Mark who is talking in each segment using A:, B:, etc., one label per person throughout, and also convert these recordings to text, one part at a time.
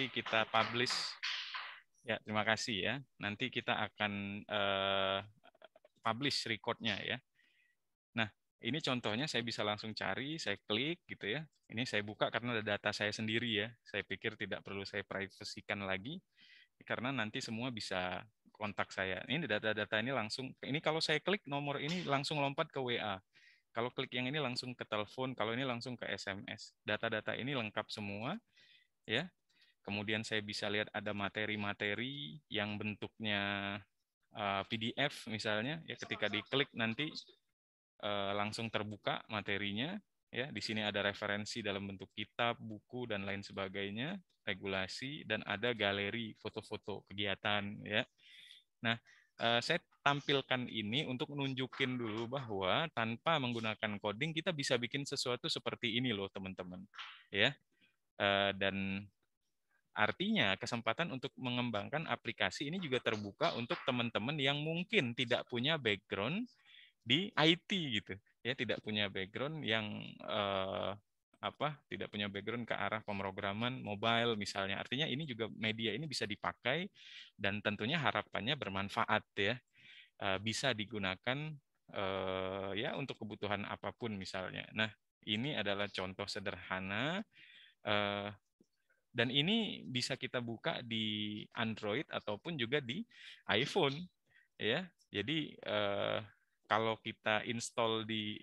A: nanti kita publish. Ya, terima kasih ya. Nanti kita akan publish recordnya ya. Nah, ini contohnya saya bisa langsung cari, saya klik gitu ya. Ini saya buka karena ada data saya sendiri ya. Saya pikir tidak perlu saya privasikan lagi karena nanti semua bisa kontak saya. Ini data-data ini langsung, ini kalau saya klik nomor ini langsung lompat ke WA. Kalau klik yang ini langsung ke telepon, kalau ini langsung ke SMS. Data-data ini lengkap semua ya. Kemudian saya bisa lihat ada materi-materi yang bentuknya PDF misalnya ya, ketika diklik nanti langsung terbuka materinya ya. Di sini ada referensi dalam bentuk kitab, buku dan lain sebagainya, regulasi, dan ada galeri foto-foto kegiatan ya. Nah, saya tampilkan ini untuk menunjukin dulu bahwa tanpa menggunakan coding kita bisa bikin sesuatu seperti ini loh teman-teman ya. Dan artinya kesempatan untuk mengembangkan aplikasi ini juga terbuka untuk teman-teman yang mungkin tidak punya background di IT gitu ya, tidak punya background yang tidak punya background ke arah pemrograman mobile misalnya. Artinya ini juga media ini bisa dipakai dan tentunya harapannya bermanfaat ya. Bisa digunakan ya untuk kebutuhan apapun misalnya. Nah, ini adalah contoh sederhana dan ini bisa kita buka di Android ataupun juga di iPhone ya. Jadi kalau kita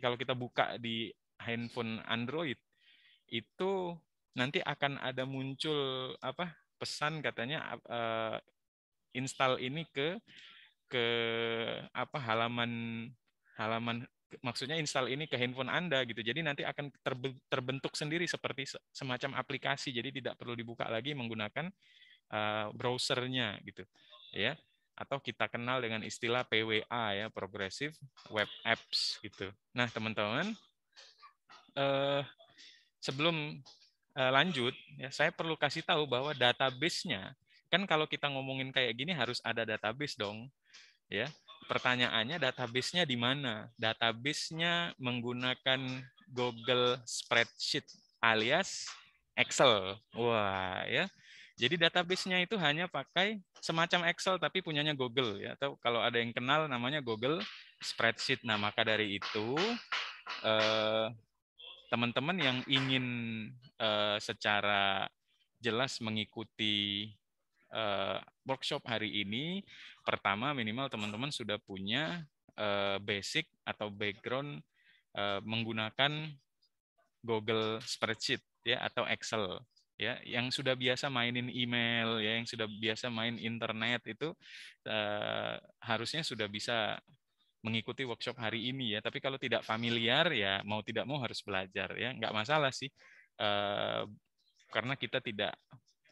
A: kalau kita buka di handphone Android itu nanti akan ada muncul pesan katanya install ini ke halaman halaman maksudnya install ini ke handphone Anda gitu. Jadi nanti akan terbentuk sendiri seperti semacam aplikasi. Jadi tidak perlu dibuka lagi menggunakan browsernya gitu. Ya. Atau kita kenal dengan istilah PWA ya, Progressive Web Apps gitu. Nah, teman-teman, sebelum lanjut ya, saya perlu kasih tahu bahwa database-nya kan kalau kita ngomongin kayak gini harus ada database dong. Ya, pertanyaannya database-nya di mana? Database-nya menggunakan Google Spreadsheet alias Excel. Wah, ya. Jadi database-nya itu hanya pakai semacam Excel tapi punyanya Google ya, atau kalau ada yang kenal namanya Google Spreadsheet. Nah, maka dari itu teman-teman yang ingin secara jelas mengikuti workshop hari ini, pertama minimal teman-teman sudah punya basic atau background menggunakan Google Spreadsheet ya atau Excel ya, yang sudah biasa mainin email ya, yang sudah biasa main internet itu harusnya sudah bisa mengikuti workshop hari ini ya. Tapi kalau tidak familiar ya mau tidak mau harus belajar ya, nggak masalah sih karena kita tidak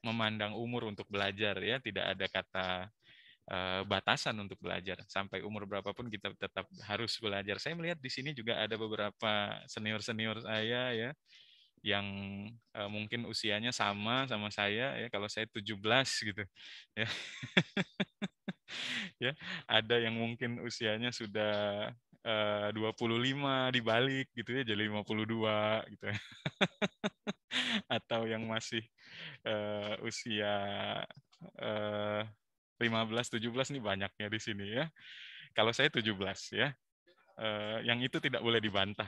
A: memandang umur untuk belajar ya, tidak ada kata batasan untuk belajar. Sampai umur berapapun kita tetap harus belajar. Saya melihat di sini juga ada beberapa senior-senior saya ya yang mungkin usianya sama saya ya, kalau saya 17 gitu ya. Ya, ada yang mungkin usianya sudah 25 dibalik gitu ya, jadi 52 gitu ya. Atau yang masih usia 15-17 nih banyaknya di sini ya. Kalau saya 17 ya. Yang itu tidak boleh dibantah.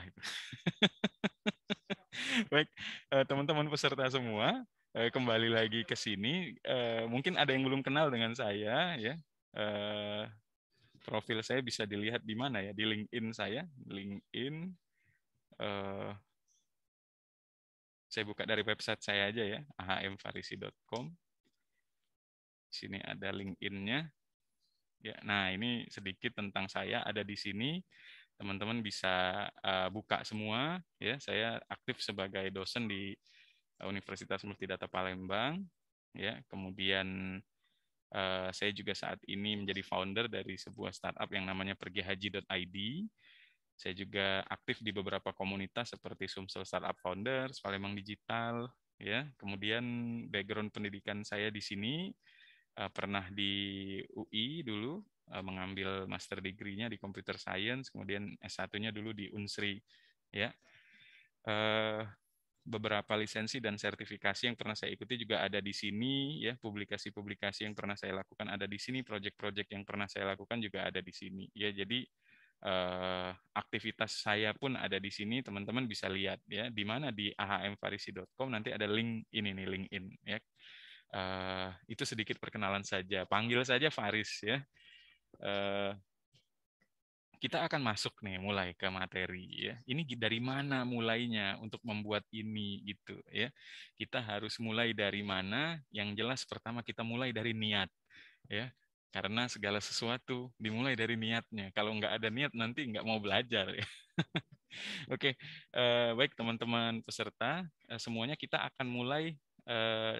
A: Baik, teman-teman peserta semua, kembali lagi ke sini. Mungkin ada yang belum kenal dengan saya ya. Profil saya bisa dilihat di mana ya? Di LinkedIn saya. LinkedIn. Saya buka dari website saya aja ya, ahmfarisi.com. Di sini ada LinkedIn-nya. Ya, nah ini sedikit tentang saya ada di sini. Teman-teman bisa buka semua ya. Saya aktif sebagai dosen di Universitas Multidata Palembang ya. Kemudian saya juga saat ini menjadi founder dari sebuah startup yang namanya pergihaji.id. Saya juga aktif di beberapa komunitas seperti Sumsel Startup Founders, Palembang Digital ya. Kemudian background pendidikan saya di sini pernah di UI dulu mengambil master degree-nya di Computer Science, kemudian S1-nya dulu di Unsri ya. beberapa lisensi dan sertifikasi yang pernah saya ikuti juga ada di sini, ya, publikasi-publikasi yang pernah saya lakukan ada di sini, project-project yang pernah saya lakukan juga ada di sini. Ya, jadi aktivitas saya pun ada di sini, teman-teman bisa lihat ya, di mana di ahmfarisi.com nanti ada link ini nih, LinkedIn ya. Itu sedikit perkenalan saja, panggil saja Faris ya. Kita akan masuk nih mulai ke materi ya. Ini dari mana mulainya untuk membuat ini gitu ya. Kita harus mulai dari mana? Yang jelas pertama kita mulai dari niat ya. Karena segala sesuatu dimulai dari niatnya. Kalau nggak ada niat nanti nggak mau belajar ya. Oke, baik teman-teman peserta, semuanya kita akan mulai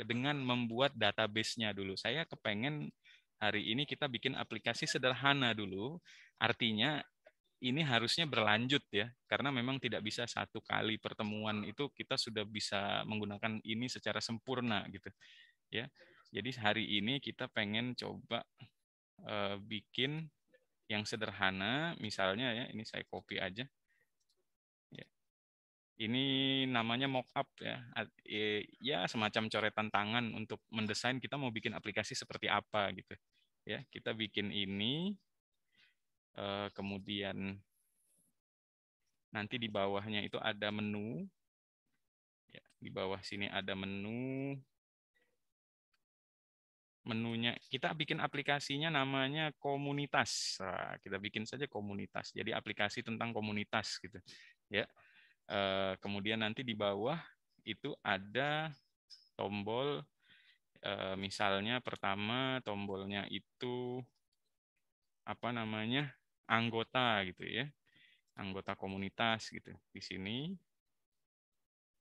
A: dengan membuat database-nya dulu. Saya kepengen hari ini kita bikin aplikasi sederhana dulu. Artinya ini harusnya berlanjut ya, karena memang tidak bisa satu kali pertemuan itu kita sudah bisa menggunakan ini secara sempurna gitu ya. Jadi hari ini kita pengen coba bikin yang sederhana, misalnya ya, ini saya copy aja. Ya. Ini namanya mockup ya, ya semacam coretan tangan untuk mendesain kita mau bikin aplikasi seperti apa gitu. Ya, kita bikin ini, kemudian nanti di bawahnya itu ada menu. Ya, di bawah sini ada menu. Menunya kita bikin aplikasinya namanya komunitas. Nah, kita bikin saja komunitas. Jadi aplikasi tentang komunitas gitu. Ya. Kemudian nanti di bawah itu ada tombol, misalnya pertama tombolnya itu apa namanya, anggota gitu ya, anggota komunitas gitu di sini.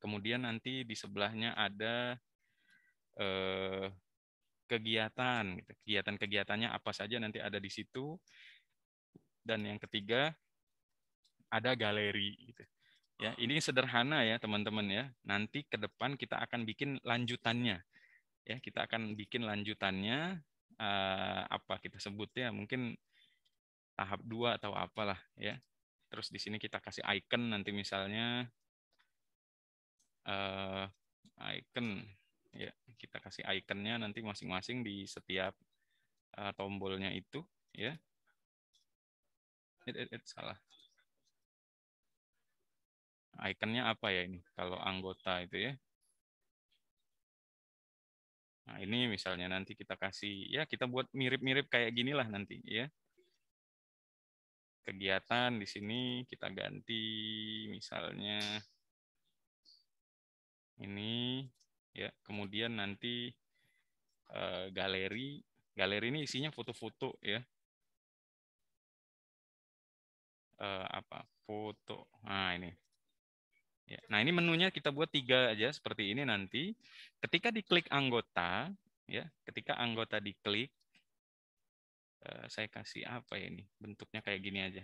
A: Kemudian nanti di sebelahnya ada kegiatan, gitu. Kegiatan-kegiatannya apa saja nanti ada di situ. Dan yang ketiga ada galeri. Gitu. Ya, ini sederhana ya teman-teman ya. Nanti ke depan kita akan bikin lanjutannya. Ya, kita akan bikin lanjutannya, apa kita sebutnya, mungkin tahap 2 atau apalah ya. Terus di sini kita kasih icon nanti misalnya icon ya, kita kasih iconnya nanti masing-masing di setiap tombolnya itu ya. Salah. Iconnya apa ya ini? Kalau anggota itu ya. Nah, ini misalnya nanti kita kasih, ya kita buat mirip-mirip kayak gini lah nanti ya. Kegiatan di sini kita ganti misalnya ini ya. Kemudian nanti galeri. Galeri ini isinya foto-foto ya. Apa? Foto. Nah, ini. Ya. Nah, ini menunya kita buat 3 aja seperti ini nanti. Ketika diklik anggota, ya, ketika anggota diklik, saya kasih apa ya ini? Bentuknya kayak gini aja.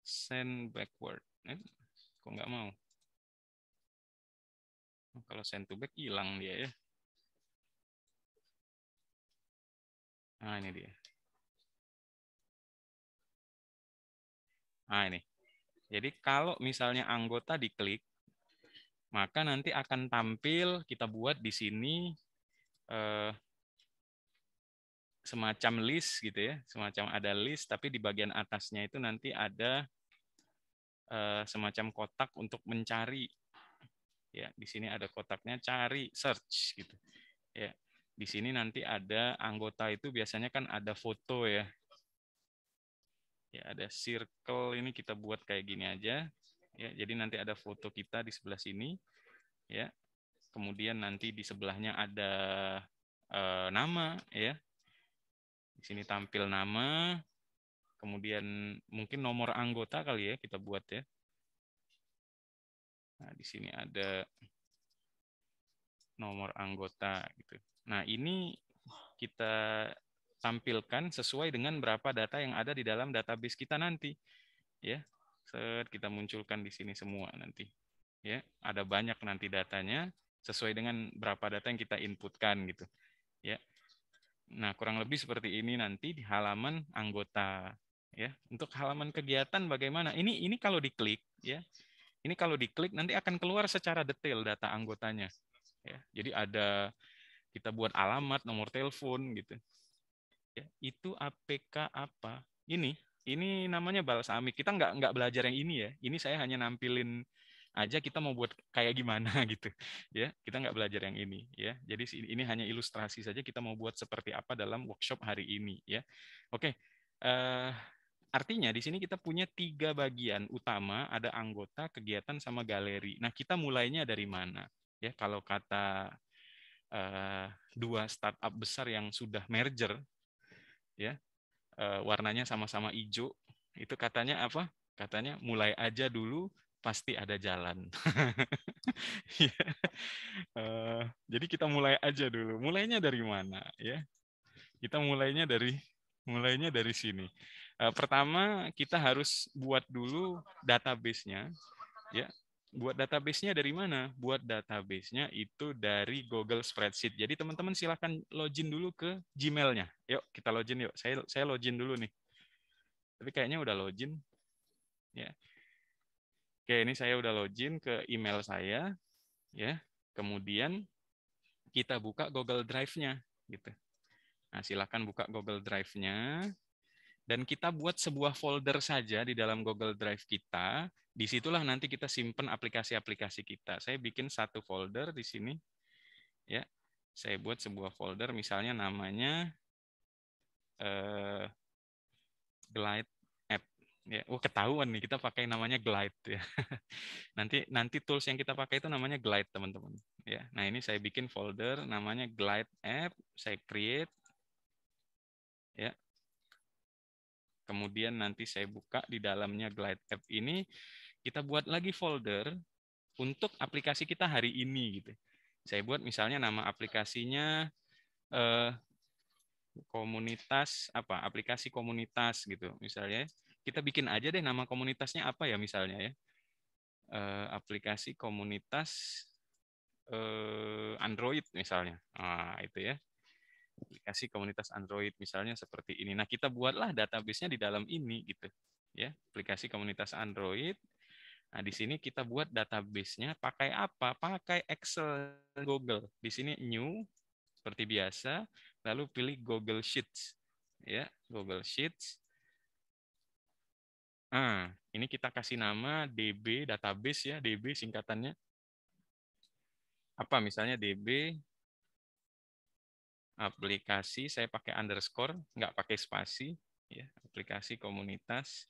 A: Send backward. Kok nggak mau? Kalau send to back hilang dia ya. Nah, ini dia. Nah, ini. Jadi kalau misalnya anggota diklik, maka nanti akan tampil kita buat di sini semacam list gitu ya, semacam ada list, tapi di bagian atasnya itu nanti ada semacam kotak untuk mencari. Ya, di sini ada kotaknya cari, search gitu. Ya, di sini nanti ada anggota itu biasanya kan ada foto ya. Ya, ada circle ini kita buat kayak gini aja. Ya, jadi nanti ada foto kita di sebelah sini. Ya, kemudian nanti di sebelahnya ada nama ya. Di sini tampil nama, kemudian mungkin nomor anggota kali ya kita buat ya. Nah, di sini ada nomor anggota gitu. Nah, ini kita tampilkan sesuai dengan berapa data yang ada di dalam database kita nanti. Ya. Kita munculkan di sini semua nanti. Ya, ada banyak nanti datanya sesuai dengan berapa data yang kita inputkan gitu. Ya. Nah, kurang lebih seperti ini nanti di halaman anggota. Ya, untuk halaman kegiatan bagaimana? Ini kalau diklik ya. Ini kalau diklik nanti akan keluar secara detail data anggotanya. Ya, jadi ada kita buat alamat, nomor telepon gitu. Ya, itu APK apa? Ini namanya balsamik. Kita nggak belajar yang ini ya. Ini saya hanya nampilin aja kita mau buat kayak gimana gitu. Ya, kita nggak belajar yang ini ya. Jadi ini hanya ilustrasi saja kita mau buat seperti apa dalam workshop hari ini ya. Oke. Artinya di sini kita punya 3 bagian utama, ada anggota, kegiatan, sama galeri. Nah, kita mulainya dari mana? Ya, kalau kata 2 startup besar yang sudah merger, ya, warnanya sama-sama hijau, itu katanya apa? Katanya mulai aja dulu, pasti ada jalan. Jadi kita mulai aja dulu. Mulainya dari mana? Ya, kita mulainya dari sini. Pertama kita harus buat dulu database-nya, ya. Buat database-nya dari mana? Buat database-nya itu dari Google Spreadsheet. Jadi teman-teman silahkan login dulu ke Gmail-nya. Yuk kita login yuk. Saya login dulu nih. Tapi kayaknya udah login. Ya. Oke, ini saya udah login ke email saya. Ya. Kemudian kita buka Google Drive-nya. Gitu. Nah, silahkan buka Google Drive-nya. Dan kita buat sebuah folder saja di dalam Google Drive kita. Disitulah nanti kita simpan aplikasi-aplikasi kita. Saya bikin satu folder di sini. Ya, saya buat sebuah folder, misalnya namanya Glide App. Ya, ketahuan nih kita pakai namanya Glide ya. Nanti tools yang kita pakai itu namanya Glide, teman-teman. Ya, nah ini saya bikin folder namanya Glide App, saya create. Ya. Kemudian nanti saya buka di dalamnya Glide App ini, kita buat lagi folder untuk aplikasi kita hari ini gitu. Saya buat misalnya nama aplikasinya komunitas apa? Aplikasi komunitas gitu misalnya. Kita bikin aja deh nama komunitasnya apa ya misalnya ya. Aplikasi komunitas Android misalnya. Nah, itu ya. Aplikasi komunitas Android misalnya seperti ini. Nah, kita buatlah database-nya di dalam ini gitu. Ya, aplikasi komunitas Android. Nah, di sini kita buat database-nya pakai apa? Pakai Excel Google. Di sini new seperti biasa, lalu pilih Google Sheets. Ya, Google Sheets. Nah, ini kita kasih nama DB database ya, DB singkatannya. Apa misalnya DB aplikasi, saya pakai underscore, nggak pakai spasi, ya, aplikasi komunitas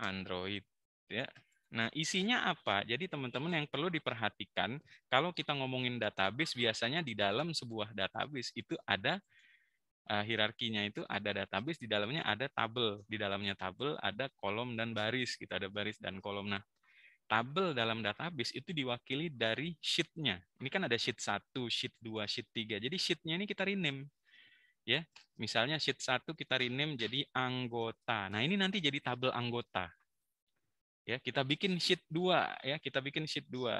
A: Android, ya. Nah, isinya apa? Jadi teman-teman yang perlu diperhatikan, kalau kita ngomongin database, biasanya di dalam sebuah database itu ada hierarkinya, itu ada database, di dalamnya ada tabel, di dalamnya tabel ada kolom dan baris, kita ada baris dan kolom. Nah, tabel dalam database itu diwakili dari sheet-nya. Ini kan ada sheet 1, sheet 2, sheet 3. Jadi sheet-nya ini kita rename. Ya, misalnya sheet 1 kita rename jadi anggota. Nah, ini nanti jadi tabel anggota. Ya, kita bikin sheet 2 ya, kita bikin sheet 2.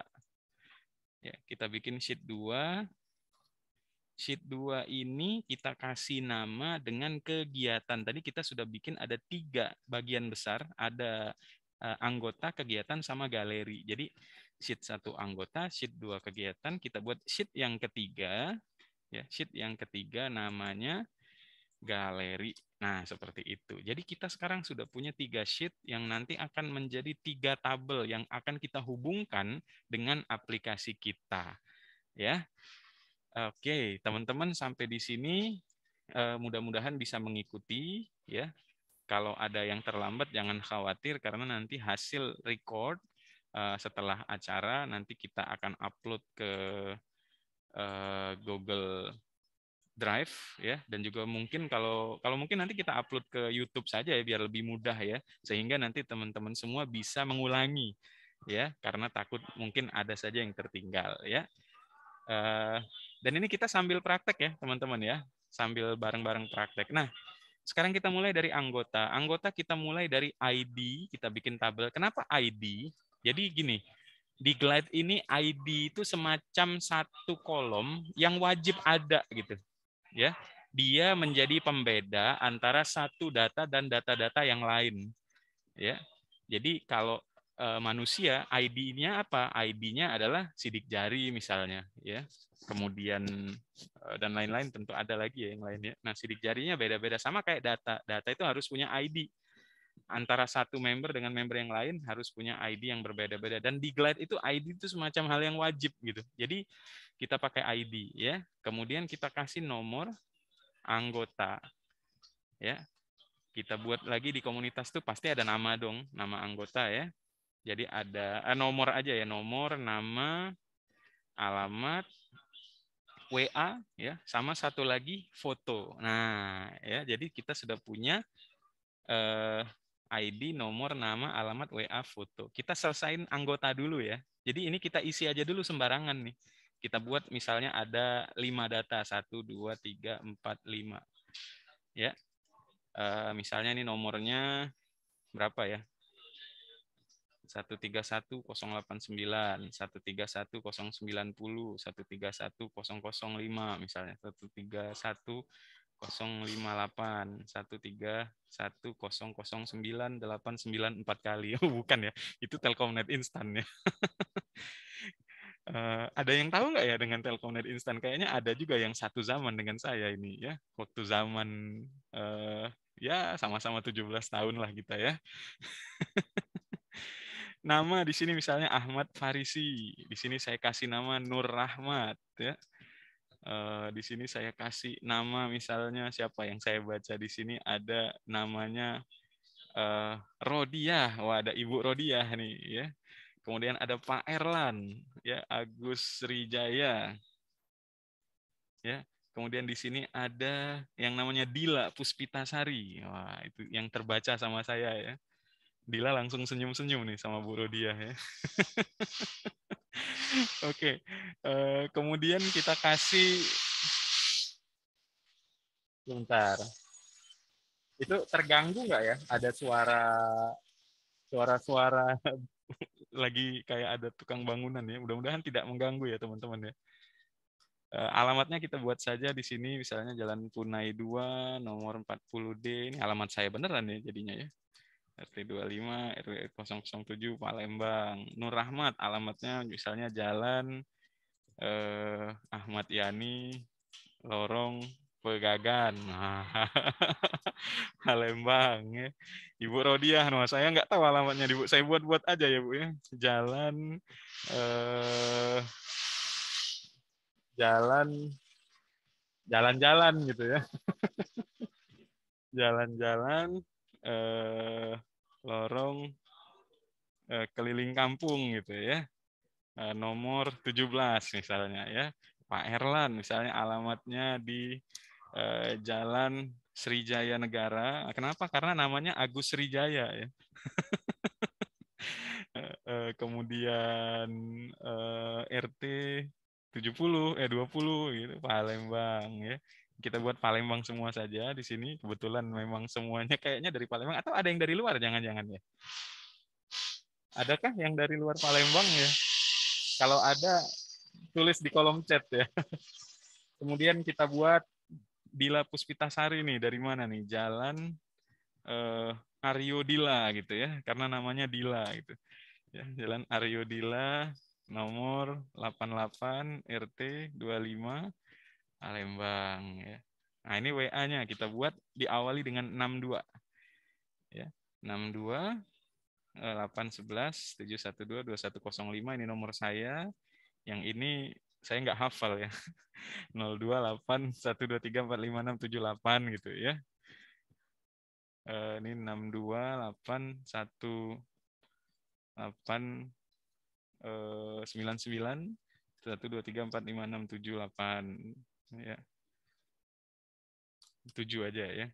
A: Ya, kita bikin sheet 2. Sheet 2 ini kita kasih nama dengan kegiatan. Tadi kita sudah bikin ada 3 bagian besar, ada anggota, kegiatan, sama galeri. Jadi sheet 1 anggota, sheet 2 kegiatan, kita buat sheet yang ketiga, ya, sheet yang ketiga namanya galeri. Nah, seperti itu. Jadi kita sekarang sudah punya 3 sheet yang nanti akan menjadi 3 tabel yang akan kita hubungkan dengan aplikasi kita. Ya. Oke, teman-teman sampai di sini mudah-mudahan bisa mengikuti ya. Kalau ada yang terlambat jangan khawatir karena nanti hasil record setelah acara nanti kita akan upload ke Google Drive ya, dan juga mungkin kalau mungkin nanti kita upload ke YouTube saja ya biar lebih mudah ya, sehingga nanti teman-teman semua bisa mengulangi ya, karena takut mungkin ada saja yang tertinggal ya. Dan ini kita sambil praktek ya teman-teman ya, sambil bareng-bareng praktek. Nah, sekarang kita mulai dari anggota. Anggota kita mulai dari ID, kita bikin tabel. Kenapa ID? Jadi gini, di Glide ini ID itu semacam satu kolom yang wajib ada gitu. Ya. dia menjadi pembeda antara satu data dan data-data yang lain. Ya, jadi kalau manusia ID-nya apa? ID-nya adalah sidik jari misalnya, ya. Kemudian dan lain-lain, tentu ada lagi ya yang lainnya. Nah, sidik jarinya beda-beda, sama kayak data. Data itu harus punya ID. Antara satu member dengan member yang lain harus punya ID yang berbeda-beda. Dan di Glide itu ID itu semacam hal yang wajib gitu. Jadi kita pakai ID, ya. Kemudian kita kasih nomor anggota, ya. Kita buat lagi di komunitas tuh pasti ada nama dong, nama anggota ya. Jadi ada nomor aja ya, nomor, nama, alamat, WA ya, sama satu lagi foto. Nah, ya jadi kita sudah punya ID, nomor, nama, alamat, WA, foto. Kita selesain anggota dulu ya. Jadi ini kita isi aja dulu sembarangan nih. Kita buat misalnya ada 5 data, 1, 2, 3, 4, 5. Ya. Misalnya ini nomornya berapa ya? 131089, 131090, 131005 misalnya, 131058, 13100989 kali. Oh, bukan ya, itu Telkomnet instan ya. Ada yang tahu nggak ya dengan Telkomnet instan? Kayaknya ada juga yang satu zaman dengan saya ini ya. Waktu zaman ya sama-sama 17 tahun lah kita ya. Nama di sini misalnya Ahmad Farisi. Di sini saya kasih nama Nur Rahmat ya. Di sini saya kasih nama misalnya siapa yang saya baca di sini, ada namanya Rodiah. Wah, ada Ibu Rodiah nih ya. Kemudian ada Pak Erlan ya, Agus Rijaya. Ya. Kemudian di sini ada yang namanya Dila Puspitasari. Wah, itu yang terbaca sama saya ya. Dila langsung senyum-senyum nih sama Bu Rodiah ya. Oke, kemudian kita kasih, bentar, itu terganggu nggak ya? Ada suara-suara lagi kayak ada tukang bangunan ya. Mudah-mudahan tidak mengganggu ya teman-teman ya. Alamatnya kita buat saja di sini, misalnya Jalan Punai 2, nomor 40D. Ini alamat saya beneran ya jadinya ya. RT 25, RW 007, Palembang. Nur Rahmat, alamatnya misalnya Jalan Ahmad Yani, Lorong Pegagan, Palembang ya. Ibu Rodiah, nah saya nggak tahu alamatnya, Ibu. Saya buat-buat aja ya Bu ya. Jalan jalan-jalan gitu ya. Jalan-jalan lorong keliling kampung gitu ya. Nomor 17 misalnya ya. Pak Erlan misalnya alamatnya di Jalan Srijaya Negara. Kenapa? Karena namanya Agus Srijaya ya. Kemudian RT 20 gitu, Palembang ya. Kita buat Palembang semua saja di sini. Kebetulan memang semuanya kayaknya dari Palembang, atau ada yang dari luar jangan-jangan ya. Adakah yang dari luar Palembang ya? Kalau ada, tulis di kolom chat ya. Kemudian kita buat Dila Puspitasari nih, dari mana nih? Jalan Aryo Dila gitu ya, karena namanya Dila gitu. Ya, Jalan Aryo Dila, nomor 88, RT 25, Palembang ya. Nah, ini WA-nya kita buat diawali dengan 62. Ya. 62 811 712 2105, ini nomor saya. Yang ini saya nggak hafal ya. 028 123 45678 gitu ya. Ini 628 199 123455678 ya. 7 aja ya.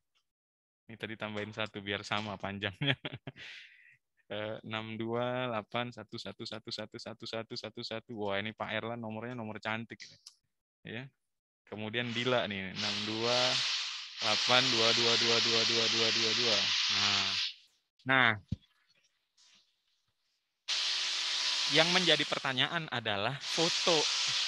A: Ini tadi tambahin 1 biar sama panjangnya. 62811111111. Wah, ini Pak Erlan nomornya nomor cantik ya. Kemudian Dila nih 62822222222. Nah, yang menjadi pertanyaan adalah foto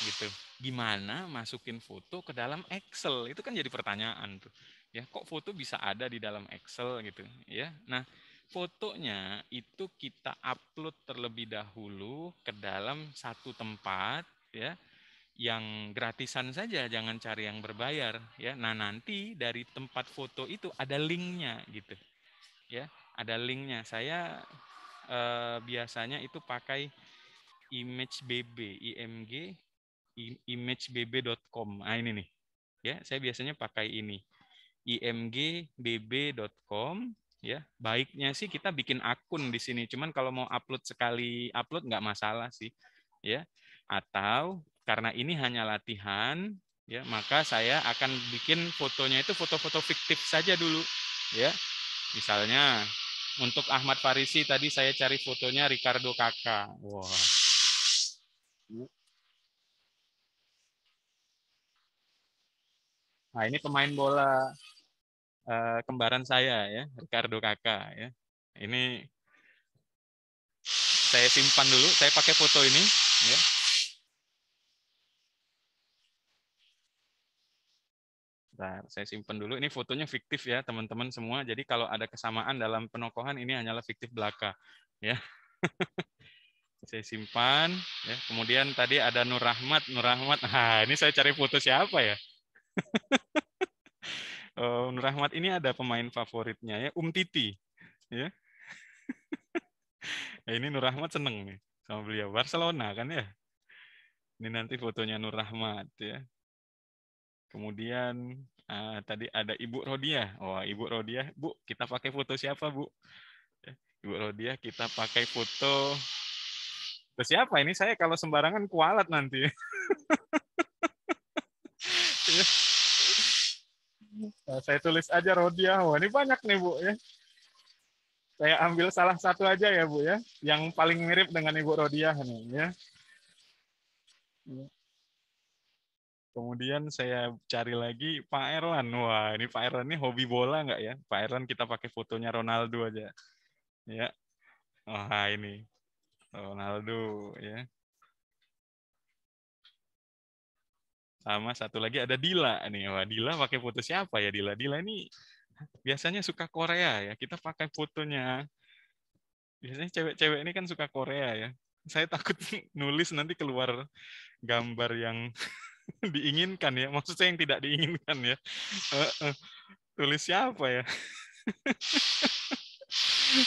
A: gitu. gimana masukin foto ke dalam Excel? Itu kan jadi pertanyaan tuh. Ya, kok foto bisa ada di dalam Excel gitu, ya. Nah, fotonya itu kita upload terlebih dahulu ke dalam satu tempat, ya, yang gratisan saja, jangan cari yang berbayar, ya. Nah, nanti dari tempat foto itu ada linknya gitu, ya. Ada linknya. Saya biasanya itu pakai ImageBB, IMG imagebb.com. Ah, ini nih. Ya, saya biasanya pakai ini. imgbb.com, ya. Baiknya sih kita bikin akun di sini. Cuman kalau mau upload sekali upload nggak masalah sih, ya. Atau karena ini hanya latihan, ya, maka saya akan bikin fotonya itu foto-foto fiktif saja dulu, ya. Misalnya untuk Ahmad Farisi tadi saya cari fotonya Ricardo Kakak. Wah. Nah, ini pemain bola kembaran saya, ya, Ricardo Kakak, ya. Ini saya simpan dulu, saya pakai foto ini, ya. Nah, saya simpan dulu. Ini fotonya fiktif ya, teman-teman semua. Jadi kalau ada kesamaan dalam penokohan ini hanyalah fiktif belaka, ya. Saya simpan, ya. Kemudian tadi ada Nur Rahmat, Nur Rahmat. Nah, ini saya cari foto siapa ya? Nur Rahmat ini ada pemain favoritnya ya, Titi, ya. Ya, ini Nur Rahmat seneng nih sama beliau. Barcelona kan ya. Ini nanti fotonya Nur Rahmat, ya. Kemudian tadi ada Ibu Rodia. Wah, Ibu Rodia, Bu, kita pakai foto siapa, Bu? Ibu Rodia, kita pakai foto. Terus siapa ini? Saya kalau sembarangan kualat nanti. Nah, saya tulis aja Rodia. Wah, ini banyak nih, Bu, ya. Saya ambil salah satu aja ya, Bu, ya. Yang paling mirip dengan Ibu Rodia nih, ya. Kemudian saya cari lagi Pak Erlan. Wah, ini Pak Erlan ini hobi bola nggak ya? Pak Erlan kita pakai fotonya Ronaldo aja. Ya. Wah, ini Ronaldo, ya. Sama satu lagi ada Dila nih. Wah, Dila pakai foto siapa ya Dila? Dila ini biasanya suka Korea ya. Kita pakai fotonya. Biasanya cewek-cewek ini kan suka Korea ya. Saya takut nulis nanti keluar gambar yang diinginkan ya. Maksud saya yang tidak diinginkan ya. Tulis siapa ya?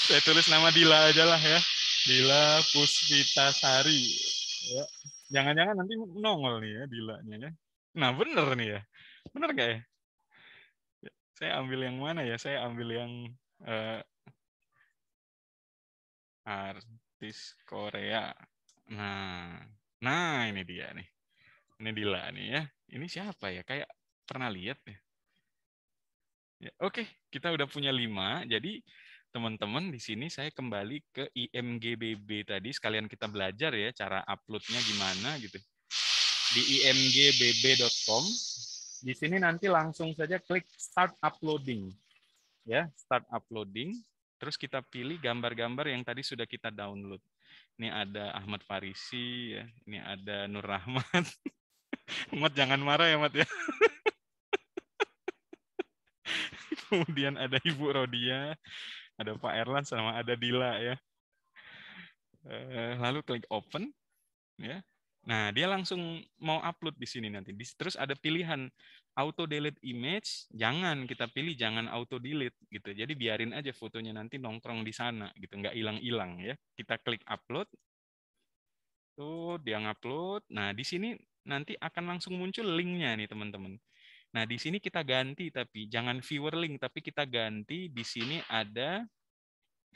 A: Saya tulis nama Dila aja lah ya. Dila Puspitasari. Ya. Jangan-jangan nanti nongol nih ya Dilanya ya. Nah, bener nih ya. Bener nggak ya? Saya ambil yang mana ya? Saya ambil yang uh, artis Korea. Nah, nah ini dia nih. Ini Dila nih ya. Ini siapa ya? Kayak pernah lihat ya. Ya, oke, kita udah punya 5. Jadi teman-teman di sini saya kembali ke IMGBB tadi. Sekalian kita belajar ya cara uploadnya gimana gitu. Di imgbb.com. Di sini nanti langsung saja klik Start Uploading. Ya, Start Uploading. Terus kita pilih gambar-gambar yang tadi sudah kita download. Ini ada Ahmad Farisi, ya. Ini ada Nur Rahmat. Mat jangan marah ya Mat ya. Kemudian ada Ibu Rodia, ada Pak Erlan sama ada Dila ya. Lalu klik Open, ya. Nah, dia langsung mau upload di sini nanti. Terus ada pilihan auto delete image, jangan kita pilih jangan auto delete gitu. Jadi biarin aja fotonya nanti nongkrong di sana gitu, nggak hilang-hilang ya. Kita klik upload, tuh dia ngupload. Nah, di sini nanti akan langsung muncul linknya nih teman-teman. Nah, di sini kita ganti tapi jangan viewer link, tapi kita ganti di sini ada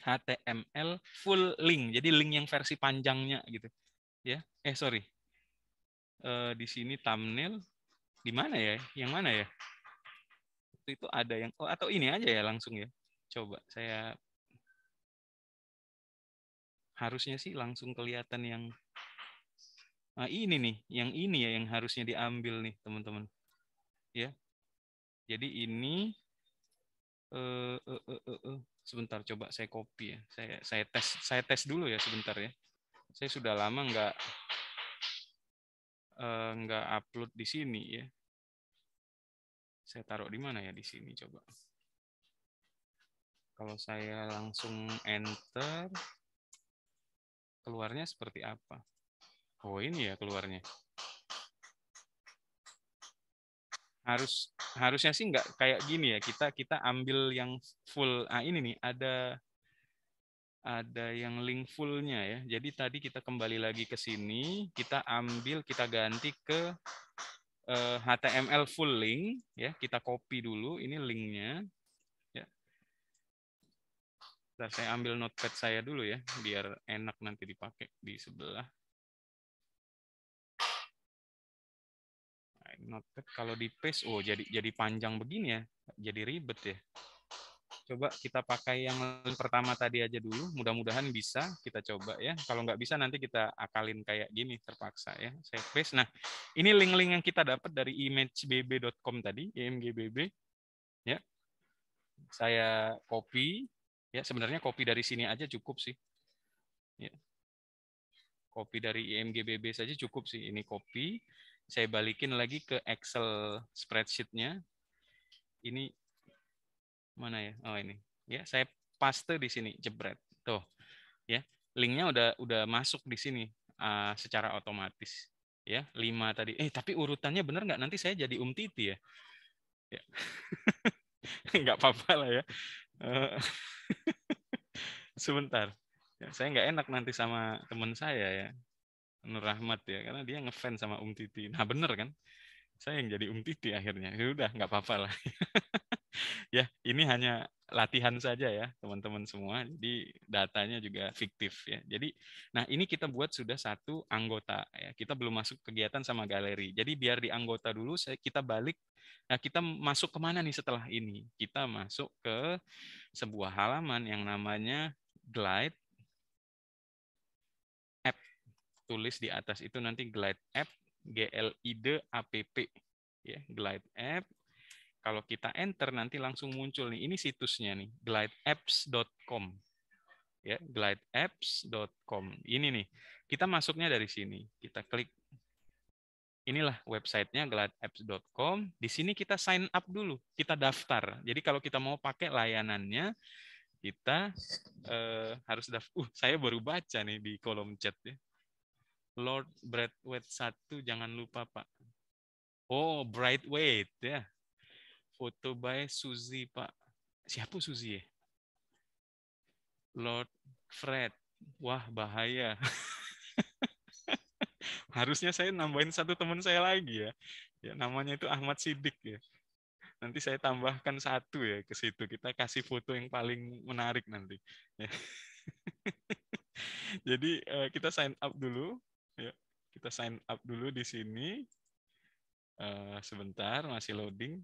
A: HTML full link. Jadi link yang versi panjangnya gitu. Ya. Sorry. Di sini thumbnail di mana ya? Yang mana ya? Itu ada yang atau ini aja ya langsung ya. Coba saya harusnya sih langsung kelihatan yang ini nih, yang ini ya yang harusnya diambil nih, teman-teman. Ya. Jadi ini sebentar coba saya copy ya. Saya tes dulu ya sebentar ya. Saya sudah lama nggak upload di sini ya. Saya taruh di mana ya di sini coba. Kalau saya langsung enter, keluarnya seperti apa? Oh ini ya keluarnya. Harusnya sih nggak kayak gini ya. Kita ambil yang full. Ah ini nih ada yang link fullnya ya. Jadi tadi kita kembali lagi ke sini, kita ambil, kita ganti ke HTML full link ya. Kita copy dulu ini linknya. Ya. Bentar, saya ambil notepad saya dulu ya, biar enak nanti dipakai di sebelah. Notepad kalau di paste, oh jadi panjang begini ya, jadi ribet ya. Coba kita pakai yang pertama tadi aja dulu, mudah-mudahan bisa kita coba ya. Kalau nggak bisa nanti kita akalin kayak gini terpaksa ya. Saya paste. Nah, ini link-link yang kita dapat dari imagebb.com tadi, imgbb ya. Saya copy ya, sebenarnya copy dari sini aja cukup sih. Ya. Copy dari imgbb saja cukup sih. Ini copy, saya balikin lagi ke Excel spreadsheet-nya. Ini mana ya? Oh ini. Ya, saya paste di sini, jebret. Tuh, ya. Linknya udah masuk di sini secara otomatis. Ya, 5 tadi. Tapi urutannya benar nggak? Nanti saya jadi Titi ya. Ya. Nggak apa-apa lah ya. Sebentar. Ya, saya nggak enak nanti sama teman saya ya. Nur Rahmat ya, karena dia ngefans sama Titi. Nah bener kan? Saya yang jadi Titi akhirnya. Ya udah, nggak apa-apa lah. Ya, ini hanya latihan saja ya, teman-teman semua. Jadi datanya juga fiktif ya. Jadi, nah ini kita buat sudah satu anggota ya. Kita belum masuk kegiatan sama galeri. Jadi biar di anggota dulu, kita balik. Nah, kita masuk kemana nih setelah ini? Kita masuk ke sebuah halaman yang namanya Glide App. Tulis di atas itu nanti Glide App, GLIDE APP ya, Glide App. Kalau kita enter nanti langsung muncul nih. Ini situsnya nih, glideapps.com. Ya, glideapps.com. Ini nih. Kita masuknya dari sini. Kita klik. Inilah websitenya glideapps.com. Di sini kita sign up dulu. Kita daftar. Jadi kalau kita mau pakai layanannya, kita harus daftar. Saya baru baca nih di kolom chat ya. Lord Brightweight 1, jangan lupa Pak. Oh, Brightweight ya. Foto by Suzy, Pak. Siapa Suzy ya? Lord Fred. Wah, bahaya. Harusnya saya nambahin satu teman saya lagi ya. Ya, namanya itu Ahmad Sidik ya. Nanti saya tambahkan satu ya ke situ. Kita kasih foto yang paling menarik nanti. Ya. Jadi kita sign up dulu. Ya. Kita sign up dulu di sini. Sebentar, masih loading.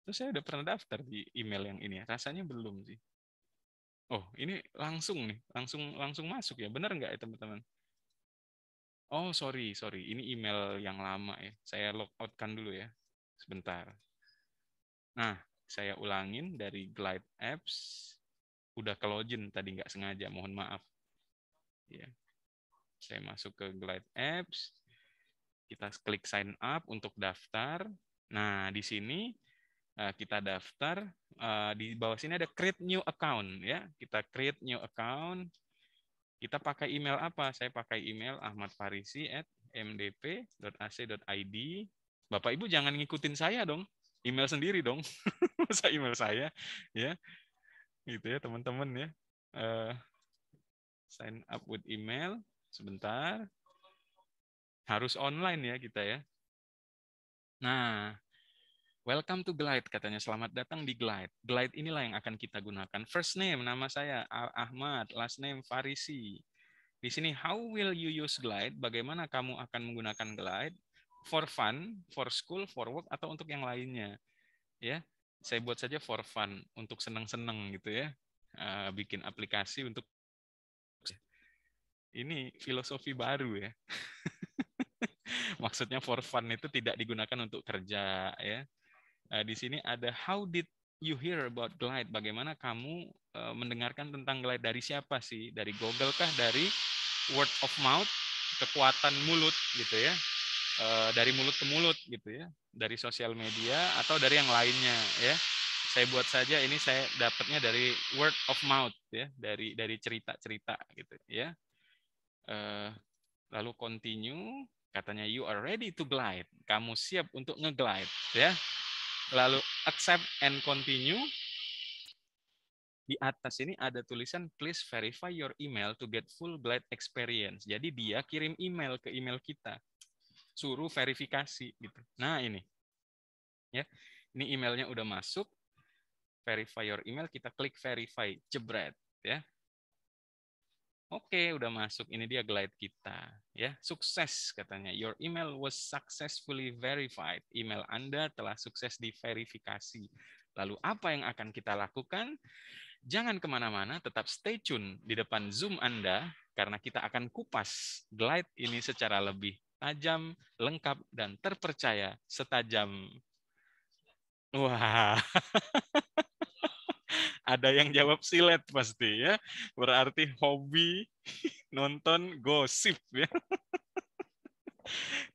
A: Terus saya udah pernah daftar di email yang ini ya. Rasanya belum sih. Oh, ini langsung nih, langsung masuk ya. Benar nggak ya teman-teman? Oh, sorry. Ini email yang lama ya. Saya logout-kan dulu ya. Sebentar. Nah, saya ulangin dari Glide Apps. Udah ke login tadi nggak sengaja, mohon maaf. Ya. Saya masuk ke Glide Apps. Kita klik sign up untuk daftar. Nah, di sini kita daftar. Di bawah sini ada create new account ya. Kita create new account. Kita pakai email apa? Saya pakai email ahmadfarisi@mdp.ac.id. Bapak Ibu jangan ngikutin saya dong. Email sendiri dong. Masa email saya ya. Gitu ya teman-teman ya. Sign up with email. Sebentar. Harus online ya kita ya. Nah, welcome to Glide katanya. Selamat datang di Glide. Glide inilah yang akan kita gunakan. First name nama saya Ahmad, last name Farisi. Di sini how will you use Glide? Bagaimana kamu akan menggunakan Glide? For fun, for school, for work, atau untuk yang lainnya. Ya, saya buat saja for fun, untuk senang-senang gitu ya. Bikin aplikasi untuk ini filosofi baru ya. Maksudnya for fun itu tidak digunakan untuk kerja ya. Di sini ada how did you hear about Glide? Bagaimana kamu mendengarkan tentang Glide dari siapa sih? Dari Google kah? Dari word of mouth? kekuatan mulut gitu ya, dari mulut ke mulut gitu ya, dari sosial media atau dari yang lainnya ya. Saya buat saja ini, saya dapatnya dari word of mouth ya, dari cerita-cerita gitu ya. Lalu continue, katanya you are ready to glide, kamu siap untuk ngeglide ya. Lalu accept and continue. Di atas ini ada tulisan please verify your email to get full glide experience. Jadi dia kirim email ke email kita, suruh verifikasi gitu. Nah ini ya, ini emailnya udah masuk, verify your email, kita klik verify, jebret ya. Oke, udah masuk. Ini dia glide kita, ya. Sukses katanya. Your email was successfully verified. Email Anda telah sukses diverifikasi. Lalu apa yang akan kita lakukan? Jangan kemana-mana, tetap stay tune di depan Zoom Anda, karena kita akan kupas glide ini secara lebih tajam, lengkap, dan terpercaya setajam. Wah, ada yang jawab silet pasti ya. Berarti hobi nonton gosip ya.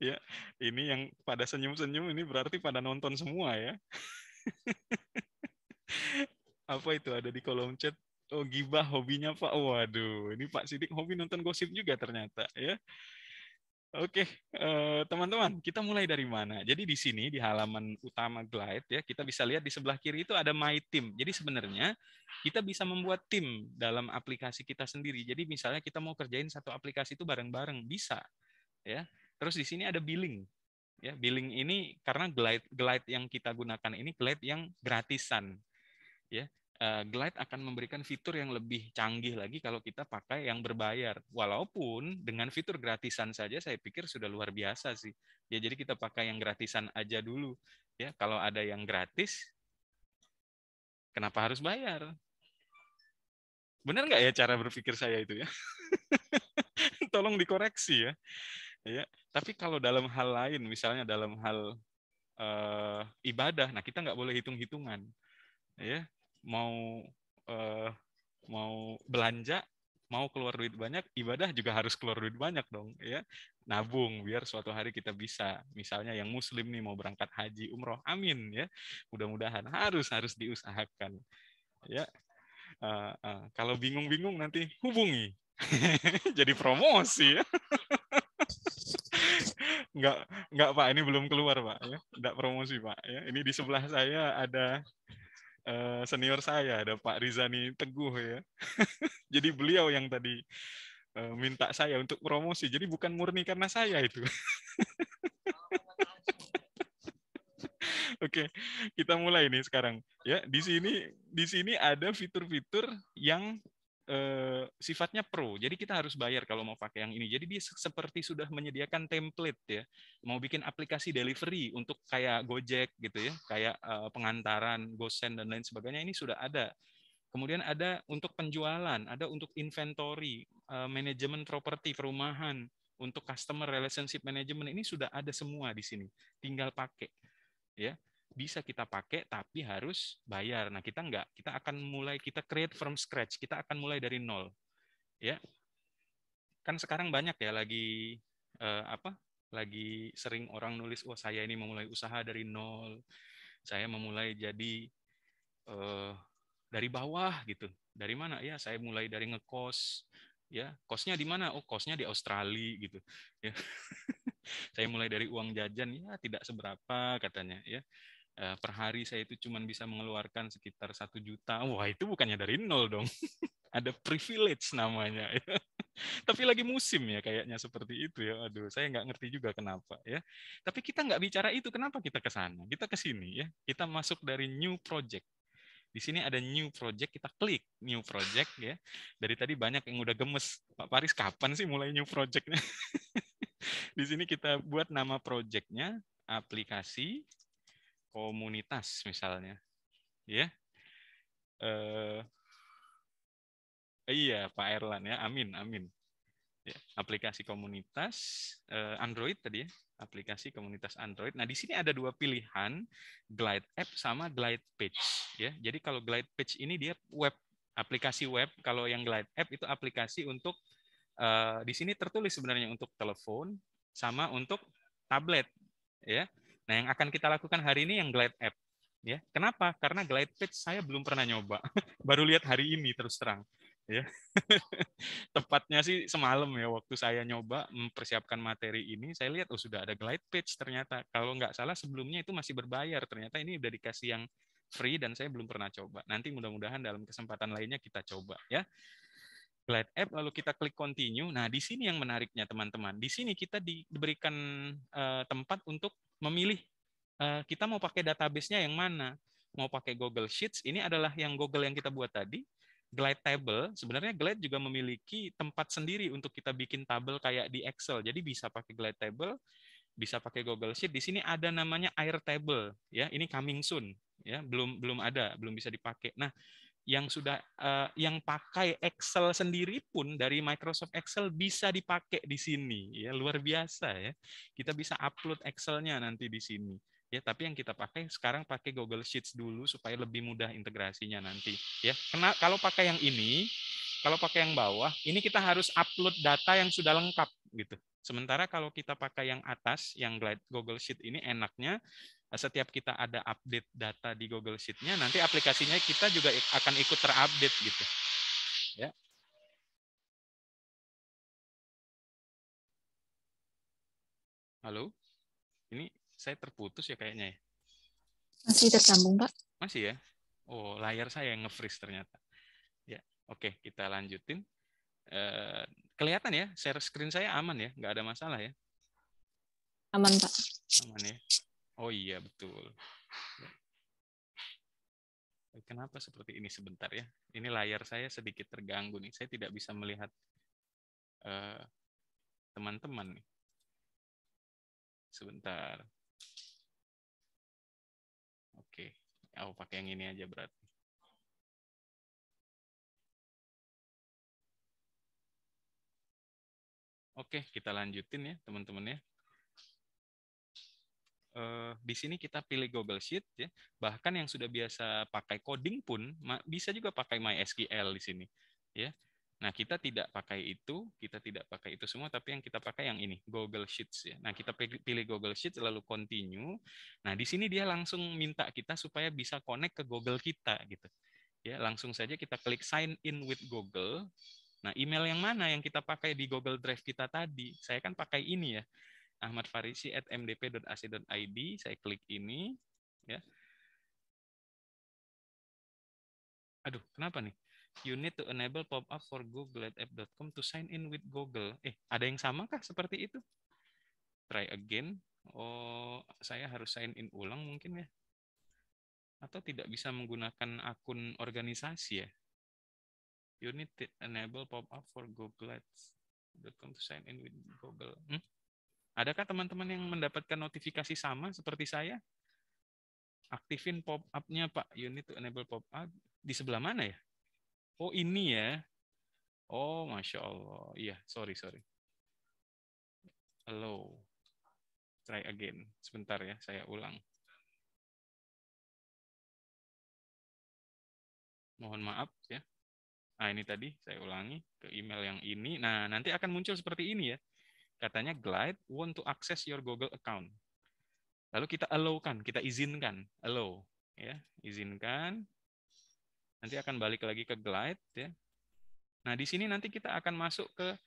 A: Ya, ini yang pada senyum-senyum ini berarti pada nonton semua ya. Apa itu ada di kolom chat? Oh, gibah hobinya Pak. Waduh, ini Pak Sidik hobi nonton gosip juga ternyata ya. Oke, teman-teman, kita mulai dari mana? Jadi di sini di halaman utama Glide ya, kita bisa lihat di sebelah kiri itu ada My Team. Jadi sebenarnya kita bisa membuat tim dalam aplikasi kita sendiri. Jadi misalnya kita mau kerjain satu aplikasi itu bareng-bareng, bisa ya. Terus di sini ada billing. Ya, billing ini karena Glide yang kita gunakan ini Glide yang gratisan. Ya, Glide akan memberikan fitur yang lebih canggih lagi kalau kita pakai yang berbayar. Walaupun dengan fitur gratisan saja saya pikir sudah luar biasa sih. Ya, jadi kita pakai yang gratisan aja dulu. Ya, kalau ada yang gratis, kenapa harus bayar? Benar nggak ya cara berpikir saya itu ya? Tolong dikoreksi ya. Ya, tapi kalau dalam hal lain, misalnya dalam hal ibadah, nah kita nggak boleh hitung-hitungan. Ya, mau eh, mau belanja, mau keluar duit banyak, ibadah juga harus keluar duit banyak dong, ya. Nabung biar suatu hari kita bisa, misalnya yang muslim nih mau berangkat haji, umroh, amin ya. Mudah-mudahan harus diusahakan, ya. Kalau bingung-bingung nanti hubungi. Jadi promosi ya. Enggak, enggak Pak, ini belum keluar Pak ya. Enggak promosi Pak ya. Ini di sebelah saya ada senior saya, ada Pak Rizani Teguh ya. Jadi beliau yang tadi minta saya untuk promosi. Jadi bukan murni karena saya itu. Oke, kita mulai nih sekarang. Ya, di sini ada fitur-fitur yang sifatnya pro. Jadi kita harus bayar kalau mau pakai yang ini. Jadi dia seperti sudah menyediakan template ya. Mau bikin aplikasi delivery untuk kayak Gojek gitu ya, kayak pengantaran, GoSend dan lain sebagainya, ini sudah ada. Kemudian ada untuk penjualan, ada untuk inventory, manajemen properti, perumahan, untuk customer relationship management, ini sudah ada semua di sini. Tinggal pakai, ya. Bisa kita pakai, tapi harus bayar. Nah, kita enggak. Kita akan mulai, kita create from scratch. Kita akan mulai dari nol, ya. Kan sekarang banyak ya lagi apa? Lagi sering orang nulis, "Oh, saya ini memulai usaha dari nol. Saya memulai jadi dari bawah gitu." Dari mana? Ya, saya mulai dari ngekos. Ya, kosnya di mana? Oh, kosnya di Australia gitu. Ya. Saya mulai dari uang jajan ya tidak seberapa katanya ya. Per hari saya itu cuma bisa mengeluarkan sekitar 1 juta. Wah, itu bukannya dari nol dong. Ada privilege namanya. Ya. Tapi lagi musim ya kayaknya seperti itu ya. Aduh, saya nggak ngerti juga kenapa ya. Tapi kita nggak bicara itu. Kenapa kita ke sana? Kita ke sini ya. Kita masuk dari new project. Di sini ada new project, kita klik new project ya. Dari tadi banyak yang udah gemes. Pak Paris kapan sih mulai new projectnya? Di sini kita buat nama projectnya aplikasi komunitas misalnya. Ya. Eh, iya Pak Erlan ya, amin amin. Ya, aplikasi komunitas Android tadi ya, aplikasi komunitas Android. Nah, di sini ada dua pilihan, Glide App sama Glide Page ya. Jadi kalau Glide Page ini dia web, aplikasi web, kalau yang Glide App itu aplikasi untuk Di sini tertulis sebenarnya untuk telepon sama untuk tablet, ya. Nah, yang akan kita lakukan hari ini yang Glide App, ya. Kenapa? Karena Glide Page saya belum pernah nyoba, baru lihat hari ini terus terang, ya. Tepatnya sih semalam ya waktu saya nyoba mempersiapkan materi ini, saya lihat sudah ada Glide Page ternyata. Kalau nggak salah sebelumnya itu masih berbayar, ternyata ini udah dikasih yang free dan saya belum pernah coba. Nanti mudah-mudahan dalam kesempatan lainnya kita coba, ya. Glide App, lalu kita klik continue. Nah, di sini yang menariknya teman-teman. Di sini kita diberikan tempat untuk memilih kita mau pakai database-nya yang mana. Mau pakai Google Sheets, ini adalah yang Google yang kita buat tadi. Glide Table, sebenarnya Glide juga memiliki tempat sendiri untuk kita bikin tabel kayak di Excel. Jadi bisa pakai Glide Table, bisa pakai Google Sheet. Di sini ada namanya Airtable, ya. Ini coming soon, ya. Belum ada, belum bisa dipakai. Nah, yang pakai Excel sendiri pun dari Microsoft Excel bisa dipakai di sini, ya. Luar biasa, ya. Kita bisa upload Excel-nya nanti di sini, ya. Tapi yang kita pakai sekarang pakai Google Sheets dulu supaya lebih mudah integrasinya nanti, ya. Kalau pakai yang ini, kalau pakai yang bawah, ini kita harus upload data yang sudah lengkap gitu. Sementara kalau kita pakai yang atas, yang Google Sheet ini enaknya setiap kita ada update data di Google Sheet-nya, nanti aplikasinya kita juga akan ikut terupdate gitu. Ya. Halo? Ini saya terputus ya kayaknya ya?
B: Masih tersambung, Pak.
A: Masih ya? Oh, layar saya yang nge-freeze ternyata. Ya, oke, kita lanjutin. Kelihatan ya, share screen saya aman ya? Nggak ada masalah ya?
B: Aman, Pak.
A: Aman ya? Oh iya, betul. Kenapa seperti ini sebentar ya? Ini layar saya sedikit terganggu nih. Saya tidak bisa melihat teman-teman nih. Sebentar. Oke, aku pakai yang ini aja berarti. Oke, kita lanjutin ya teman-teman ya. Di sini kita pilih Google Sheet ya. Bahkan yang sudah biasa pakai coding pun bisa juga pakai MySQL di sini ya. Nah, kita tidak pakai itu semua, tapi yang kita pakai yang ini, Google Sheets ya. Nah, kita pilih Google Sheets lalu continue. Nah, di sini dia langsung minta kita supaya bisa connect ke Google kita gitu. Ya, langsung saja kita klik sign in with Google. Nah, email yang mana yang kita pakai di Google Drive kita tadi? Saya kan pakai ini ya, ahmadfarisi@mdp.ac.id. Saya klik ini, ya. Aduh, kenapa nih? You need to enable pop-up for google@app.com to sign in with Google. Ada yang sama kah seperti itu? Try again. Oh, saya harus sign in ulang mungkin ya? Atau tidak bisa menggunakan akun organisasi ya? You need to enable pop-up for google@app.com to sign in with Google. Adakah teman-teman yang mendapatkan notifikasi sama seperti saya? Aktifin pop-up-nya, Pak. You need to enable pop-up. Di sebelah mana ya? Oh, ini ya. Oh, Masya Allah. Iya, sorry. Hello. Try again. Sebentar ya, saya ulang. Mohon maaf ya. Nah, ini tadi saya ulangi ke email yang ini. Nah, nanti akan muncul seperti ini ya. Katanya Glide want to access your Google account. Lalu kita allow-kan, kita izinkan. Allow. Ya, izinkan. Nanti akan balik lagi ke Glide ya. Nah, di sini nanti kita akan masuk ke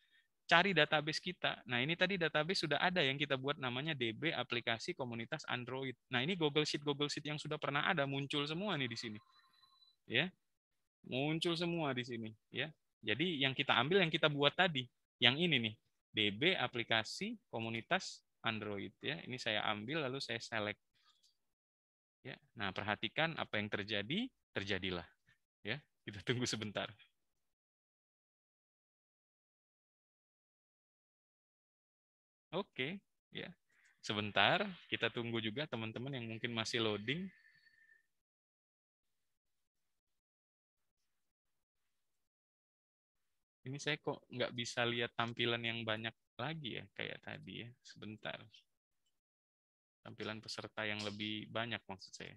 A: cari database kita. Nah, ini tadi database sudah ada yang kita buat namanya DB aplikasi komunitas Android. Nah, ini Google Sheet yang sudah pernah ada muncul semua nih di sini. Ya. Muncul semua di sini, ya. Jadi yang kita ambil yang kita buat tadi, yang ini nih. DB aplikasi komunitas Android ya. Ini saya ambil lalu saya select. Ya. Nah, perhatikan apa yang terjadi, terjadilah. Ya. Kita tunggu sebentar. Oke, ya. Sebentar, kita tunggu juga teman-teman yang mungkin masih loading. Ini saya kok nggak bisa lihat tampilan yang banyak lagi ya, kayak tadi ya. Sebentar. Tampilan peserta yang lebih banyak maksud saya.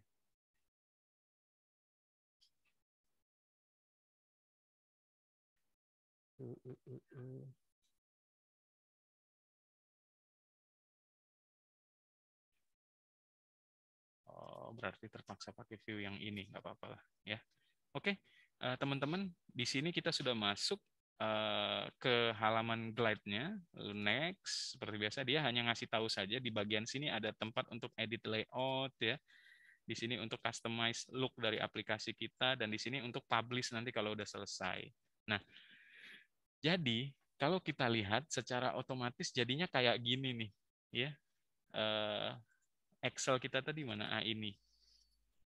A: berarti terpaksa pakai view yang ini, nggak apa-apa lah ya. Oke, teman-teman, di sini kita sudah masuk ke halaman glide-nya. Next, seperti biasa dia hanya ngasih tahu saja di bagian sini ada tempat untuk edit layout ya. Di sini untuk customize look dari aplikasi kita, dan di sini untuk publish nanti kalau udah selesai. Nah, jadi kalau kita lihat secara otomatis jadinya kayak gini nih, ya. Excel kita tadi mana? Ini.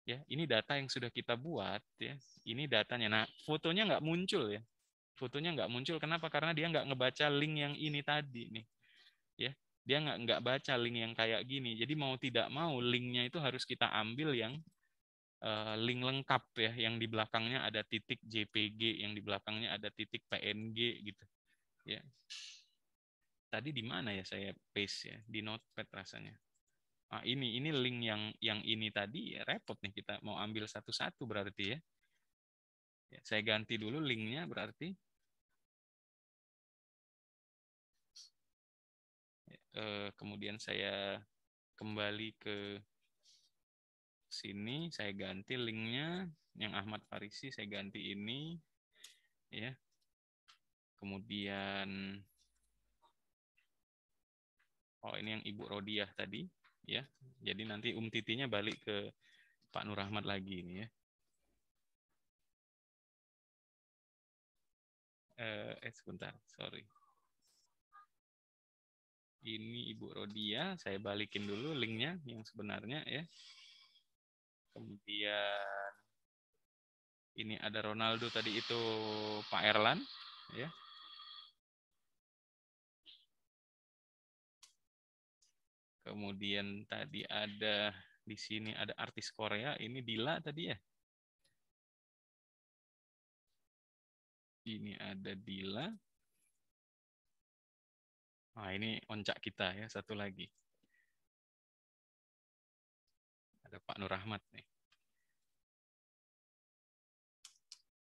A: Ya, ini data yang sudah kita buat ya. Ini datanya. Nah, fotonya nggak muncul ya. Fotonya nggak muncul. Kenapa? Karena dia nggak ngebaca link yang ini tadi nih. Ya, dia nggak baca link yang kayak gini. Jadi mau tidak mau linknya itu harus kita ambil yang link lengkap ya, yang di belakangnya ada titik JPG, yang di belakangnya ada titik PNG gitu. Ya. Tadi di mana ya saya paste ya? Di Notepad rasanya. Ini link yang ini tadi ya, repot nih kita mau ambil satu-satu berarti ya. Ya, saya ganti dulu linknya berarti. Kemudian saya kembali ke sini, saya ganti linknya yang Ahmad Farisi, saya ganti ini ya. Kemudian ini yang Ibu Rodiah tadi ya. Jadi nanti Titinya balik ke Pak Nur Ahmad lagi ini ya. Sebentar, sorry. Ini Ibu Rodia, saya balikin dulu linknya yang sebenarnya ya. Kemudian ini ada Ronaldo tadi itu Pak Erlan ya. Kemudian tadi ada di sini ada artis Korea, ini Dila tadi ya. Ini ada Dila. Nah, ini oncak kita ya, satu lagi. Ada Pak Nur Ahmad nih.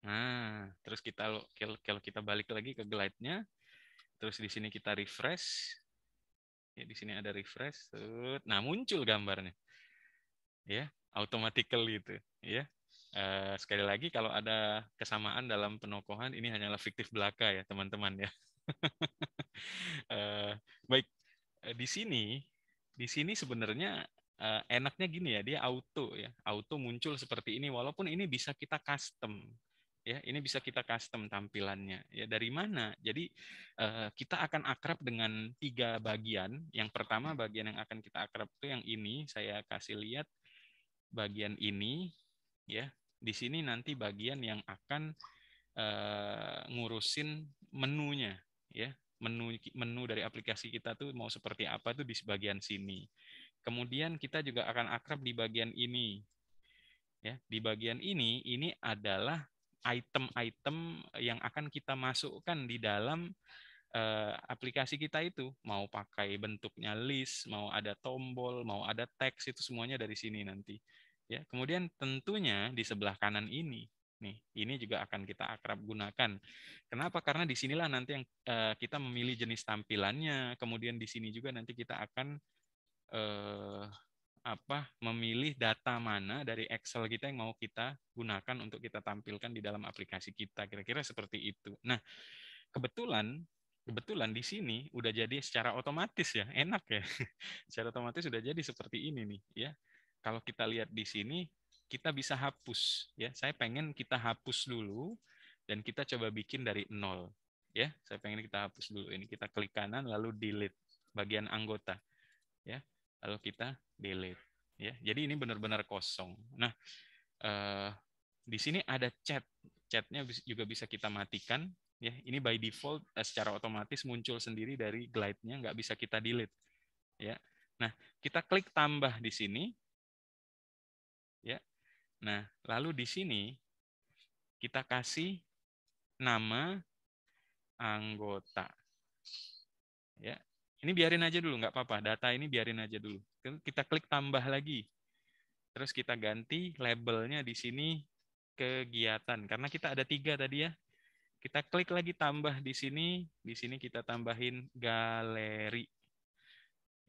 A: Nah, terus kalau kita balik lagi ke glide-nya, terus di sini kita refresh. Ya, di sini ada refresh. Nah, muncul gambarnya. Ya, automatically itu, ya. Sekali lagi kalau ada kesamaan dalam penokohan ini hanyalah fiktif belaka ya, teman-teman ya. Baik, di sini sebenarnya enaknya gini ya, dia auto ya, auto muncul seperti ini walaupun ini bisa kita custom. Ya, ini bisa kita custom tampilannya. Ya, dari mana? Jadi kita akan akrab dengan 3 bagian. Yang pertama bagian yang akan kita akrab itu yang ini, saya kasih lihat bagian ini ya. Di sini nanti bagian yang akan ngurusin menunya ya. Menu dari aplikasi kita tuh mau seperti apa tuh di bagian sini. Kemudian kita juga akan akrab di bagian ini. Ya, di bagian ini adalah item-item yang akan kita masukkan di dalam aplikasi kita itu. Mau pakai bentuknya list, mau ada tombol, mau ada teks, itu semuanya dari sini nanti. Ya, kemudian tentunya di sebelah kanan ini, nih, ini juga akan kita akrab gunakan. Kenapa? Karena di sinilah nanti yang kita memilih jenis tampilannya. Kemudian di sini juga nanti kita akan memilih data mana dari Excel kita yang mau kita gunakan untuk kita tampilkan di dalam aplikasi kita. Kira-kira seperti itu. Nah, kebetulan di sini udah jadi secara otomatis ya, enak ya. Secara otomatis sudah jadi seperti ini nih ya. Kalau kita lihat di sini, kita bisa hapus ya. Saya pengen kita hapus dulu dan kita coba bikin dari nol ya. Saya pengen kita hapus dulu ini. Kita klik kanan lalu delete bagian anggota ya. Lalu kita delete ya. Jadi ini benar-benar kosong. Nah, di sini ada chat. Chatnya juga bisa kita matikan ya. Ini by default secara otomatis muncul sendiri dari glide-nya, nggak bisa kita delete ya. Nah, kita klik tambah di sini ya. Nah, lalu di sini kita kasih nama anggota ya. Ini biarin aja dulu, nggak apa-apa. Data ini biarin aja dulu. Kita klik tambah lagi. Terus kita ganti labelnya di sini kegiatan. Karena kita ada 3 tadi ya. Kita klik lagi tambah di sini. Di sini kita tambahin galeri.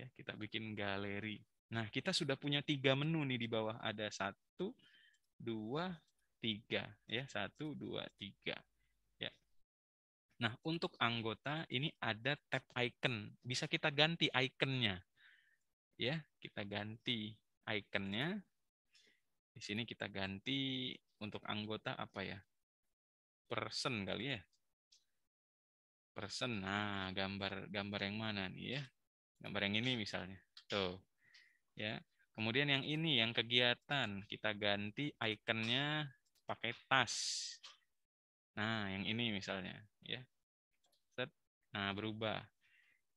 A: Ya, kita bikin galeri. Nah, kita sudah punya 3 menu nih di bawah. Ada 1, 2, 3. Ya, 1, 2, 3. Ya. Nah, untuk anggota ini ada tab icon. Bisa kita ganti iconnya. Ya, kita ganti iconnya. Di sini kita ganti untuk anggota apa ya? Person kali ya. Person. Nah, gambar yang mana nih ya? Gambar yang ini misalnya. Tuh. Ya. Kemudian yang ini yang kegiatan, kita ganti ikonnya pakai tas. Nah, yang ini misalnya, ya. Set. Nah, berubah.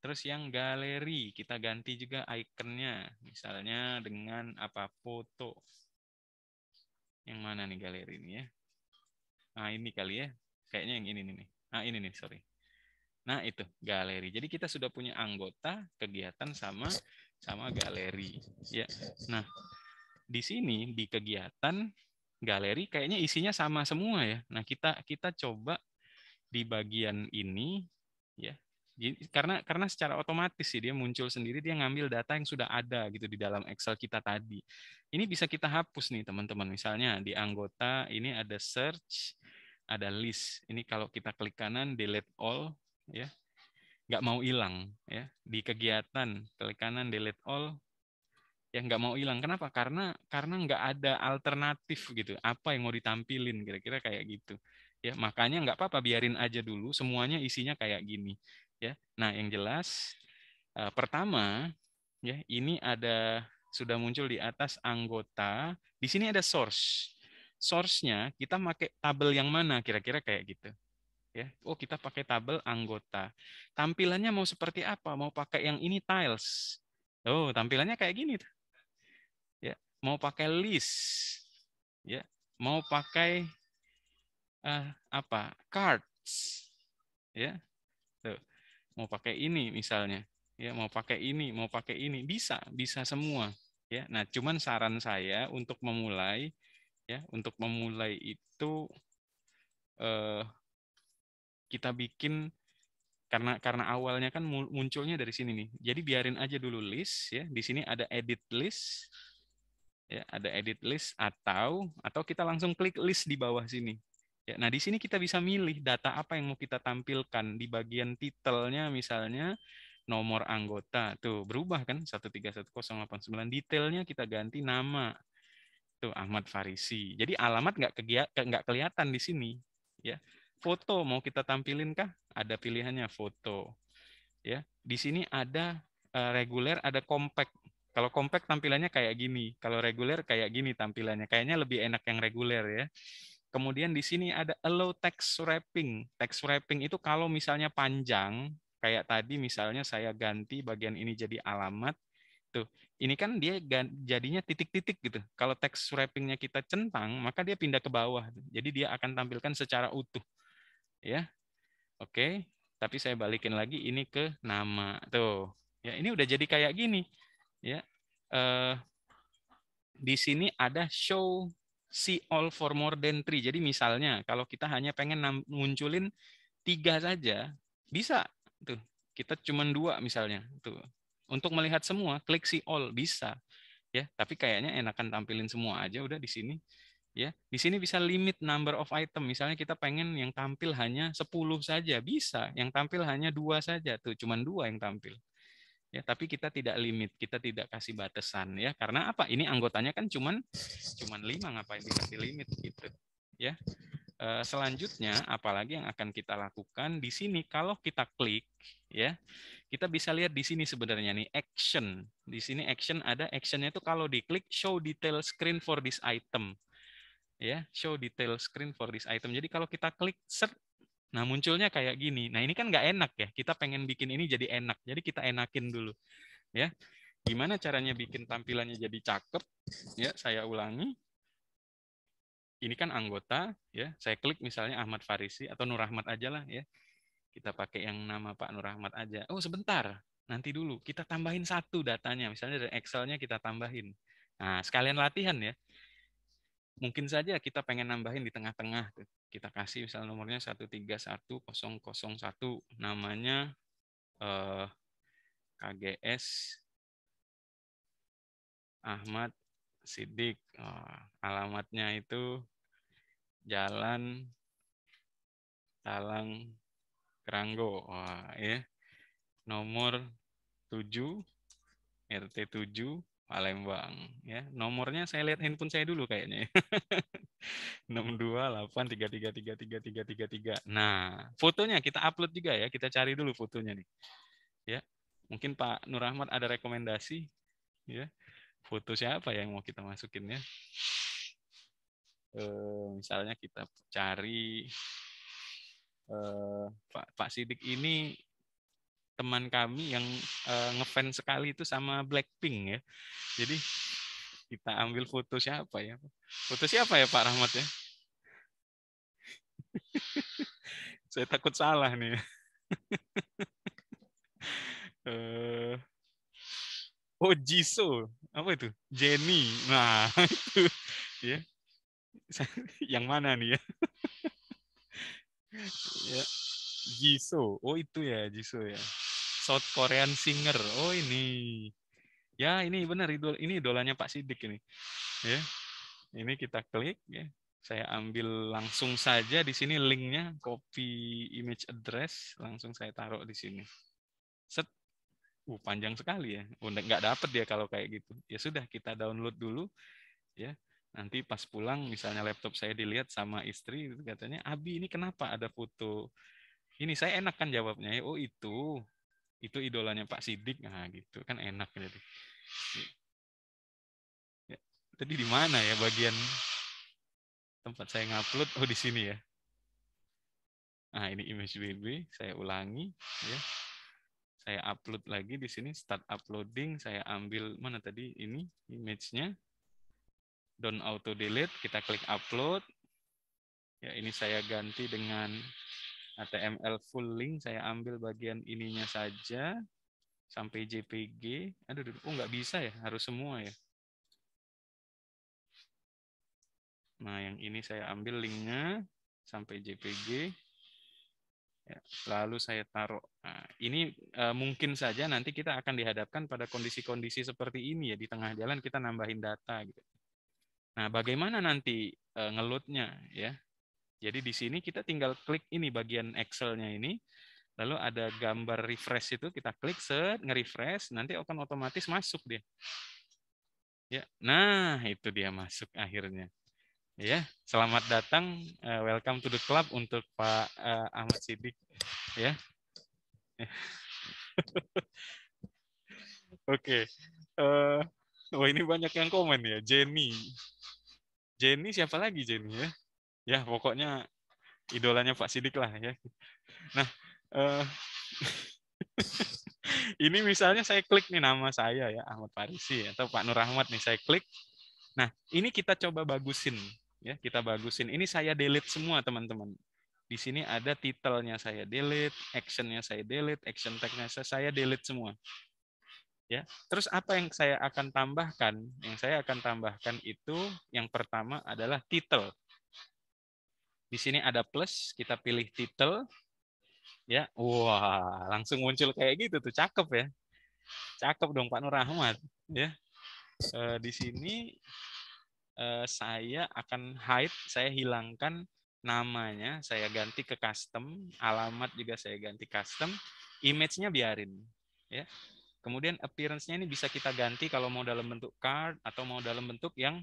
A: Terus yang galeri, kita ganti juga ikonnya, misalnya dengan apa? Foto. Yang mana nih galeri ini ya? Nah, ini kali ya. Kayaknya yang ini nih. Nah, ini nih, sorry. Nah, itu galeri. Jadi kita sudah punya anggota, kegiatan sama galeri, ya. Nah, di sini di kegiatan galeri kayaknya isinya sama semua ya. Nah, kita coba di bagian ini ya. Karena secara otomatis sih dia muncul sendiri, dia ngambil data yang sudah ada gitu di dalam Excel kita tadi. Ini bisa kita hapus nih teman-teman. Misalnya di anggota ini ada search, ada list. Ini kalau kita klik kanan delete all ya, nggak mau hilang ya. Di kegiatan klik kanan delete all ya, nggak mau hilang. Kenapa? Karena nggak ada alternatif gitu. Apa yang mau ditampilin kira-kira kayak gitu. Ya, makanya nggak apa-apa, biarin aja dulu semuanya isinya kayak gini. Ya. Nah, yang jelas pertama ya, ini ada sudah muncul di atas anggota. Di sini ada source. Source-nya kita pakai tabel yang mana kira-kira kayak gitu. Ya. Oh, kita pakai tabel anggota. Tampilannya mau seperti apa? Mau pakai yang ini tiles. Oh, tampilannya kayak gini. Ya, mau pakai list, ya, mau pakai apa? Cards, ya. Tuh, mau pakai ini misalnya, ya, mau pakai ini, bisa semua, ya. Nah, cuman saran saya untuk memulai itu eh, kita bikin karena awalnya kan munculnya dari sini nih. Jadi biarin aja dulu list ya. Di sini ada edit list. Ya, ada edit list atau kita langsung klik list di bawah sini. Ya, nah di sini kita bisa milih data apa yang mau kita tampilkan di bagian titelnya misalnya nomor anggota tuh berubah kan 1310089, detailnya kita ganti nama tuh Ahmad Farisi. Jadi alamat nggak kelihatan di sini. Ya, foto mau kita tampilin kah? Ada pilihannya foto. Ya, di sini ada reguler, ada compact. Kalau compact tampilannya kayak gini, kalau reguler kayak gini tampilannya. Kayaknya lebih enak yang reguler ya. Kemudian di sini ada allow text wrapping. Text wrapping itu kalau misalnya panjang, kayak tadi misalnya saya ganti bagian ini jadi alamat, tuh. Ini kan dia jadinya titik-titik gitu. Kalau text wrappingnya kita centang, maka dia pindah ke bawah. Jadi dia akan tampilkan secara utuh. Ya, oke. Tapi saya balikin lagi ini ke nama. Tuh. Ya, ini udah jadi kayak gini. Ya. Eh, di sini ada show see all for more than 3. Jadi misalnya kalau kita hanya pengen munculin 3 saja, bisa tuh. Kita cuma 2 misalnya tuh. Untuk melihat semua, klik see all bisa ya, tapi kayaknya enakan tampilin semua aja udah di sini. Ya, di sini bisa limit number of item. Misalnya kita pengen yang tampil hanya 10 saja, bisa. Yang tampil hanya 2 saja, tuh cuman 2 yang tampil. Ya, tapi kita tidak limit, kita tidak kasih batasan ya. Karena apa? Ini anggotanya kan cuman 5, ngapain dikasih limit gitu. Ya. Selanjutnya apalagi yang akan kita lakukan di sini kalau kita klik ya, kita bisa lihat di sini sebenarnya nih action. Di sini action ada actionnya itu kalau diklik show detail screen for this item. Ya, show detail screen for this item. Jadi kalau kita klik search, nah munculnya kayak gini. Nah ini kan nggak enak ya. Kita pengen bikin ini jadi enak. Jadi kita enakin dulu. Ya, gimana caranya bikin tampilannya jadi cakep? Ya, saya ulangi. Ini kan anggota. Ya, saya klik misalnya Ahmad Farisi atau Nur Ahmad aja lah ya. Kita pakai yang nama Pak Nur Ahmad aja. Oh sebentar, nanti dulu. Kita tambahin 1 datanya. Misalnya dari Excel-nya kita tambahin. Nah sekalian latihan ya. Mungkin saja kita pengen nambahin di tengah-tengah. Kita kasih misalnya nomornya 131001, namanya KGS Ahmad Siddiq. Oh, alamatnya itu Jalan Talang Keranggo. Wah, ya. Nomor 7, RT 7, Palembang. Ya, nomornya saya lihat handphone saya dulu kayaknya. 62833333333. Nah, fotonya kita upload juga ya. Kita cari dulu fotonya nih. Ya, mungkin Pak Nur Ahmad ada rekomendasi. Ya, foto siapa yang mau kita masukin ya? Misalnya kita cari Pak Sidik ini teman kami yang ngefans sekali itu sama Blackpink ya. Jadi kita ambil foto siapa ya? Foto siapa ya Pak Rahmat ya? Saya takut salah nih. Eh, oh Jisoo, apa itu? Jennie. Nah itu ya. Yang mana nih ya? Ya. Jisoo. Oh itu ya Jisoo ya. South Korean singer. Oh ini. Ya ini benar ini idolanya Pak Sidik ini. Ya. Ini kita klik ya. Saya ambil langsung saja di sini linknya, copy image address, langsung saya taruh di sini. Set. Panjang sekali ya. Nggak dapet dia kalau kayak gitu. Ya sudah kita download dulu ya. Nanti pas pulang misalnya laptop saya dilihat sama istri katanya, "Abi ini kenapa ada foto ini?" Saya enak kan jawabnya. Oh itu idolanya Pak Sidik. Nah gitu kan enak jadi. Ya. Tadi di mana ya bagian tempat saya ngupload? Oh di sini ya. Nah ini image BB, saya ulangi ya. Saya upload lagi di sini, start uploading, saya ambil mana tadi ini image-nya. Don't auto delete, kita klik upload. Ya ini saya ganti dengan HTML full link, saya ambil bagian ininya saja sampai JPG. Aduh, nggak bisa ya, harus semua ya. Nah, yang ini saya ambil linknya sampai JPG. Ya, lalu saya taruh. Nah, ini mungkin saja nanti kita akan dihadapkan pada kondisi-kondisi seperti ini ya, di tengah jalan kita nambahin data gitu. Nah, bagaimana nanti ngeloadnya ya? Jadi di sini kita tinggal klik ini bagian Excel-nya ini, lalu ada gambar refresh itu kita klik set, nge-refresh, nanti akan otomatis masuk dia. Ya, nah itu dia masuk akhirnya. Ya, selamat datang, welcome to the club untuk Pak Ahmad Siddiq. Ya. Oke. Oh ini banyak yang komen ya, Jenny. Jenny siapa lagi Jenny ya? Ya pokoknya idolanya Pak Sidik lah ya. Nah, uh, ini misalnya saya klik nih nama saya ya Ahmad Farisi atau Pak Nur Ahmad nih saya klik. Nah, ini kita coba bagusin ya, kita bagusin. Ini saya delete semua teman-teman. Di sini ada titelnya saya delete, actionnya saya delete, action tag-nya saya delete semua. Ya. Terus apa yang saya akan tambahkan? Yang saya akan tambahkan itu yang pertama adalah titel. Di sini ada plus, kita pilih titel. Ya, wah, langsung muncul kayak gitu tuh, cakep ya. Cakep dong Pak Nur Ahmad, ya. Di sini saya akan hide, saya hilangkan namanya, saya ganti ke custom, alamat juga saya ganti custom, image-nya biarin, ya. Kemudian appearance-nya ini bisa kita ganti kalau mau dalam bentuk card atau mau dalam bentuk yang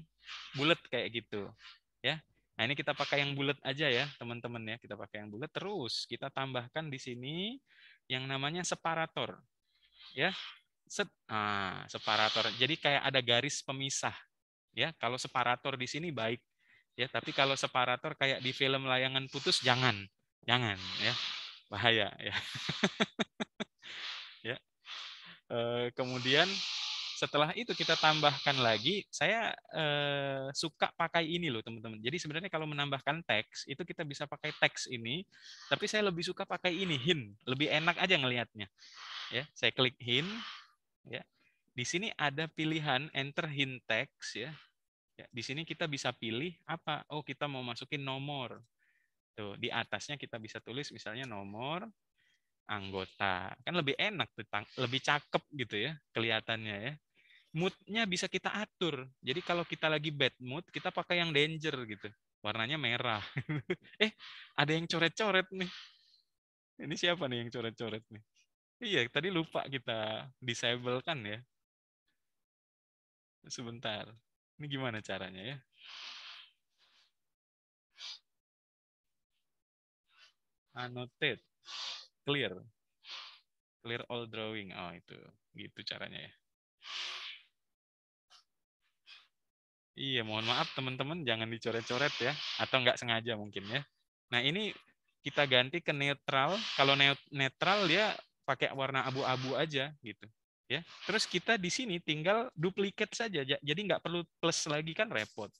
A: bulat kayak gitu. Ya. Nah, ini kita pakai yang bulat aja ya, teman-teman ya. Kita pakai yang bulat terus kita tambahkan di sini yang namanya separator. Ya. Separator. Jadi kayak ada garis pemisah. Ya, kalau separator di sini baik. Ya, tapi kalau separator kayak di film layangan putus jangan. Jangan ya. Bahaya ya. Ya. Kemudian setelah itu kita tambahkan lagi, saya suka pakai ini loh teman-teman. Jadi sebenarnya kalau menambahkan teks, itu kita bisa pakai teks ini, tapi saya lebih suka pakai ini, hint. Lebih enak aja ngelihatnya. Ya, saya klik hint. Ya. Di sini ada pilihan enter hint text. Ya. Ya, di sini kita bisa pilih apa? Oh, kita mau masukin nomor. Tuh, di atasnya kita bisa tulis misalnya nomor anggota. Kan lebih enak, lebih cakep gitu ya kelihatannya ya. mood-nya bisa kita atur. Jadi kalau kita lagi bad mood, kita pakai yang danger gitu. Warnanya merah. Ada yang coret-coret nih. Ini siapa nih yang coret-coret nih? Iya, tadi lupa kita disable kan ya. Sebentar. Ini gimana caranya ya? Annotate. Clear. Clear all drawing. Oh, itu. Gitu caranya ya. Iya, mohon maaf teman-teman, jangan dicoret-coret ya, atau nggak sengaja mungkin ya. Nah, ini kita ganti ke netral. Kalau netral dia pakai warna abu-abu aja gitu. Ya. Terus kita di sini tinggal duplicate saja. Jadi nggak perlu plus lagi kan repot.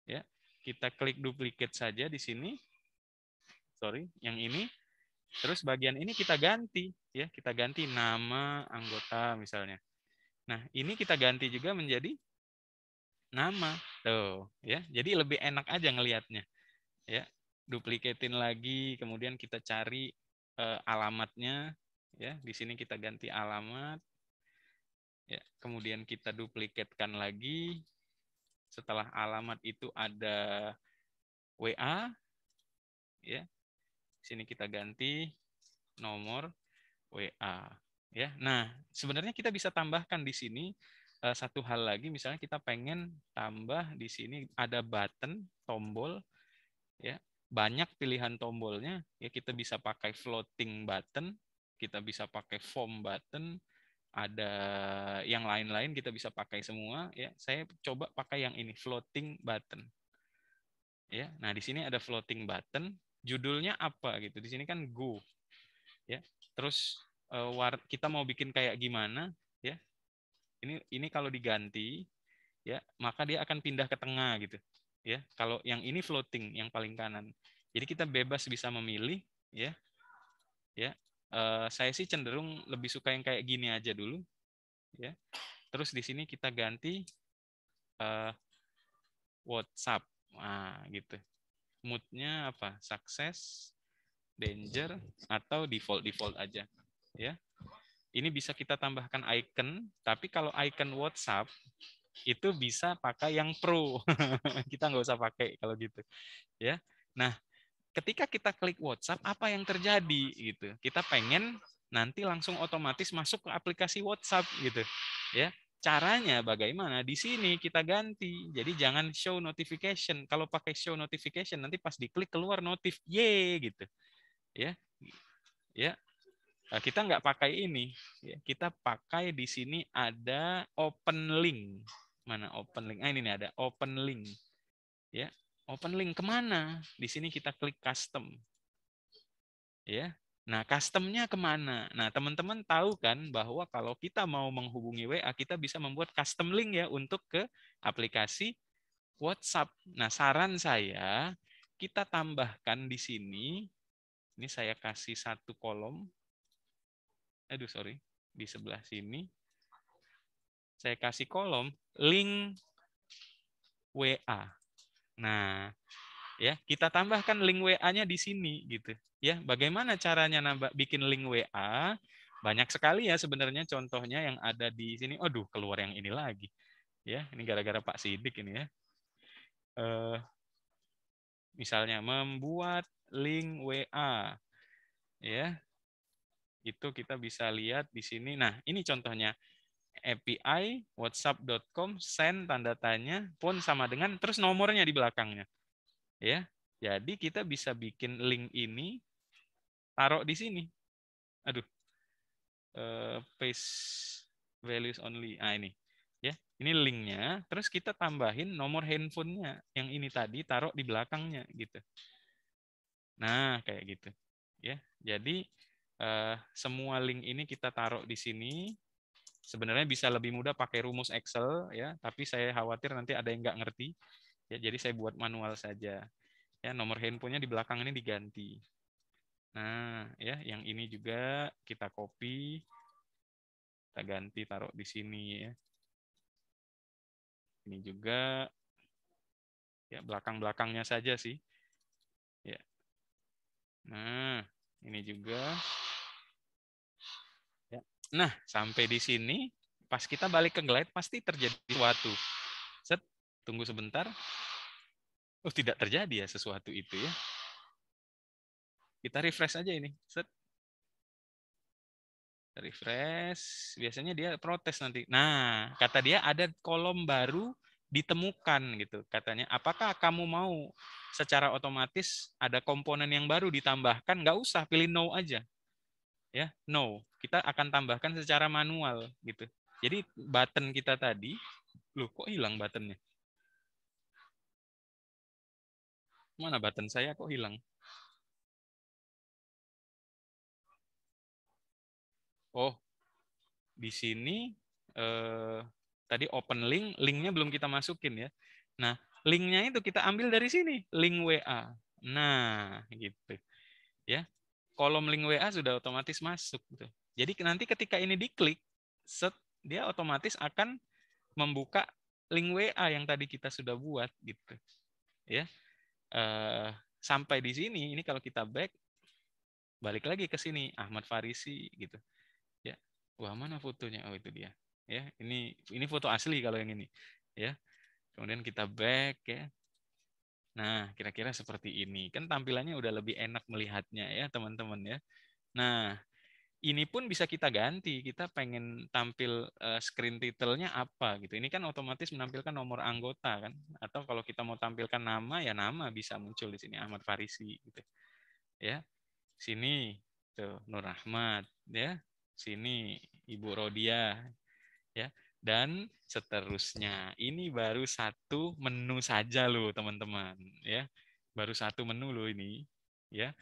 A: Ya. Kita klik duplicate saja di sini. Sorry, yang ini. Terus bagian ini kita ganti ya, kita ganti nama anggota misalnya. Nah, ini kita ganti juga menjadi nama tuh ya, jadi lebih enak aja ngelihatnya ya. Duplikatin lagi, kemudian kita cari alamatnya ya, di sini kita ganti alamat ya, kemudian kita duplikatkan lagi. Setelah alamat itu ada WA ya, di sini kita ganti nomor WA ya. Nah, sebenarnya kita bisa tambahkan di sini satu hal lagi, misalnya kita pengen tambah di sini ada button tombol ya, banyak pilihan tombolnya ya, kita bisa pakai floating button, kita bisa pakai foam button, ada yang lain-lain kita bisa pakai semua ya. Saya coba pakai yang ini, floating button ya. Nah, di sini ada floating button, judulnya apa gitu, di sini kan go ya. Terus kita mau bikin kayak gimana ya, ini kalau diganti ya, maka dia akan pindah ke tengah gitu ya. Kalau yang ini floating, yang paling kanan, jadi kita bebas bisa memilih ya. Saya sih cenderung lebih suka yang kayak gini aja dulu ya. Terus di sini kita ganti WhatsApp, nah gitu. Moodnya apa, sukses, danger, atau default aja ya. Ini bisa kita tambahkan icon, tapi kalau icon WhatsApp itu bisa pakai yang pro. Kita nggak usah pakai kalau gitu ya. Nah, ketika kita klik WhatsApp, apa yang terjadi gitu? Kita pengen nanti langsung otomatis masuk ke aplikasi WhatsApp gitu ya. Caranya bagaimana? Di sini kita ganti. Jadi jangan show notification. Kalau pakai show notification nanti pas diklik keluar notif ye gitu ya. Ya, kita nggak pakai ini ya. Kita pakai di sini ada open link. Mana open link? Ini nih, ada open link ya. Open link kemana? Di sini kita klik custom ya. Nah, customnya kemana? Nah, teman-teman tahu kan bahwa kalau kita mau menghubungi WA, kita bisa membuat custom link ya untuk ke aplikasi WhatsApp. Nah, saran saya kita tambahkan di sini. Ini saya kasih satu kolom. Aduh, sorry. Di sebelah sini saya kasih kolom link WA. Nah, ya, kita tambahkan link WA-nya di sini gitu. Ya, bagaimana caranya bikin link WA? Banyak sekali ya sebenarnya contohnya yang ada di sini. Aduh, keluar yang ini lagi. Ya, ini gara-gara Pak Sidik ini ya. Misalnya membuat link WA. Ya. Itu kita bisa lihat di sini. Nah, ini contohnya. API whatsapp.com send tanda tanya pun sama dengan terus nomornya di belakangnya ya. Jadi kita bisa bikin link ini taruh di sini. Aduh, paste values only. Ah, ini ya, ini linknya. Terus kita tambahin nomor handphonenya yang ini tadi taruh di belakangnya gitu. Nah, kayak gitu ya. Jadi semua link ini kita taruh di sini. Sebenarnya bisa lebih mudah pakai rumus Excel ya, tapi saya khawatir nanti ada yang nggak ngerti ya, jadi saya buat manual saja ya. Nomor handphonenya di belakang ini diganti. Nah ya, yang ini juga kita copy, kita ganti taruh di sini ya. Ini juga ya, belakang-belakangnya saja sih ya. Nah, ini juga ya. Nah, sampai di sini Pas kita balik ke Glide pasti terjadi sesuatu. Set, tunggu sebentar. Oh, tidak terjadi ya sesuatu itu ya. Kita refresh aja ini. Set. Refresh. Biasanya dia protes nanti. Nah, kata dia ada kolom baru ditemukan gitu. Katanya, apakah kamu mau secara otomatis ada komponen yang baru ditambahkan? Nggak usah, pilih no aja. Ya, no. Kita akan tambahkan secara manual gitu. Jadi button kita tadi, loh kok hilang buttonnya? Mana button saya kok hilang? Oh, di sini tadi open link, linknya belum kita masukin ya. Nah, linknya itu kita ambil dari sini, link WA. Nah, gitu. Ya, kolom link WA sudah otomatis masuk. Gitu. Jadi nanti ketika ini diklik, set, dia otomatis akan membuka link WA yang tadi kita sudah buat gitu. Ya, sampai di sini, ini kalau kita back, balik lagi ke sini, Ahmad Farisi gitu. Ya, wah mana fotonya? Oh itu dia. Ya, ini foto asli kalau yang ini. Ya, kemudian kita back ya. Nah, kira-kira seperti ini. Kan tampilannya udah lebih enak melihatnya ya, teman-teman ya. Nah, ini pun bisa kita ganti. Kita pengen tampil screen title-nya apa gitu. Ini kan otomatis menampilkan nomor anggota kan. Atau kalau kita mau tampilkan nama ya nama bisa muncul di sini Ahmad Farisi gitu. Ya. Sini tuh Nur Ahmad ya. Sini Ibu Rodia ya. Dan seterusnya. Ini baru satu menu saja loh, teman-teman ya. Baru satu menu loh ini ya.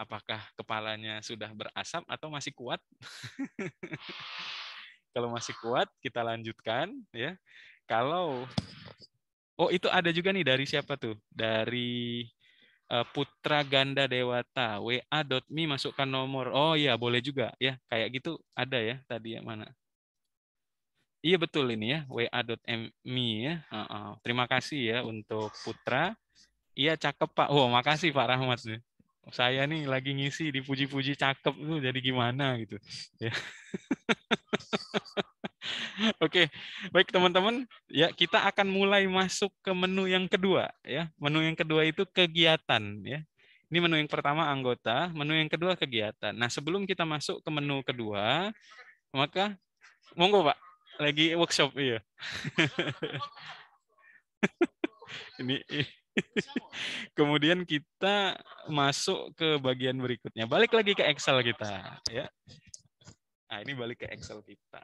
A: Apakah kepalanya sudah berasap atau masih kuat? Kalau masih kuat, kita lanjutkan ya. Kalau itu ada juga nih dari siapa tuh? Dari Putra Ganda Dewata, wa.me masukkan nomor. Oh iya, boleh juga ya. Kayak gitu ada ya tadi ya mana? Iya betul ini ya, wa.me ya. Terima kasih ya untuk Putra. Iya cakep Pak. Oh makasih Pak Rahmat. Saya nih lagi ngisi dipuji-puji cakep tuh jadi gimana gitu. Ya. Oke, baik teman-teman, ya kita akan mulai masuk ke menu yang kedua ya. Menu yang kedua itu kegiatan ya. Ini menu yang pertama anggota, menu yang kedua kegiatan. Nah, sebelum kita masuk ke menu kedua, maka monggo Pak, lagi workshop iya. Ini kemudian kita masuk ke bagian berikutnya. Balik lagi ke Excel kita ya. Nah, ini balik ke Excel kita.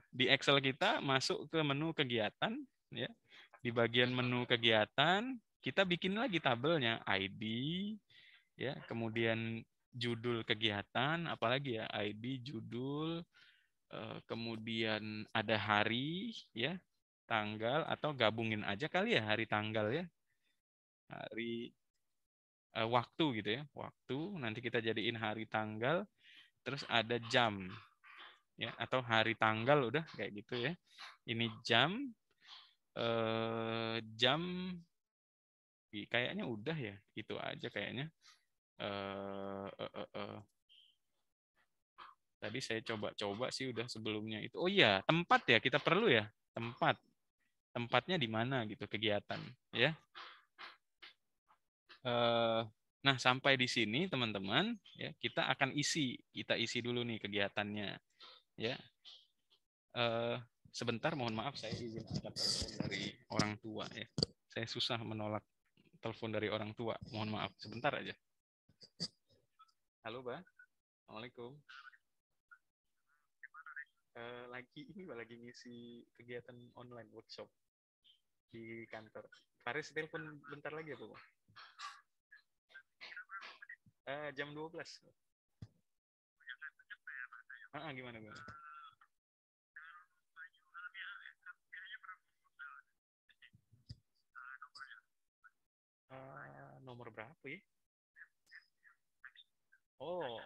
A: Di Excel kita masuk ke menu kegiatan ya. Di bagian menu kegiatan kita bikin lagi tabelnya ID ya, kemudian judul kegiatan apalagi ya, ID, judul, kemudian ada hari ya, tanggal, atau gabungin aja kali ya hari tanggal ya. Hari waktu gitu ya, waktu nanti kita jadiin hari tanggal, terus ada jam ya, atau hari tanggal udah kayak gitu ya. Ini jam, jam kayaknya udah ya, itu aja kayaknya. Tadi saya coba-coba sih udah sebelumnya itu. Oh iya, tempat ya, kita perlu ya tempat. Tempatnya di mana gitu kegiatan ya. Nah, sampai di sini teman-teman ya, kita akan kita isi dulu nih kegiatannya ya. Sebentar, mohon maaf saya izin angkat telepon dari orang tua ya. Saya susah menolak telepon dari orang tua. Mohon maaf, sebentar aja. Halo, Mbak. Assalamualaikum. Lagi ngisi kegiatan online workshop di kantor. Faris telepon bentar lagi ya, Bu. Jam 12. Gimana, gimana? Nomor berapa ya? Oh,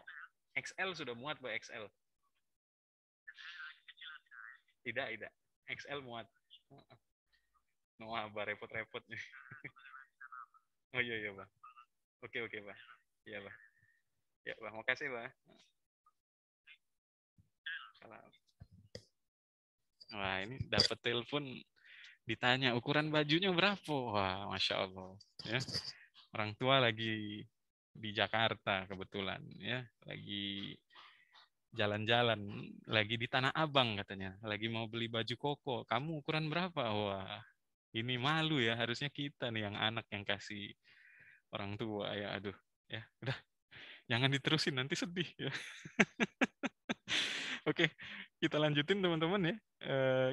A: XL sudah muat, Bu, XL. Tidak, tidak. XL muat. No, apa repot-repot nih. Oh iya, iya, Pak. Oke, Pak. Iya, Pak. Ya, Pak. Makasih, Pak. Wah, ini dapat telepon, ditanya ukuran bajunya berapa. Wah, Masya Allah. Ya. Orang tua lagi di Jakarta kebetulan, ya, lagi jalan-jalan, lagi di Tanah Abang katanya, lagi mau beli baju koko. Kamu ukuran berapa? Wah, ini malu ya, harusnya kita nih yang anak yang kasih orang tua ya. Aduh, ya udah, jangan diterusin nanti sedih ya. Oke, kita lanjutin teman-teman ya.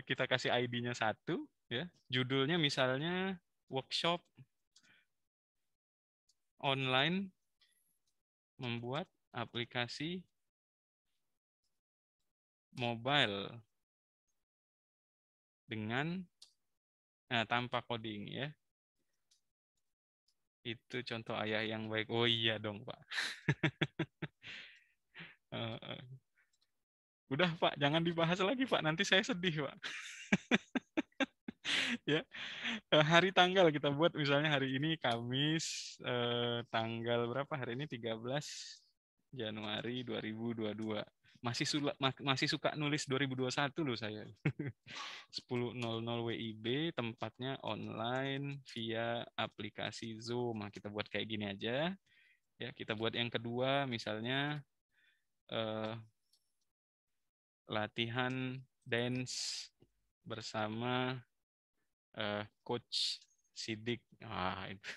A: Kita kasih ID-nya 1 ya. Judulnya misalnya workshop online membuat aplikasi mobile dengan tanpa coding ya. Itu contoh ayah yang baik. Oh iya dong, Pak. Udah, Pak, jangan dibahas lagi, Pak. Nanti saya sedih, Pak. Ya. Hari tanggal kita buat misalnya hari ini Kamis tanggal berapa hari ini 13 Januari 2022. Masih suka nulis 2021 loh saya. 10.00 WIB, tempatnya online via aplikasi Zoom. Nah, kita buat kayak gini aja. Ya, kita buat yang kedua misalnya latihan dance bersama Coach Sidik. Itu.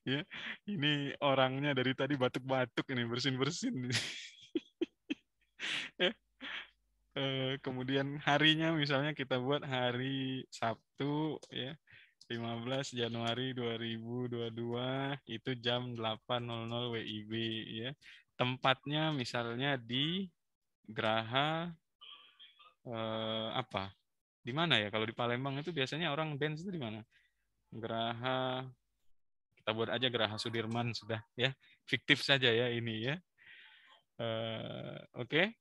A: Ya, ini orangnya dari tadi batuk-batuk ini, bersin-bersin. Ya. Kemudian harinya misalnya kita buat hari Sabtu ya, 15 Januari 2022 itu jam 8.00 WIB ya. Tempatnya misalnya di Graha apa? Di mana ya? Kalau di Palembang itu biasanya orang dance itu di mana? Graha, kita buat aja Graha Sudirman sudah ya. Fiktif saja ya ini ya. Oke.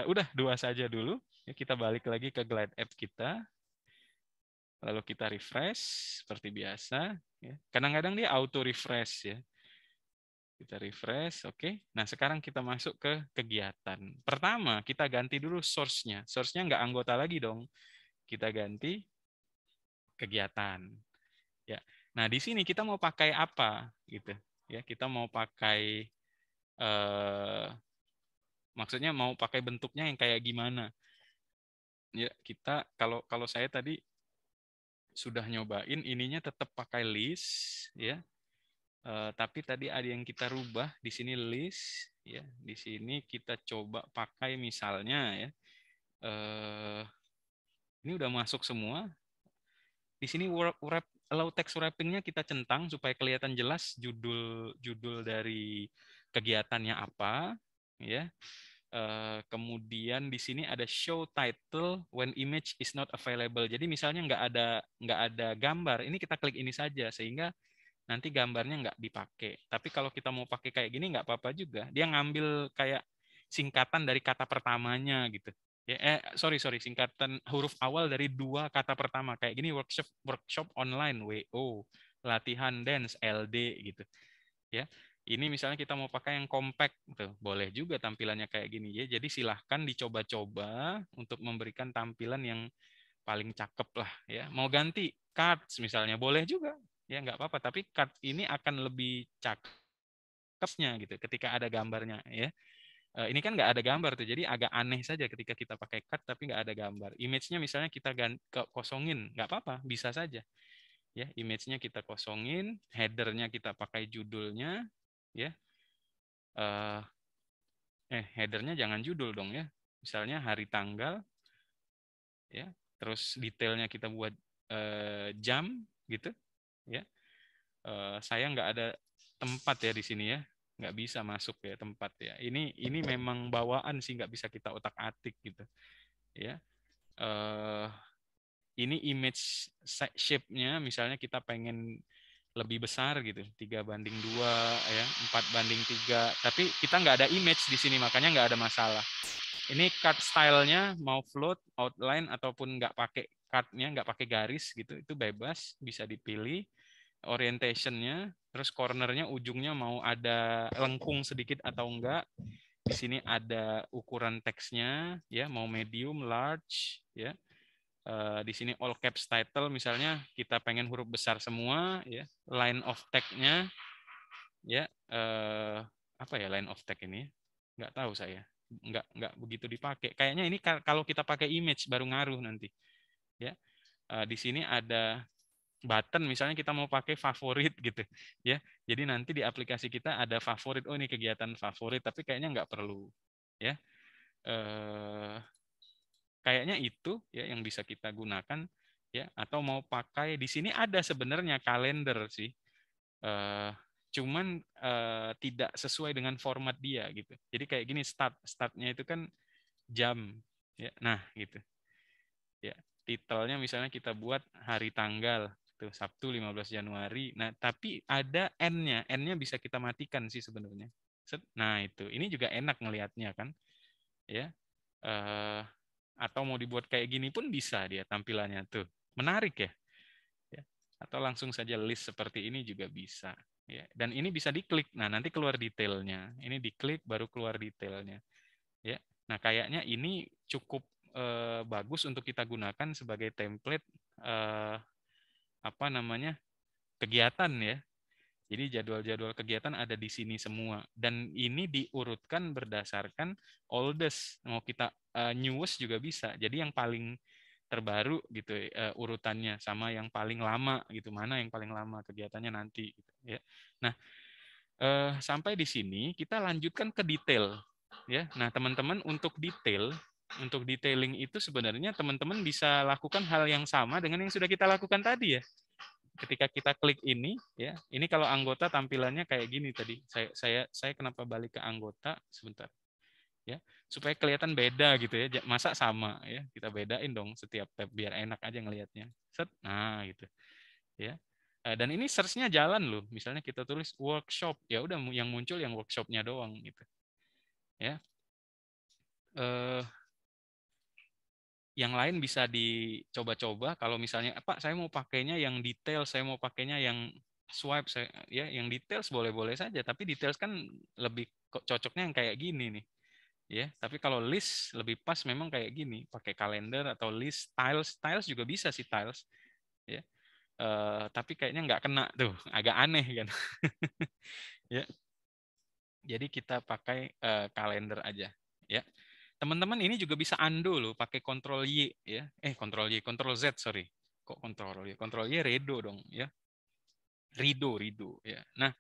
A: Udah 2 saja dulu. Ya, kita balik lagi ke Glide App kita. Lalu kita refresh seperti biasa. Ya. Kadang-kadang dia auto refresh ya. Kita refresh, oke. Nah, sekarang kita masuk ke kegiatan. Pertama, kita ganti dulu source-nya. Source-nya nggak anggota lagi dong. Kita ganti kegiatan. Ya. Nah, di sini kita mau pakai apa gitu. Ya, kita mau pakai maksudnya mau pakai bentuknya yang kayak gimana. Ya, kita kalau saya tadi sudah nyobain ininya tetap pakai list ya. Tapi tadi ada yang kita rubah di sini list ya. Di sini kita coba pakai misalnya ya. Ini udah masuk semua. Di sini allow text wrapping-nya kita centang supaya kelihatan jelas judul dari kegiatannya apa ya. Kemudian di sini ada show title when image is not available. Jadi misalnya nggak ada gambar, ini kita klik ini saja sehingga nanti gambarnya nggak dipakai. Tapi kalau kita mau pakai kayak gini nggak apa-apa juga. Dia ngambil kayak singkatan dari kata pertamanya gitu. Ya, singkatan huruf awal dari 2 kata pertama. Kayak gini workshop online WO, latihan dance LD gitu. Ya. Ini misalnya kita mau pakai yang compact, tuh, boleh juga tampilannya kayak gini ya. Jadi silahkan dicoba-coba untuk memberikan tampilan yang paling cakep lah ya. Mau ganti cards misalnya boleh juga ya, nggak apa-apa. Tapi card ini akan lebih cakepnya gitu ketika ada gambarnya ya. Ini kan nggak ada gambar tuh, jadi agak aneh saja ketika kita pakai card tapi nggak ada gambar. Image-nya misalnya kita kosongin, nggak apa-apa, bisa saja. Ya, image-nya kita kosongin, header-nya kita pakai judulnya ya. Header-nya jangan judul dong ya. Misalnya hari tanggal ya. Terus detailnya kita buat jam gitu ya. Saya nggak ada tempat ya di sini ya. Nggak bisa masuk ya tempat ya. Ini memang bawaan sih, nggak bisa kita otak-atik gitu ya. Ini image shape-nya misalnya kita pengen lebih besar gitu, 3:2 ya, 4:3, tapi kita nggak ada image di sini makanya nggak ada masalah. Ini card style-nya mau float, outline ataupun nggak pakai card-nya, nggak pakai garis gitu, itu bebas, bisa dipilih. orientation-nya, terus corner-nya ujungnya mau ada lengkung sedikit atau enggak. Di sini ada ukuran teksnya, ya, mau medium, large, ya. Di sini all caps title, misalnya kita pengen huruf besar semua, ya. Line of tag-nya, ya, apa ya line of tag ini? Nggak tahu saya. Nggak begitu dipakai. Kayaknya ini kalau kita pakai image baru ngaruh nanti, ya. Di sini ada button, misalnya kita mau pakai favorit gitu, ya. Jadi nanti di aplikasi kita ada favorit. Oh, ini kegiatan favorit, tapi kayaknya nggak perlu, ya. Kayaknya itu ya yang bisa kita gunakan, ya. Atau mau pakai di sini ada sebenarnya kalender sih. Cuman tidak sesuai dengan format dia gitu. Jadi kayak gini, startnya itu kan jam, ya. Nah, gitu. Ya, titelnya misalnya kita buat hari tanggal tuh Sabtu 15 Januari. Nah, tapi ada N-nya. N-nya bisa kita matikan sih sebenarnya. Nah, itu. Ini juga enak ngelihatnya kan. Ya. Atau mau dibuat kayak gini pun bisa dia tampilannya tuh. Menarik ya. Ya. Atau langsung saja list seperti ini juga bisa. Ya. Dan ini bisa diklik. Nah, nanti keluar detailnya. Ini diklik baru keluar detailnya. Ya. Nah, kayaknya ini cukup bagus untuk kita gunakan sebagai template apa namanya kegiatan ya. Jadi jadwal-jadwal kegiatan ada di sini semua dan ini diurutkan berdasarkan oldest. Mau kita newest juga bisa. Jadi yang paling terbaru gitu urutannya sama yang paling lama gitu. Mana yang paling lama kegiatannya nanti gitu, ya. Nah, sampai di sini kita lanjutkan ke detail ya. Nah, teman-teman untuk detailing itu sebenarnya teman-teman bisa lakukan hal yang sama dengan yang sudah kita lakukan tadi ya. Ketika kita klik ini ya, ini kalau anggota tampilannya kayak gini tadi. Saya kenapa balik ke anggota sebentar ya, supaya kelihatan beda gitu ya. Masa sama ya, kita bedain dong setiap tab biar enak aja ngelihatnya. Set. Nah, gitu ya. Dan ini search-nya jalan loh. Misalnya kita tulis workshop, ya udah yang muncul yang workshop-nya doang gitu. Ya. Yang lain bisa dicoba-coba. Kalau misalnya, Pak, saya mau pakainya yang detail, saya mau pakainya yang swipe, ya, yang details boleh-boleh saja. Tapi details kan lebih cocoknya yang kayak gini nih. Ya, tapi kalau list lebih pas memang kayak gini, pakai kalender atau list, tiles juga bisa sih tiles. Ya. Tapi kayaknya nggak kena tuh, agak aneh kan. Ya. Jadi kita pakai kalender aja. Ya. Teman-teman ini juga bisa undo loh, pakai Ctrl Y ya. Ctrl Z, sorry. Kok Ctrl Y? Ctrl Y redo dong ya. Rido ya. Nah,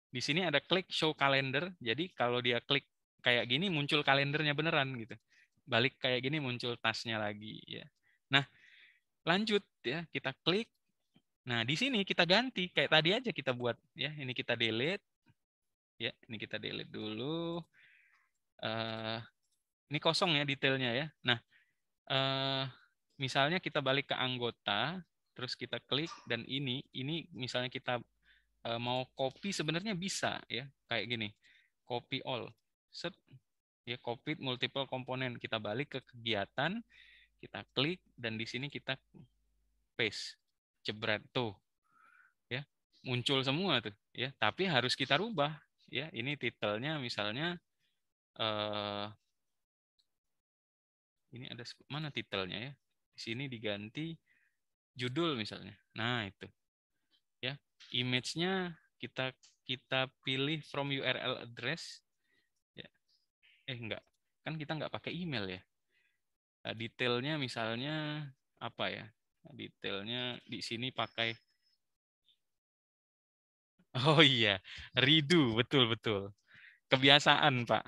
A: di sini ada klik show calendar. Jadi kalau dia klik kayak gini muncul kalendernya beneran gitu. Balik kayak gini muncul tasnya lagi ya. Nah, lanjut ya, kita klik. Nah, di sini kita ganti kayak tadi aja kita buat ya. Ini kita delete. Ya, ini kita delete dulu. Ini kosong ya detailnya ya. Nah, misalnya kita balik ke anggota, terus kita klik dan ini misalnya kita mau copy sebenarnya bisa ya, kayak gini. Copy all. Set, ya, copy multiple komponen. Kita balik ke kegiatan, kita klik dan di sini kita paste. Jebret tuh. Ya, muncul semua tuh ya, tapi harus kita rubah ya. Ini titelnya misalnya ini ada mana titelnya ya? Di sini diganti judul misalnya. Nah, itu. Ya. Image-nya kita pilih from URL address. Ya. Enggak. Kan kita enggak pakai email ya. Detailnya misalnya apa ya? Detailnya di sini pakai oh iya, redo, betul. Kebiasaan, Pak.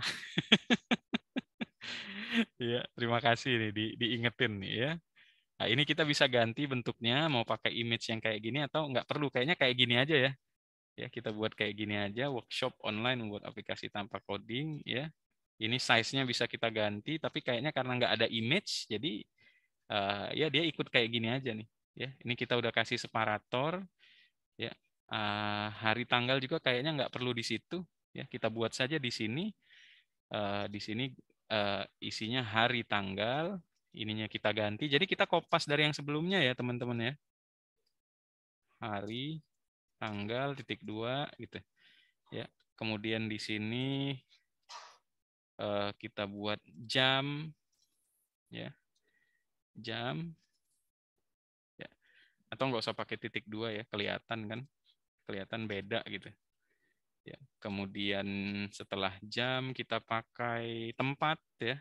A: Ya, terima kasih nih diingetin nih ya. Nah, ini kita bisa ganti bentuknya, mau pakai image yang kayak gini atau nggak perlu. Kayaknya kayak gini aja ya. Ya, kita buat kayak gini aja, workshop online membuat aplikasi tanpa coding ya. Ini size-nya bisa kita ganti, tapi kayaknya karena nggak ada image, jadi ya dia ikut kayak gini aja nih. Ya, ini kita udah kasih separator. Ya, hari tanggal juga kayaknya nggak perlu di situ. Ya, kita buat saja di sini. Di sini isinya hari tanggal, ininya kita ganti. Jadi kita kopas dari yang sebelumnya ya teman-teman ya. hari, tanggal, titik 2 gitu. Ya. Kemudian di sini kita buat jam, ya, jam, ya. Atau nggak usah pakai titik 2 ya, kelihatan kan, kelihatan beda gitu. Ya. Kemudian setelah jam kita pakai tempat ya.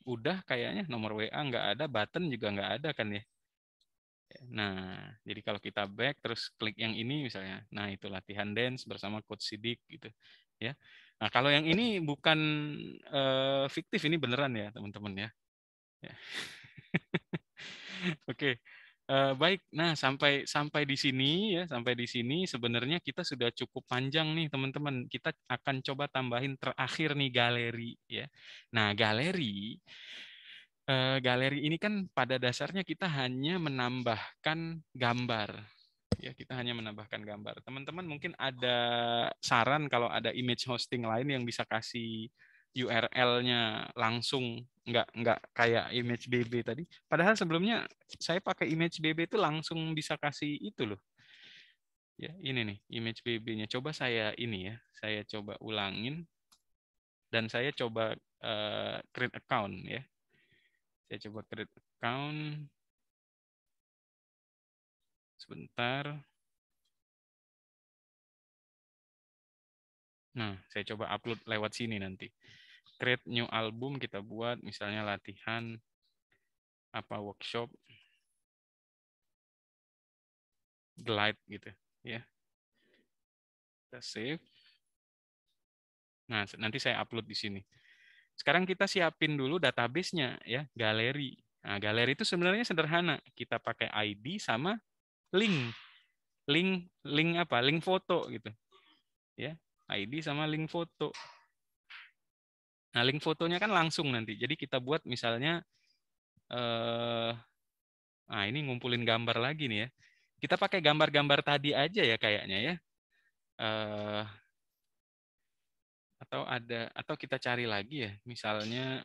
A: Udah kayaknya nomor WA nggak ada, button juga nggak ada kan ya. Nah, jadi kalau kita back terus klik yang ini misalnya, nah itu latihan dance bersama Coach Sidik gitu, ya. Nah kalau yang ini bukan fiktif, ini beneran ya teman-teman ya. Ya. Oke, baik. Nah sampai di sini ya, sampai di sini sebenarnya kita sudah cukup panjang nih teman-teman. Kita akan coba tambahin terakhir nih galeri ya. Nah galeri ini kan pada dasarnya kita hanya menambahkan gambar. Ya, kita hanya menambahkan gambar. Teman-teman mungkin ada saran kalau ada image hosting lain yang bisa kasih URL-nya langsung, nggak kayak image BB tadi. Padahal sebelumnya saya pakai image BB itu langsung bisa kasih itu loh. Ya, ini nih image BB-nya. Coba saya ini ya, saya coba ulangin dan saya coba create account ya. Saya coba create account. Sebentar. Nah, saya coba upload lewat sini nanti. Create new album kita buat, misalnya latihan apa workshop glide gitu, ya. Kita save. Nah, nanti saya upload di sini. Sekarang kita siapin dulu database-nya ya, galeri. Nah, galeri itu sebenarnya sederhana. Kita pakai ID sama link. Link apa? Link foto gitu. Ya, ID sama link foto. Nah, link fotonya kan langsung nanti. Jadi kita buat misalnya nah, ini ngumpulin gambar lagi nih ya. Kita pakai gambar-gambar tadi aja ya kayaknya ya. Atau kita cari lagi ya. Misalnya,